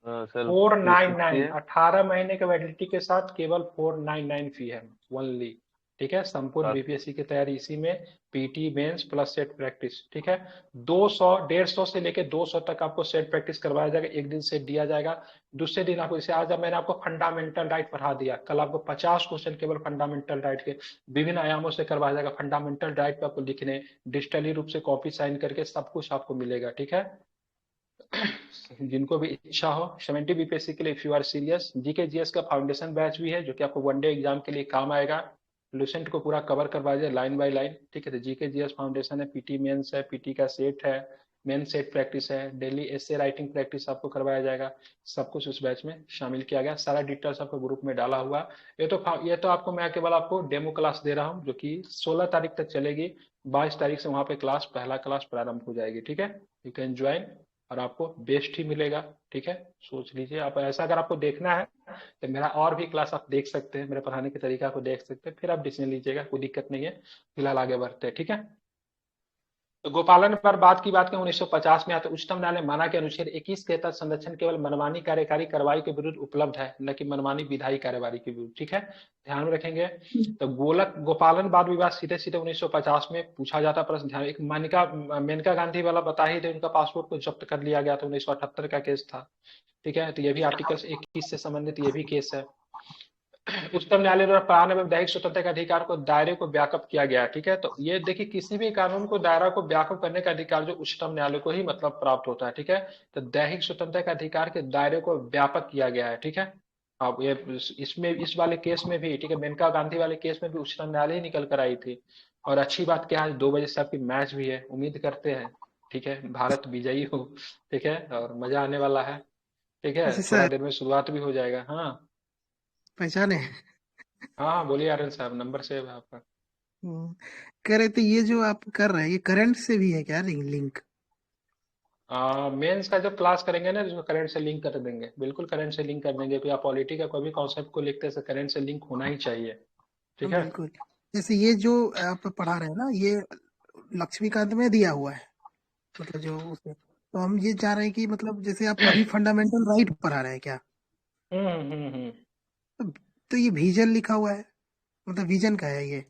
हाँ सर, 499, 18 महीने के वैलिडिटी के साथ केवल 499 फी है ओनली, ठीक है। संपूर्ण बीपीएससी की तैयारी इसी में, PT mains plus set practice, ठीक है। 150 से लेके 200 तक आपको सेट प्रैक्टिस करवाया जाएगा, एक दिन सेट दिया जाएगा। दूसरे दिन आपको, जैसे आज मैंने आपको फंडामेंटल राइट पढ़ा दिया, कल आपको 50 क्वेश्चन केवल फंडामेंटल राइट के विभिन्न आयामों से करवाया जाएगा। फंडामेंटल राइट पे आपको लिखने, डिजिटली रूप से कॉपी साइन करके सब कुछ आपको मिलेगा, ठीक है। जिनको भी इच्छा हो 70 बीपीएससी के लिए, if you are serious, GK GS का फाउंडेशन बैच भी है जो कि आपको वनडे एग्जाम के लिए काम आएगा। लुसेंट को पूरा कवर करवा जाए लाइन बाय लाइन, ठीक है। तो जीके जीएस फाउंडेशन है, पीटी मेंस है, पीटी का सेट है, मेन सेट प्रैक्टिस है, डेली एसे राइटिंग प्रैक्टिस आपको करवाया जाएगा। सब कुछ उस बैच में शामिल किया गया, सारा डिटेल्स आपको ग्रुप में डाला हुआ। ये तो आपको मैं केवल आपको डेमो क्लास दे रहा हूँ जो कि 16 तारीख तक चलेगी। 22 तारीख से वहां पे क्लास, पहला क्लास प्रारंभ हो जाएगी, ठीक है। यू कैन ज्वाइन और आपको बेस्ट ही मिलेगा, ठीक है। सोच लीजिए आप, ऐसा अगर आपको देखना है तो मेरा और भी क्लास आप देख सकते हैं, मेरे पढ़ाने के तरीका को देख सकते हैं, फिर आप डिसीजन लीजिएगा, कोई दिक्कत नहीं है। फिलहाल आगे बढ़ते हैं, ठीक है। तो गोपालन पर बात की बात करें 1950 में आता, उच्चतम न्यायालय माना कि अनुच्छेद 21 के तहत संरक्षण केवल मनमानी कार्यकारी कार्रवाई के विरुद्ध उपलब्ध है, न कि मनमानी विधायी कार्यवाही के विरुद्ध, ठीक है। ध्यान में रखेंगे। तो गोपालन वाद विवाद सीधे सीधे 1950 में पूछा जाता प्रश्न। ध्यान, एक मेनका गांधी वाला बता ही थे, उनका पासपोर्ट को जब्त कर लिया गया था, 1978 का केस था। ठीक है, तो ये भी आर्टिकल 21 से संबंधित ये भी केस है। उच्चतम न्यायालय द्वारा प्राण एवं दैहिक स्वतंत्रता के अधिकार को दायरे को व्यापक किया गया है। ठीक है, तो ये देखिए किसी भी कानून को दायरा को व्यापक करने का अधिकार जो उच्चतम न्यायालय को ही मतलब प्राप्त होता है। ठीक है, तो दैहिक स्वतंत्रता के अधिकार के दायरे को व्यापक किया गया है। ठीक है, अब ये इसमें इस वाले केस में भी, ठीक है, मेनका गांधी वाले केस में भी उच्चतम न्यायालय ही निकल कर आई थी। और अच्छी बात क्या है, 2 बजे से आपकी मैच भी है, उम्मीद करते हैं ठीक है भारत विजयी हो। ठीक है, और मजा आने वाला है। ठीक है, अच्छा थोड़ा सर, देर में शुरुआत भी हो जाएगा। हाँ पहचाने? हाँ हाँ, बोलिए आर्यन साहब, नंबर सेव है आपका। कह रहे थे ये जो आप कर रहे हैं ये करंट से भी है क्या लिंक? मेंस का जब क्लास करेंगे ना, जिसमें करंट से लिंक कर देंगे, बिल्कुल करंट से लिंक कर देंगे। तो आप पॉलिटी का कोई भी कॉन्सेप्ट को लिखते हैं करंट से लिंक होना ही चाहिए। ठीक है, बिल्कुल। जैसे ये जो आप पढ़ा रहे हैं ना, ये लक्ष्मीकांत में दिया हुआ है, मतलब जो उसे, तो हम ये चाह रहे हैं कि मतलब जैसे आप अभी फंडामेंटल राइट पढ़ा रहे हैं क्या? हम्म। तो ये विजन लिखा हुआ है, मतलब विजन का है ये?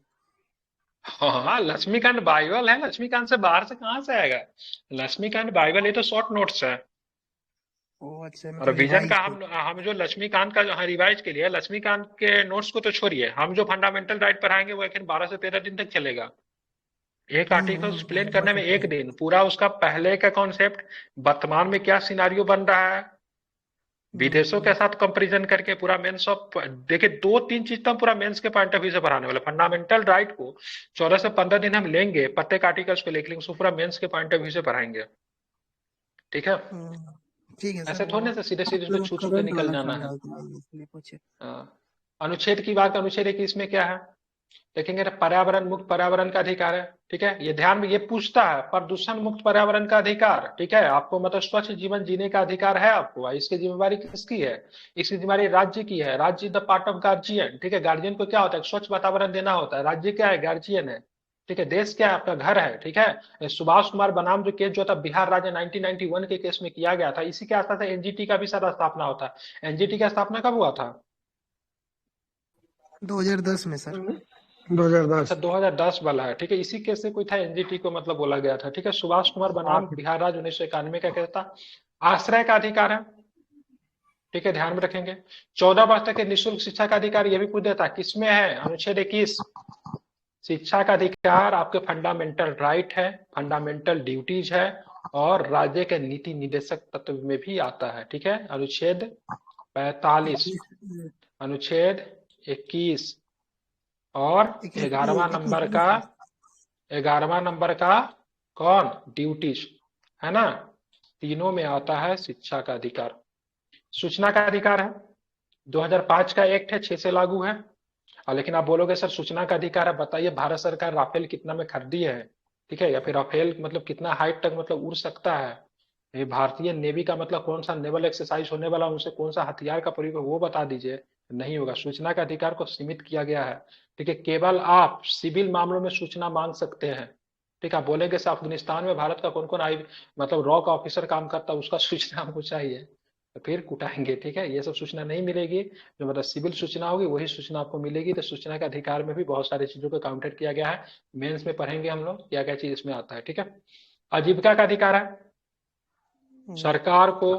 हाँ, लक्ष्मीकांत बाइबल है, लक्ष्मीकांत से बाहर से कहाँ से आएगा? लक्ष्मीकांत बाइबल, ये तो शॉर्ट नोट्स है। ओ अच्छा, और मतलब विजन का रिवाइज। हम जो लक्ष्मीकांत का जो रिवाइज के लिए, लक्ष्मीकांत के नोट्स को तो छोड़िए, हम जो फंडामेंटल राइट पढ़ाएंगे वो एक 12 से 13 दिन तक चलेगा। एक आर्टिकल एक्सप्लेन करने में एक दिन पूरा, उसका पहले का कॉन्सेप्ट, वर्तमान में क्या सिनारियो बन रहा है, विदेशों के साथ कंपैरिजन करके पूरा मेंस ऑफ, देखिए 2-3 चीज तो हम पूरा मेंस के पॉइंट ऑफ व्यू से पढ़ाने वाले। फंडामेंटल राइट को 14 से 15 दिन हम लेंगे, प्रत्येक आर्टिकल्स को लेंगे, उसको पूरा मेंस के पॉइंट ऑफ व्यू से पढ़ाएंगे। ठीक है, ठीक है सर, ऐसे थोड़े वो से सीधे सीधे आप उसको लोग छू छू के करंट निकल वाला जाना काम है। डालते हैं इसलिए पूछे। अनुच्छेद की बात, अनुच्छेद 21 में क्या है देखेंगे, तो पर्यावरण मुक्त पर्यावरण का अधिकार है। ठीक है, ये ध्यान में ये पूछता है, प्रदूषण मुक्त पर्यावरण का अधिकार। ठीक है, आपको मतलब स्वच्छ जीवन जीने का अधिकार है आपको। इसकी जिम्मेवारी किसकी है? इसकी जिम्मेवारी राज्य की है। राज्य द पार्ट ऑफ गार्जियन। ठीक है, गार्जियन को क्या होता है? स्वच्छ वातावरण देना होता है। राज्य क्या है? गार्जियन है। ठीक है, देश क्या है? आपका घर है। ठीक है, सुभाष कुमार बनाम जो केस जो था बिहार राज्य 1991 के केस में किया गया था, इसी के आसपास एनजीटी का भी सारा स्थापना होता है। एनजीटी का स्थापना कब हुआ था? 2010 में सर। 2010। अच्छा, 2010 वाला है। ठीक है, इसी केस से कोई था, एनजीटी को मतलब बोला गया था। ठीक है, सुभाष कुमार बनाम बिहार राज्य 1991 का केस था। आश्रय का अधिकार है। ठीक है, ध्यान में रखेंगे। 14 वर्ष तक के निःशुल्क शिक्षा का अधिकार ये भी पूछ देता, किसमें है? अनुच्छेद 21। शिक्षा का अधिकार आपके फंडामेंटल राइट है, फंडामेंटल ड्यूटीज है, और राज्य के नीति निर्देशक तत्व में भी आता है। ठीक है, अनुच्छेद 45, अनुच्छेद 21 और 11वां नंबर का कौन? ड्यूटीज, है ना? तीनों में आता है शिक्षा का अधिकार। सूचना का अधिकार है, 2005 का एक्ट है, 6 से लागू है। लेकिन आप बोलोगे सर सूचना का अधिकार है, बताइए भारत सरकार राफेल कितना में खरीदी है? ठीक है, या फिर राफेल मतलब कितना हाइट तक मतलब उड़ सकता है? ये भारतीय नेवी का मतलब कौन सा नेवल एक्सरसाइज होने वाला, उनसे कौन सा हथियार का प्रयोग है वो बता दीजिए। नहीं होगा। सूचना का अधिकार को सीमित किया गया है। ठीक है, केवल आप सिविल मामलों में सूचना मांग सकते हैं। ठीक है, आप बोलेंगे सर अफगानिस्तान में भारत का कौन कौन आई मतलब रॉ का ऑफिसर काम करता है, उसका सूचना हमको चाहिए, तो फिर कुटाएंगे। ठीक है, ये सब सूचना नहीं मिलेगी। जो मतलब सिविल सूचना होगी वही सूचना आपको मिलेगी। तो सूचना के अधिकार में भी बहुत सारी चीजों को काउंटेड किया गया है। मेंस में पढ़ेंगे हम लोग क्या क्या चीज इसमें आता है। ठीक है, आजीविका का अधिकार है सरकार को।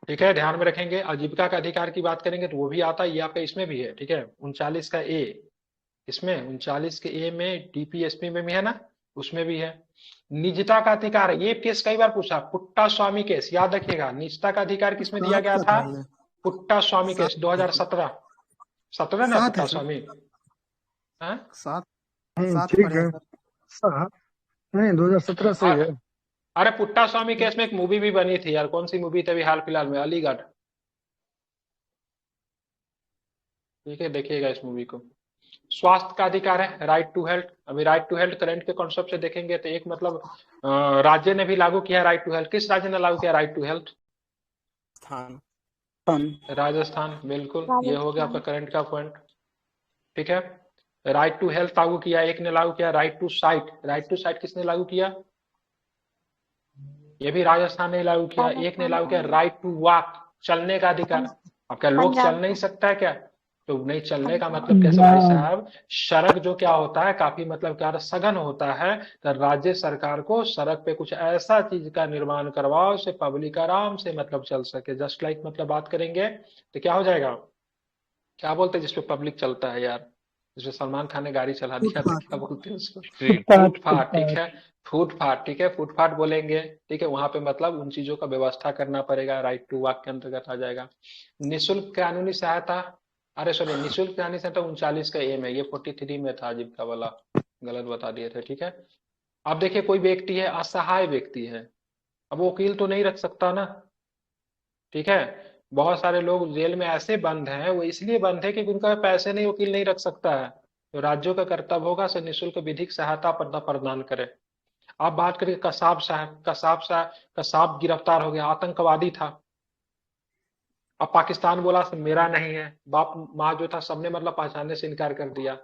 ठीक है, ध्यान में रखेंगे। आजीविका का अधिकार की बात करेंगे तो वो भी आता है, ये आपका इसमें भी है। ठीक है, 39 का ए, इसमें 39 के ए में डीपीएसपी में भी है ना, उसमें भी है। निजता का अधिकार है, ये केस कई बार पूछा, पुट्टा स्वामी केस, याद रखिएगा। निजता का अधिकार किसमें दिया गया था? पुट्टा स्वामी केस 2017, 17 ना पुट्टा स्वामी? सात ठीक है। नहीं, 2017 से ही है। अरे पुट्टा स्वामी केस में एक मूवी भी बनी थी यार, कौन सी मूवी थी अभी हाल फिलहाल में? अलीगढ़। ठीक है, देखिएगा इस मूवी को। स्वास्थ्य का अधिकार है, राइट टू हेल्थ। अभी राइट टू हेल्थ करंट के कॉन्सेप्ट से देखेंगे तो एक मतलब राज्य ने भी लागू किया राइट टू हेल्थ। किस राज्य ने लागू किया राइट टू हेल्थ? राजस्थान, बिल्कुल। ये हो गया आपका करंट का पॉइंट। ठीक है, राइट टू हेल्थ लागू किया। एक ने लागू किया right to sight. Right to sight किसने लागू किया? ये भी राजस्थान ने लागू किया। एक ने लागू किया राइट टू वॉक, चलने का अधिकार। अब क्या लोग चल नहीं सकता है क्या? तो नहीं चलने का मतलब कैसे भाई साहब, सड़क जो क्या होता है काफी मतलब क्या सघन होता है, तो राज्य सरकार को सड़क पे कुछ ऐसा चीज का निर्माण करवाओ से पब्लिक आराम से मतलब चल सके। जस्ट लाइक मतलब बात करेंगे तो क्या हो जाएगा, क्या बोलते हैं जिसपे पब्लिक चलता है यार, जिसपे सलमान खान ने गाड़ी चला दिया था, फुटपाथ क्या बोलते हैं उसको, स्ट्रीट फुटपाथ, ठीक है। फुटपाथ, ठीक है, फुटपाथ बोलेंगे, ठीक है। वहां पे मतलब उन चीजों का व्यवस्था करना पड़ेगा, राइट टू वॉक के अंतर्गत आ जाएगा। निःशुल्क कानूनी सहायता, अरे सॉरी, निःशुल्क कानूनी सहायता 39 का एम है, ये 43 में था जीविका वाला, गलत बता दिए थे, ठीक है। अब देखिए कोई व्यक्ति है, असहाय व्यक्ति है, अब वो वकील तो नहीं रख सकता ना, ठीक है। बहुत सारे लोग जेल में ऐसे बंद हैं, वो इसलिए बंद है क्योंकि उनका पैसे नहीं, वकील नहीं रख सकता है। तो राज्यों का कर्तव्य होगा से निःशुल्क विधिक सहायता प्रदान करे। आप बात करिए कसाब साहब, कसाब गिरफ्तार हो गया, आतंकवादी था। अब पाकिस्तान बोला मेरा नहीं है, बाप माँ जो था सबने मतलब पहचानने से इनकार कर दिया।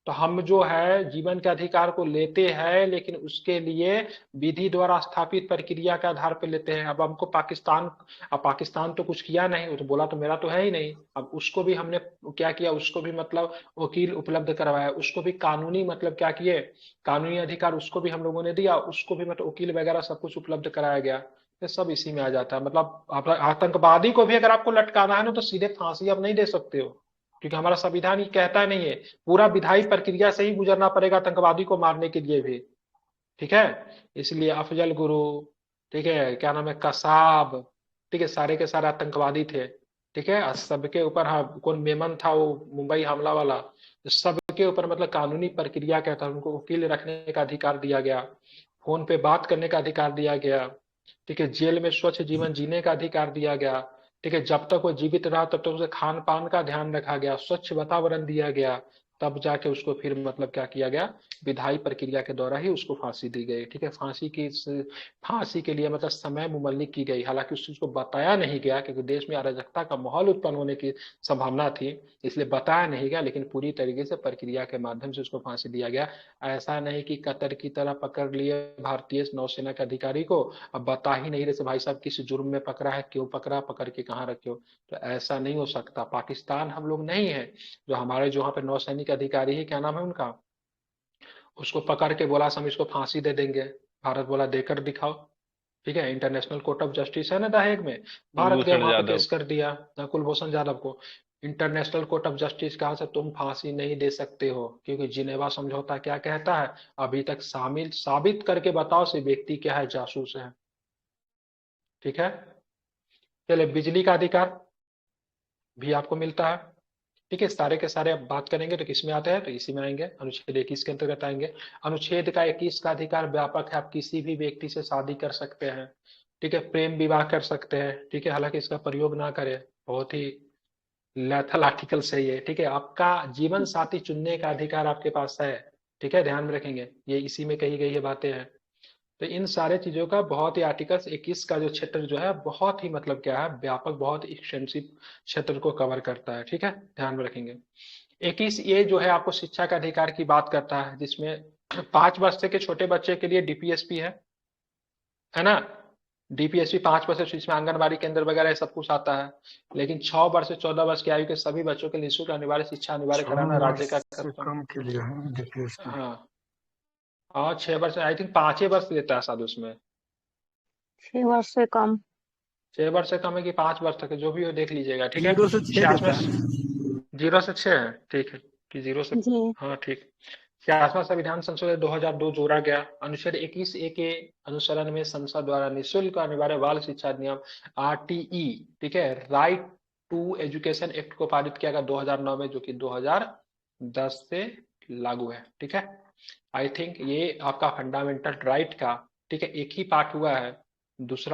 तो हम जो है जीवन के अधिकार को लेते हैं, लेकिन उसके लिए विधि द्वारा स्थापित प्रक्रिया के आधार पर लेते हैं। अब हमको पाकिस्तान, अब पाकिस्तान तो कुछ किया नहीं, वो तो बोला तो मेरा तो है ही नहीं। अब उसको भी हमने क्या किया, उसको भी मतलब वकील उपलब्ध करवाया, उसको भी कानूनी मतलब क्या किए, कानूनी अधिकार उसको भी हम लोगों ने दिया, उसको भी मतलब वकील वगैरह सब कुछ उपलब्ध कराया गया। ये सब इसी में आ जाता है। मतलब आतंकवादी को भी अगर आपको लटकाना है ना, तो सीधे फांसी आप नहीं दे सकते हो, क्योंकि हमारा संविधान ये कहता नहीं है, पूरा विधायी प्रक्रिया से ही गुजरना पड़ेगा आतंकवादी को मारने के लिए भी, ठीक है। इसलिए अफजल गुरु, ठीक है, क्या नाम है, कसाब, ठीक है, सारे के सारे आतंकवादी थे, ठीक है। और सबके ऊपर, हाँ, कौन मेमन था वो मुंबई हमला वाला, तो सबके ऊपर मतलब कानूनी प्रक्रिया क्या था, उनको वकील रखने का अधिकार दिया गया, फोन पे बात करने का अधिकार दिया गया, ठीक है, जेल में स्वच्छ जीवन जीने का अधिकार दिया गया, ठीक है, जब तक वो जीवित रहा तब तक उसे खान पान का ध्यान रखा गया, स्वच्छ वातावरण दिया गया, तब जाके उसको फिर मतलब क्या किया गया, विधायी प्रक्रिया के द्वारा ही उसको फांसी दी गई, ठीक है। फांसी के लिए मतलब समय मुमल्लिक की गई, हालांकि उस चीज को बताया नहीं गया क्योंकि देश में अराजकता का माहौल उत्पन्न होने की संभावना थी, इसलिए बताया नहीं गया, लेकिन पूरी तरीके से प्रक्रिया के माध्यम से उसको फांसी दिया गया। ऐसा नहीं कि कतर की तरह पकड़ लिए भारतीय नौसेना के अधिकारी को, अब बता ही नहीं रहे भाई साहब किस जुर्म में पकड़ा है, क्यों पकड़ा, पकड़ के कहाँ रखे हो, तो ऐसा नहीं हो सकता। पाकिस्तान हम लोग नहीं है, जो हमारे जो वहाँ पे नौसैनिक अधिकारी है, क्या नाम है उनका, उसको पकड़ के बोला हम इसको फांसी दे देंगे, भारत बोला देकर दिखाओ, ठीक है। इंटरनेशनल कोर्ट ऑफ जस्टिस है ना द हेग में, भारत गया कुलभूषण वहां पे जाधव। केस कर दिया कुलभूषण जाधव को। इंटरनेशनल कोर्ट ऑफ जस्टिस कहा से तुम फांसी नहीं दे सकते हो, क्योंकि जिनेवा समझौता क्या कहता है, अभी तक शामिल साबित करके बताओ से व्यक्ति क्या है, जासूस है, ठीक है। चलिए, बिजली का अधिकार भी आपको मिलता है, ठीक है। सारे के सारे अब बात करेंगे तो किस में आते हैं, तो इसी में आएंगे, अनुच्छेद 21 के अंतर्गत आएंगे। अनुच्छेद का 21 का अधिकार व्यापक है, आप किसी भी व्यक्ति से शादी कर सकते हैं, ठीक है, प्रेम विवाह कर सकते हैं, ठीक है, हालांकि इसका प्रयोग ना करें, बहुत ही लैथल आर्टिकल से ये, ठीक है। आपका जीवन साथी चुनने का अधिकार आपके पास है, ठीक है, ध्यान में रखेंगे, ये इसी में कही गई है बातें हैं। तो इन सारे चीजों का बहुत ही आर्टिकल्स 21 का जो क्षेत्र जो है बहुत ही मतलब क्या है, व्यापक, बहुत एक्सटेंसिव क्षेत्र को कवर करता है, ठीक है, ध्यान में रखेंगे। 21 ये जो है आपको शिक्षा का अधिकार की बात करता है, जिसमें 5 वर्ष के छोटे बच्चे के लिए डीपीएसपी है ना, डीपीएसपी 5 वर्ष से, इसमें आंगनबाड़ी केंद्र वगैरह सब कुछ आता है। लेकिन 6 वर्ष से 14 वर्ष की आयु के सभी बच्चों के निःशुल्क अनिवार्य शिक्षा अनिवार्य 6 कराना राज्य वर्ष का से कर्तव्य। कम के लिए है डीपीएसपी। हाँ, और 6 वर्ष, आई थिंक 5 वर्ष देता है शायद उसमें, 6 वर्ष से कम। 6 वर्ष से कम है कि 5 वर्ष तक है, जो भी हो देख लीजिएगा, ठीक है। 0 से 6 देता है। 0 से 6 है, ठीक है, कि 0 से, जी। हाँ ठीक। 66वां संविधान संशोधन 2002 जोड़ा गया, अनुच्छेद 21A के अनुसरण में संसद द्वारा निःशुल्क अनिवार्य बाल शिक्षा अधिनियम RTE, ठीक है, राइट टू एजुकेशन एक्ट को पारित किया गया 2009 में, जो कि 2010 से लागू है, ठीक है। आई थिंक ये आपका फंडामेंटल राइट का, ठीक है, एक ही पार्ट हुआ है, दूसरा